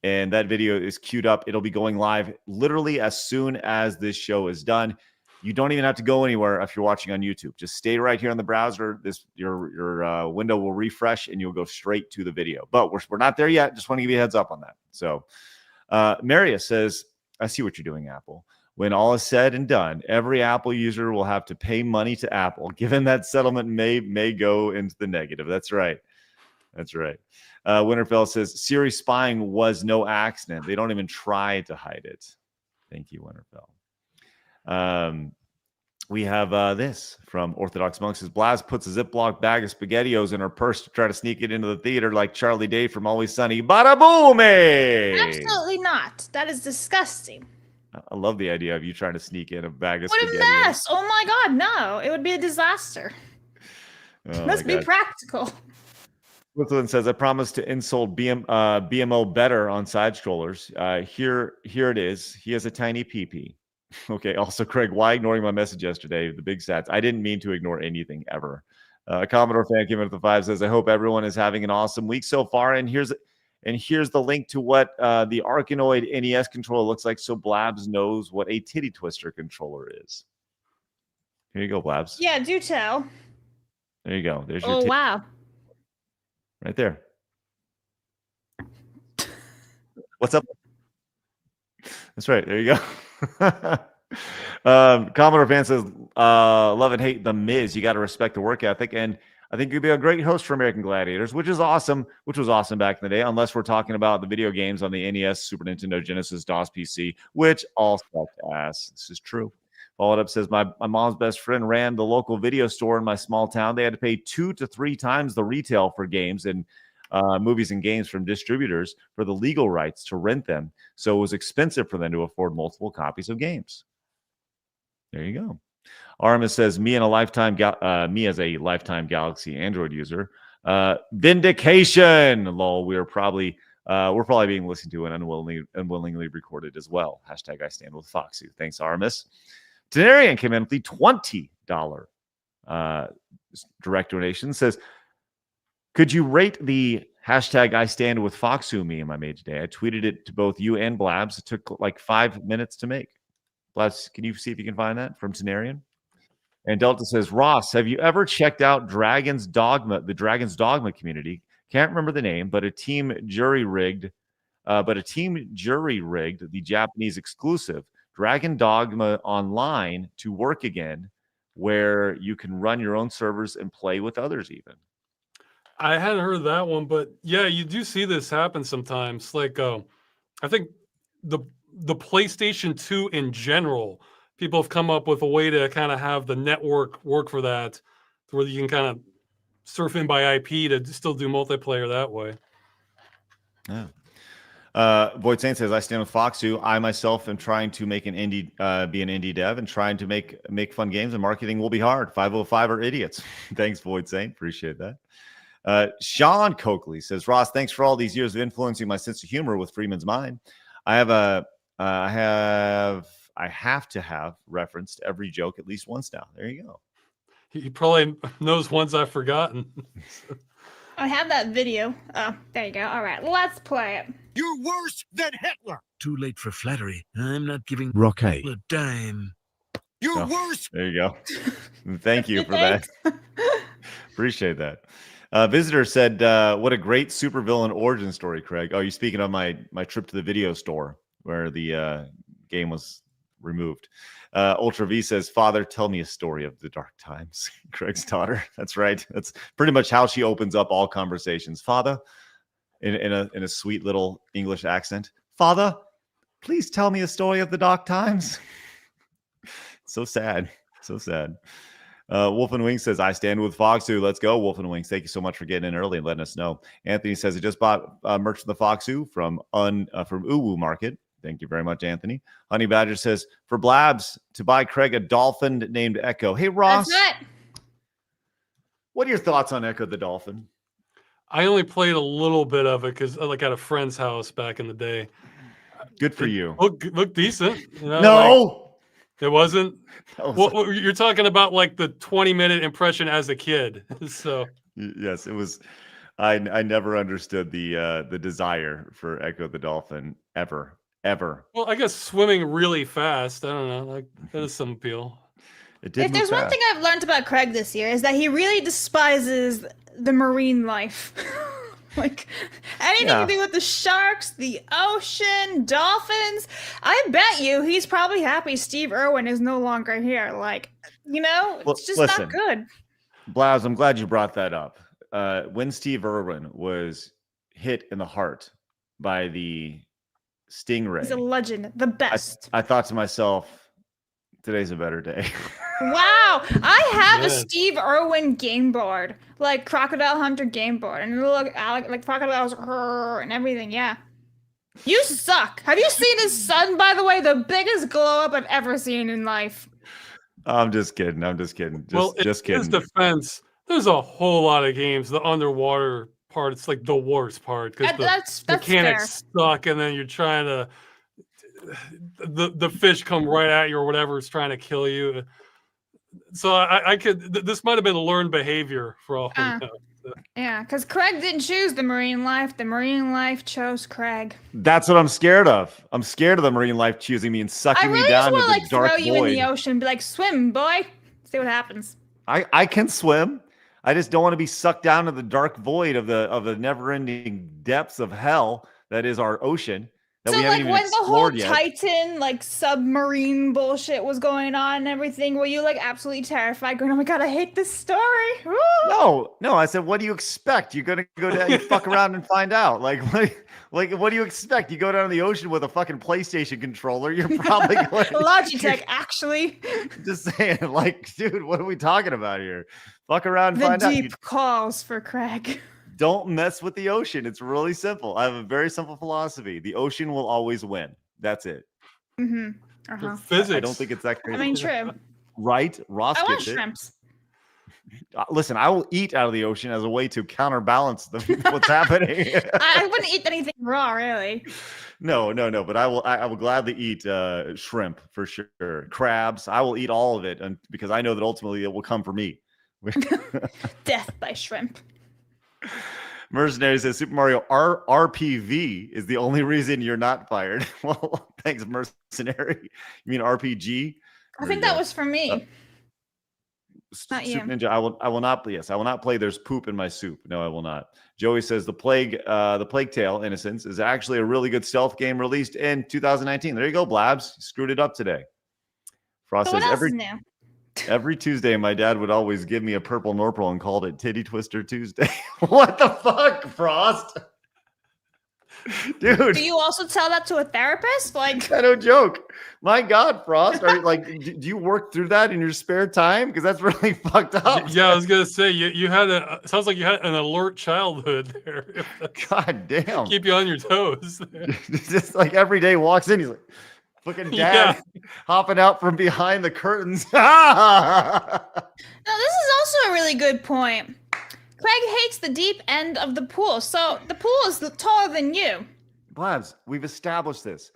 And that video is queued up. It'll be going live literally as soon as this show is done. You don't even have to go anywhere if you're watching on YouTube. Just stay right here on the browser. Your window will refresh and you'll go straight to the video. But we're not there yet. Just want to give you a heads up on that. So Maria says, I see what you're doing, Apple. When all is said and done, every Apple user will have to pay money to Apple, given that settlement may go into the negative. That's right. That's right. Winterfell says, Siri spying was no accident. They don't even try to hide it. Thank you, Winterfell. We have this from Orthodox Monk. Says, Blaz puts a Ziploc bag of SpaghettiOs in her purse to try to sneak it into the theater like Charlie Day from Always Sunny. Bada boom! Absolutely not. That is disgusting. I love the idea of you trying to sneak in a bag of What SpaghettiOs. a mess. Oh my God, no. It would be a disaster. Let's be practical. Switzerland says, I promised to insult BMO better on side scrollers. Here it is. He has a tiny PP. Okay. Also, Craig, why ignoring my message yesterday? The big stats. I didn't mean to ignore anything ever. Commodore fan came in at the 5 says, I hope everyone is having an awesome week so far. And here's the link to what the Arkanoid NES controller looks like, so Blabs knows what a titty twister controller is. Here you go, Blabs. Yeah, do tell. There you go. There's your Oh, wow. Right there. What's up? That's right. There you go. Commodore fan says, love and hate the Miz. You got to respect the work ethic. And I think you'd be a great host for American Gladiators, which is awesome, which was awesome back in the day, unless we're talking about the video games on the NES, Super Nintendo, Genesis, DOS PC, which all sucked ass. This is true. Followed up says, my mom's best friend ran the local video store in my small town. They had to pay 2 to 3 times the retail for games and movies and games from distributors for the legal rights to rent them. So it was expensive for them to afford multiple copies of games. There you go. Armis says, me as a lifetime Galaxy Android user. Vindication. Lol. We're probably being listened to and unwillingly recorded as well. Hashtag I stand with Foxu. Thanks, Armis. Tenarian came in with the $20 direct donation. Says, could you rate the hashtag I stand with Foxu meme I made today? I tweeted it to both you and Blabs. It took like 5 minutes to make. Blabs, can you see if you can find that from Tenarian? And Delta says, Ross, have you ever checked out Dragon's Dogma, the Dragon's Dogma community? Can't remember the name, but a team jury rigged the Japanese exclusive Dragon Dogma Online to work again, where you can run your own servers and play with others even. I hadn't heard that one, but yeah, you do see this happen sometimes. Like, I think the PlayStation 2 in general, people have come up with a way to kind of have the network work for that, where you can kind of surf in by IP to still do multiplayer that way. Yeah. Void Saint says, I stand with Foxu. I myself am trying to make be an indie dev and trying to make fun games, and marketing will be hard. 505 are idiots. Thanks, Void Saint. Appreciate that. Sean Coakley says, Ross, thanks for all these years of influencing my sense of humor with Freeman's Mind. I have to have referenced every joke at least once now. There you go. He probably knows ones I've forgotten. I have that video. Oh, there you go. All right, let's play it. You're worse than Hitler. Too late for flattery. I'm not giving Rocky a dime. You're worse. There you go. Thank you for that. Appreciate that. Visitor said, what a great supervillain origin story, Craig. Oh, you're speaking of my trip to the video store where the game was removed. Ultra V says, Father, tell me a story of the dark times. Craig's daughter. That's right. That's pretty much how she opens up all conversations. Father, in a sweet little English accent. Father, please tell me a story of the dark times. So sad. So sad. Wolf and Wings says, I stand with Foxu. Let's go, Wolf and Wings. Thank you so much for getting in early and letting us know. Anthony says, I just bought merch from the Foxu from Uwu Market. Thank you very much, Anthony. Honey Badger says, for Blabs to buy Craig a dolphin named Echo. Hey, Ross. That's it. What are your thoughts on Echo the Dolphin? I only played a little bit of it because I at a friend's house back in the day. Good for you. Look decent. You know, no. It wasn't. Well, you're talking about like the 20-minute impression as a kid. So yes, it was. I never understood the desire for Echo the Dolphin ever. Well, I guess swimming really fast. I don't know. Like that is some appeal. It did. If there's one thing I've learned about Craig this year is that he really despises the marine life. Like anything to do with the sharks, the ocean, dolphins. I bet you he's probably happy Steve Irwin is no longer here. Like, it's just not good. Blaz, I'm glad you brought that up. When Steve Irwin was hit in the heart by the stingray, he's a legend, the best. I thought to myself, today's a better day. Wow, I have a Steve Irwin game board, like Crocodile Hunter game board, and it'll look like crocodiles and everything. Yeah, you suck. Have you seen his son? By the way, the biggest glow up I've ever seen in life. I'm just kidding. Just kidding. In his defense, there's a whole lot of games. The underwater part, it's like the worst part because that's mechanics suck, and then you're trying to the fish come right at you or whatever is trying to kill you. So I could. This might have been a learned behavior for all. Yeah, because Craig didn't choose the marine life. The marine life chose Craig. That's what I'm scared of. I'm scared of the marine life choosing me and sucking me down into the dark void. Throw you in the ocean, and be like, swim, boy. See what happens. I can swim. I just don't want to be sucked down to the dark void of the never-ending depths of hell that is our ocean that we haven't even when the whole explored yet. Titan submarine bullshit was going on and everything, were you absolutely terrified, going, "Oh my god, I hate this story"? Woo! No. I said, what do you expect? You're gonna go down, you fuck around and find out. What do you expect? You go down to the ocean with a fucking PlayStation controller. You're probably going Logitech, actually. Just saying, dude, what are we talking about here? Fuck around and find out. The deep calls for Craig. Don't mess with the ocean. It's really simple. I have a very simple philosophy. The ocean will always win. That's it. Physics. I don't think it's that crazy. True. Right? Ross I want gets it. shrimps. Listen, I will eat out of the ocean as a way to counterbalance what's happening. I wouldn't eat anything raw, really. No. But I will gladly eat shrimp for sure. Crabs. I will eat all of it, because I know that ultimately it will come for me. Death by shrimp. Mercenary says Super Mario RPV is the only reason you're not fired. Well, thanks, Mercenary. You mean RPG? I think that was for me. Not you. Ninja, I will not play. Yes, I will not play. There's poop in my soup. No, I will not. Joey says the Plague Tale: Innocence is actually a really good stealth game released in 2019. There you go, Blabs. You screwed it up today. Frost says every Tuesday, my dad would always give me a purple Norpal and called it Titty Twister Tuesday. What the fuck, Frost? Dude. Do you also tell that to a therapist? I don't joke. My God, Frost. Are do you work through that in your spare time? Because that's really fucked up. Yeah, I was gonna say you had sounds like you had an alert childhood there. God damn. Keep you on your toes. Just every day walks in, he's like, fucking dad hopping out from behind the curtains. Now, this is also a really good point. Craig hates the deep end of the pool, so the pool is taller than you. Blabs, we've established this.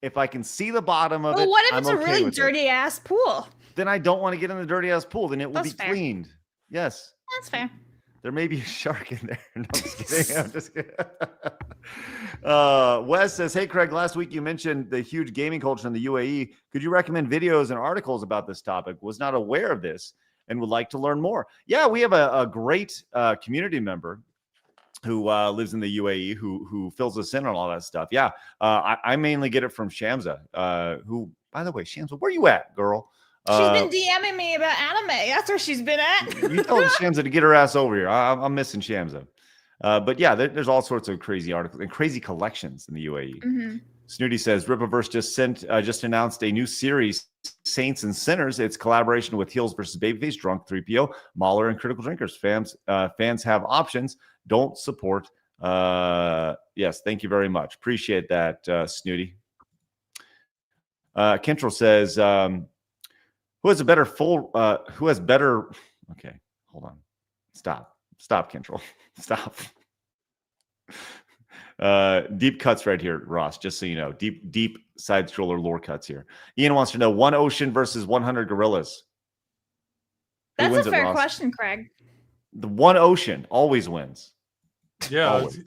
If I can see the bottom of it, what if I'm it's a really dirty ass pool? Then I don't want to get in the dirty ass pool. Then it will be fair. cleaned. Yes. That's fair. There may be a shark in there. No, I'm just kidding. I'm just kidding. Wes says, hey, Craig, last week you mentioned the huge gaming culture in the UAE. Could you recommend videos and articles about this topic? Was not aware of this and would like to learn more. Yeah, we have a great community member who lives in the UAE who fills us in on all that stuff. Yeah, I mainly get it from Shamsa, who, by the way, Shamsa, where you at, girl? She's been DMing me about anime. That's where she's been at. You told Shamsa to get her ass over here. I'm missing Shamsa. But yeah, there's all sorts of crazy articles and crazy collections in the UAE. Mm-hmm. Snooty says Rippaverse just announced a new series, Saints and Sinners. It's collaboration with Heels versus Babyface, Drunk 3PO, Mahler, and Critical Drinkers. Fans have options. Don't support. Yes, thank you very much. Appreciate that, Snooty. Kentrell says, who has better? Okay, hold on. Stop, Kentrell. Stop. Deep cuts right here, Ross, just so you know. Deep side stroller lore cuts here. Ian wants to know 1 ocean versus 100 gorillas. That's a fair question, Craig. The 1 ocean always wins. Yeah. Always.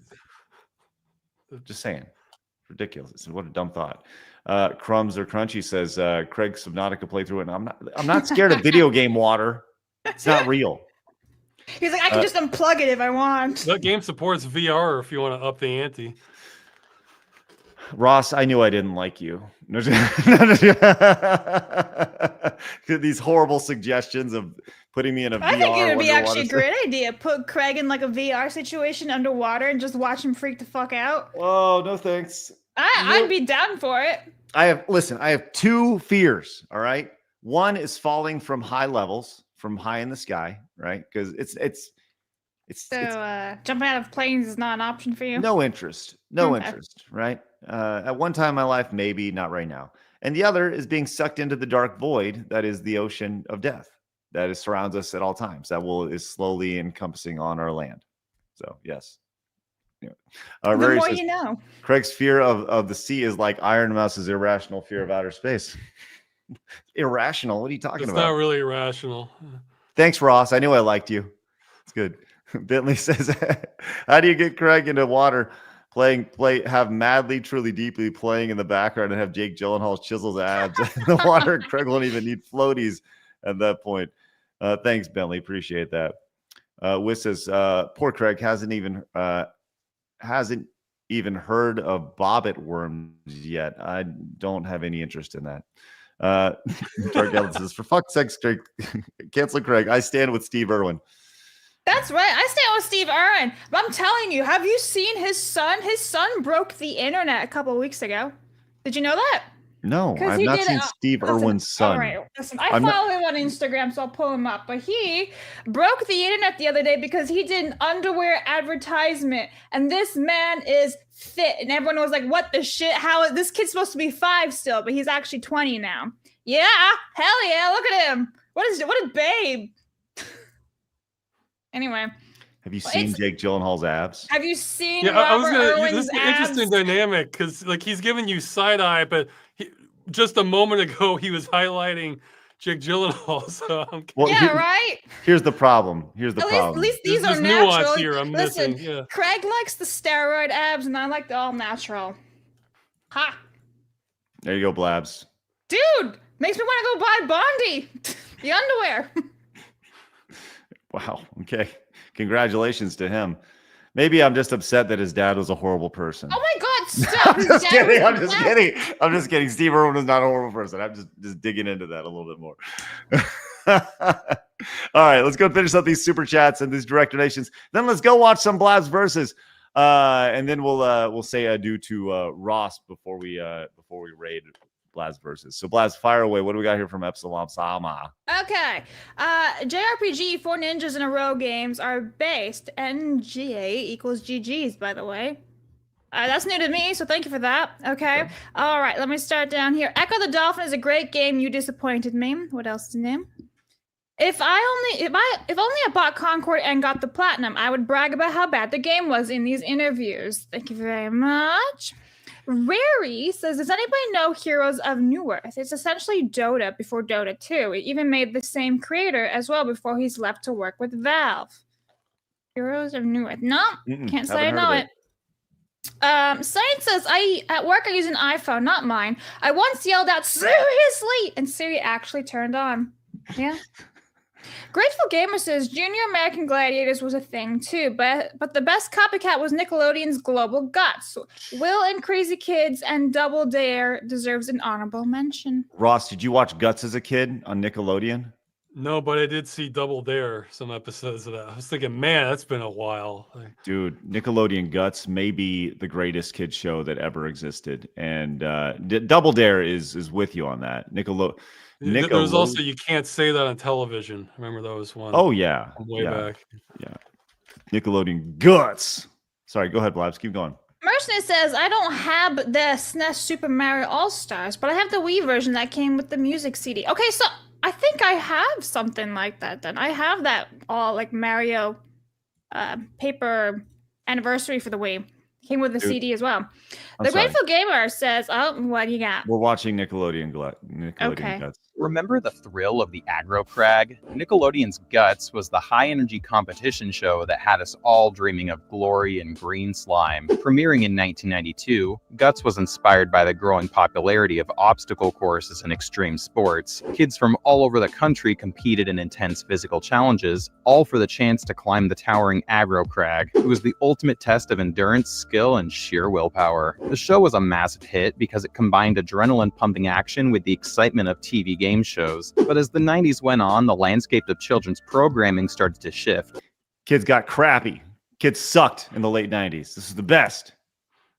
Just saying. Ridiculous. What a dumb thought. Crumbs or Crunchy says Craig Subnautica playthrough, and I'm not scared of video game water. It's not real. He's like, I can just unplug it if I want. That game supports VR if you want to up the ante. Ross, I knew I didn't like you. These horrible suggestions of putting me in a VR. I think it would be actually a great idea. Put Craig in a VR situation underwater and just watch him freak the fuck out. Oh, no thanks. I'd be down for it. I have 2 fears, all right? One is falling from high levels, from high in the sky, right? Because it's jumping out of planes is not an option for you. No interest, right? At one time in my life, maybe, not right now. And the other is being sucked into the dark void that is the ocean of death that surrounds us at all times. That is slowly encompassing on our land. So yes. Yeah. The more you know. Craig's fear of the sea is like Iron Mouse's irrational fear of outer space. Irrational? What are you talking about? It's not really irrational. Thanks, Ross. I knew I liked you. It's good. Bentley says, how do you get Craig into water? Have madly, truly, deeply playing in the background and have Jake Gyllenhaal chisels abs in the water. Craig won't even need floaties at that point. Thanks, Bentley. Appreciate that. Wiz says, poor Craig hasn't even heard of bobbit worms yet. I don't have any interest in that. Dark Ellen says, for fuck's sake, Craig, cancel Craig. I stand with Steve Irwin. That's right. I stand with Steve Irwin. But I'm telling you, have you seen his son? His son broke the internet a couple of weeks ago. Did you know that? No, I've not seen Steve Irwin's son. All right, listen, I follow him on Instagram, so I'll pull him up. But he broke the internet the other day because he did an underwear advertisement, and this man is fit, and everyone was like, "What the shit? How is this kid supposed to be 5 still?" But he's actually 20 now. Yeah, hell yeah! Look at him. What a babe. Anyway. Have you seen Jake Gyllenhaal's abs? Have you seen This is an interesting dynamic because like he's giving you side eye, but just a moment ago he was highlighting Jake Gyllenhaal. So right. Here's the problem. At least these are natural. Nuance here I'm Listen, missing. Yeah. Craig likes the steroid abs, and I like the all natural. Ha! There you go, Blabs. Dude, makes me want to go buy Bondi, the underwear. Wow. Okay. Congratulations to him. Maybe I'm just upset that his dad was a horrible person. Oh my God! Stop! I'm just kidding. I'm just kidding. Steve Irwin is not a horrible person. I'm just digging into that a little bit more. All right, let's go finish up these super chats and these direct donations. Then let's go watch some Blabs versus, and then we'll say adieu to Ross before we raid Blabs versus. So Blabs, fire away. What do we got here from Epsilon Sama? Okay. JRPG 4 Ninjas in a Row games are based NGA equals GG's, by the way. That's new to me, so thank you for that. Okay. All right, let me start down here. Echo the Dolphin is a great game. You disappointed me. What else is new? If only I bought Concord and got the platinum, I would brag about how bad the game was in these interviews. Thank you very much. Rary says, does anybody know Heroes of New Earth? It's essentially Dota before Dota 2. It even made the same creator as well before he's left to work with Valve. Heroes of New Earth. No, can't say I know it. Science says, at work I use an iPhone, not mine. I once yelled out, seriously, and Siri actually turned on. Yeah. Grateful Gamer says Junior American Gladiators was a thing too, but the best copycat was Nickelodeon's Global Guts. Will and Crazy Kids and Double Dare deserves an honorable mention. Ross, did you watch Guts as a kid on Nickelodeon? No, but I did see Double Dare, some episodes of that. I was thinking, man, that's been a while. Dude, Nickelodeon Guts may be the greatest kids show that ever existed, and Double Dare is with you on that. There's also You Can't Say That on Television. Remember those ones? Oh yeah, way back. Yeah, Nickelodeon Guts. Sorry, go ahead, Blabs. Keep going. Mercenary says, I don't have the SNES Super Mario All-Stars, but I have the Wii version that came with the music CD. Okay, so I think I have something like that then. I have that all like Mario paper anniversary for the Wii. Came with the CD as well. The Grateful Gamer says, oh, what do you got? We're watching Nickelodeon Guts. Remember the thrill of the aggro crag? Nickelodeon's Guts was the high-energy competition show that had us all dreaming of glory and green slime. Premiering in 1992, Guts was inspired by the growing popularity of obstacle courses and extreme sports. Kids from all over the country competed in intense physical challenges, all for the chance to climb the towering aggro crag. It was the ultimate test of endurance, skill, and sheer willpower. The show was a massive hit because it combined adrenaline-pumping action with the excitement of TV game shows. But as the 90s went on, the landscape of children's programming started to shift. Kids got crappy. Kids sucked in the late 90s. This is the best.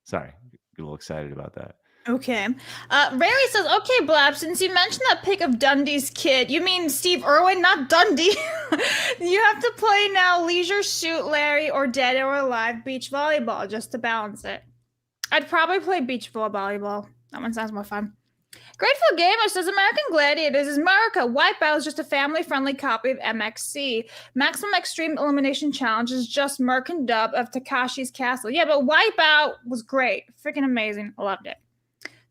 Sorry, get a little excited about that. Okay. Rary says, okay, Blab, since you mentioned that pic of Dundee's kid, you mean Steve Irwin, not Dundee. You have to play now Leisure Suit Larry or Dead or Alive beach volleyball just to balance it. I'd probably play beach volleyball. That one sounds more fun. Grateful Gamer says American Gladiators is America. Wipeout is just a family-friendly copy of MXC. Maximum Extreme Elimination Challenge is just Merc and Dub of Takashi's Castle. Yeah, but Wipeout was great. Freaking amazing. I loved it.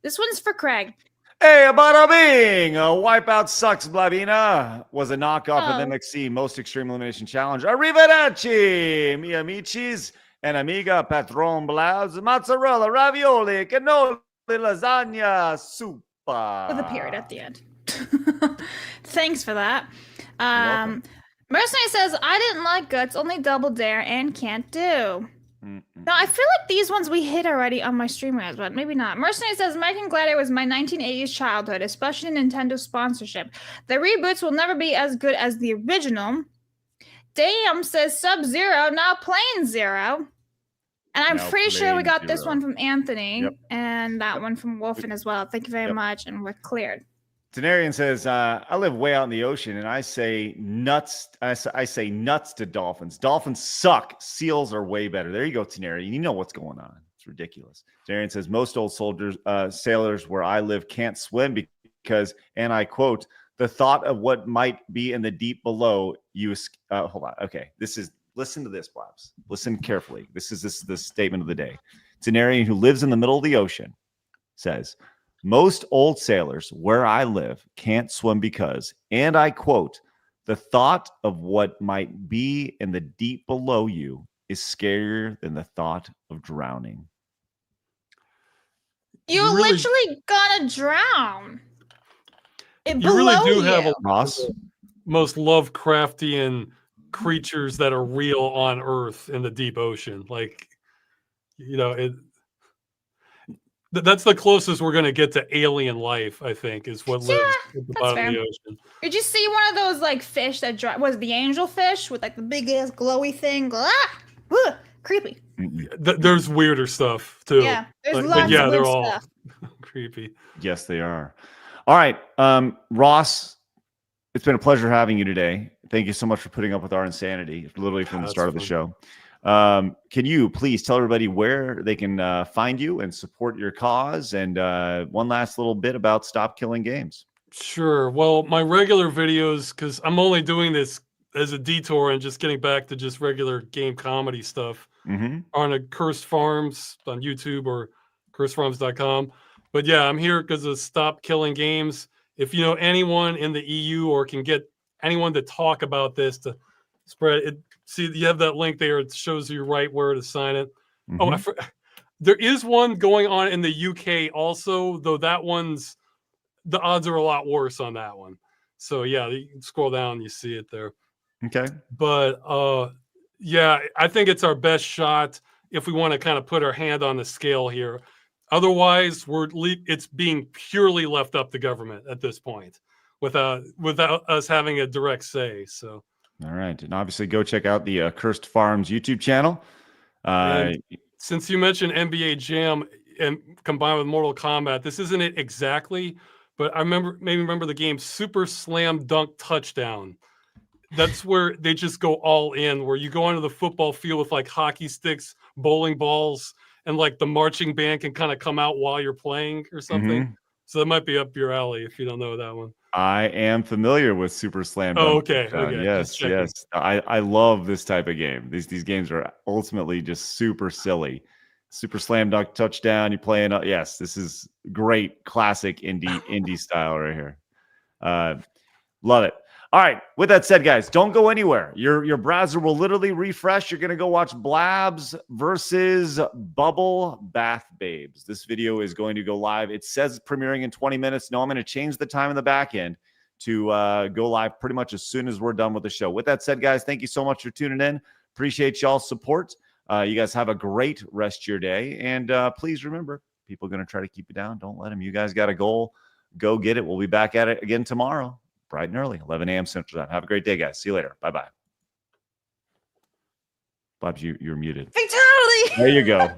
This one's for Craig. Hey, bada bing! Wipeout sucks, Blavina. Was a knockoff of MXC Most Extreme Elimination Challenge. Arrivederci, mi amicis and amiga patron Blabs. Mozzarella, ravioli, cannoli, lasagna, soup. With a period at the end. Thanks for that. Mercenary says, I didn't like Guts, only Double Dare and Can't Do. No, I feel like these ones we hit already on my stream ads, but maybe not. Mercenary says, American Gladiator was my 1980s childhood, especially Nintendo sponsorship. The reboots will never be as good as the original. Damn says Sub-Zero, now Plain Zero. And I'm Now pretty sure we got this Zero. one from Anthony Yep. and that one from Wolfen as well. Thank you very much, and we're cleared. Tenarian says, I live way out in the ocean, and I say nuts. I say nuts to dolphins. Dolphins suck. Seals are way better. There you go, Tenarian. You know what's going on. It's ridiculous. Tenarian says, most old sailors where I live can't swim because, and I quote, the thought of what might be in the deep below you. Hold on. Okay. Listen to this, Blabs. Listen carefully. This is the statement of the day. Tenarian, who lives in the middle of the ocean, says, most old sailors where I live can't swim because, and I quote, the thought of what might be in the deep below you is scarier than the thought of drowning. You're really- literally gonna drown. You really do have a Ross? most Lovecraftian creatures that are real on Earth in the deep ocean. Like, that's the closest we're going to get to alien life, I think, is what lives at the bottom of the ocean. Did you see one of those like fish that was the angelfish with like the big ass glowy thing? Ah! Ugh, creepy. There's weirder stuff too. Yeah, there's But lots yeah, of they're weird all stuff. creepy. Yes, they are. All right. Ross, it's been a pleasure having you today. Thank you so much for putting up with our insanity, literally from the start of the show. Can you please tell everybody where they can find you and support your cause? And one last little bit about Stop Killing Games. Sure. Well, my regular videos, because I'm only doing this as a detour and just getting back to just regular game comedy stuff, are on Cursed Farms on YouTube or cursedfarms.com. But yeah, I'm here because of Stop Killing Games. If you know anyone in the EU or can get anyone to talk about this, to spread it. See, you have that link there. It shows you right where to sign it. Oh, there is one going on in the UK also, though that one's, the odds are a lot worse on that one. So yeah, you can scroll down, you see it there. Okay. But yeah, I think it's our best shot if we want to kind of put our hand on the scale here. Otherwise, it's being purely left up to government at this point, without us having a direct say. So. All right. And obviously go check out the Cursed Farms YouTube channel. Since you mentioned NBA Jam and combined with Mortal Kombat, this isn't it exactly, but I remember the game Super Slam Dunk Touchdown. That's where they just go all in, where you go onto the football field with like hockey sticks, bowling balls, and like the marching band can kind of come out while you're playing or something. So that might be up your alley if you don't know that one. I am familiar with Super Slam Dunk. Oh, okay. Okay. Yes, yes. I love this type of game. These games are ultimately just super silly. Super Slam Dunk Touchdown. You playing? Yes, this is great, classic indie style right here. Love it. All right. With that said, guys, don't go anywhere. Your browser will literally refresh. You're going to go watch Blabs versus Bubble Bath Babes. This video is going to go live. It says premiering in 20 minutes. No, I'm going to change the time in the back end to go live pretty much as soon as we're done with the show. With that said, guys, thank you so much for tuning in. Appreciate y'all's support. You guys have a great rest of your day. And please remember, people are going to try to keep you down. Don't let them. You guys got a goal. Go get it. We'll be back at it again tomorrow, bright and early, 11 a.m. Central Time. Have a great day, guys. See you later. Bye-bye. Blabs, you're muted. Fatality! There you go.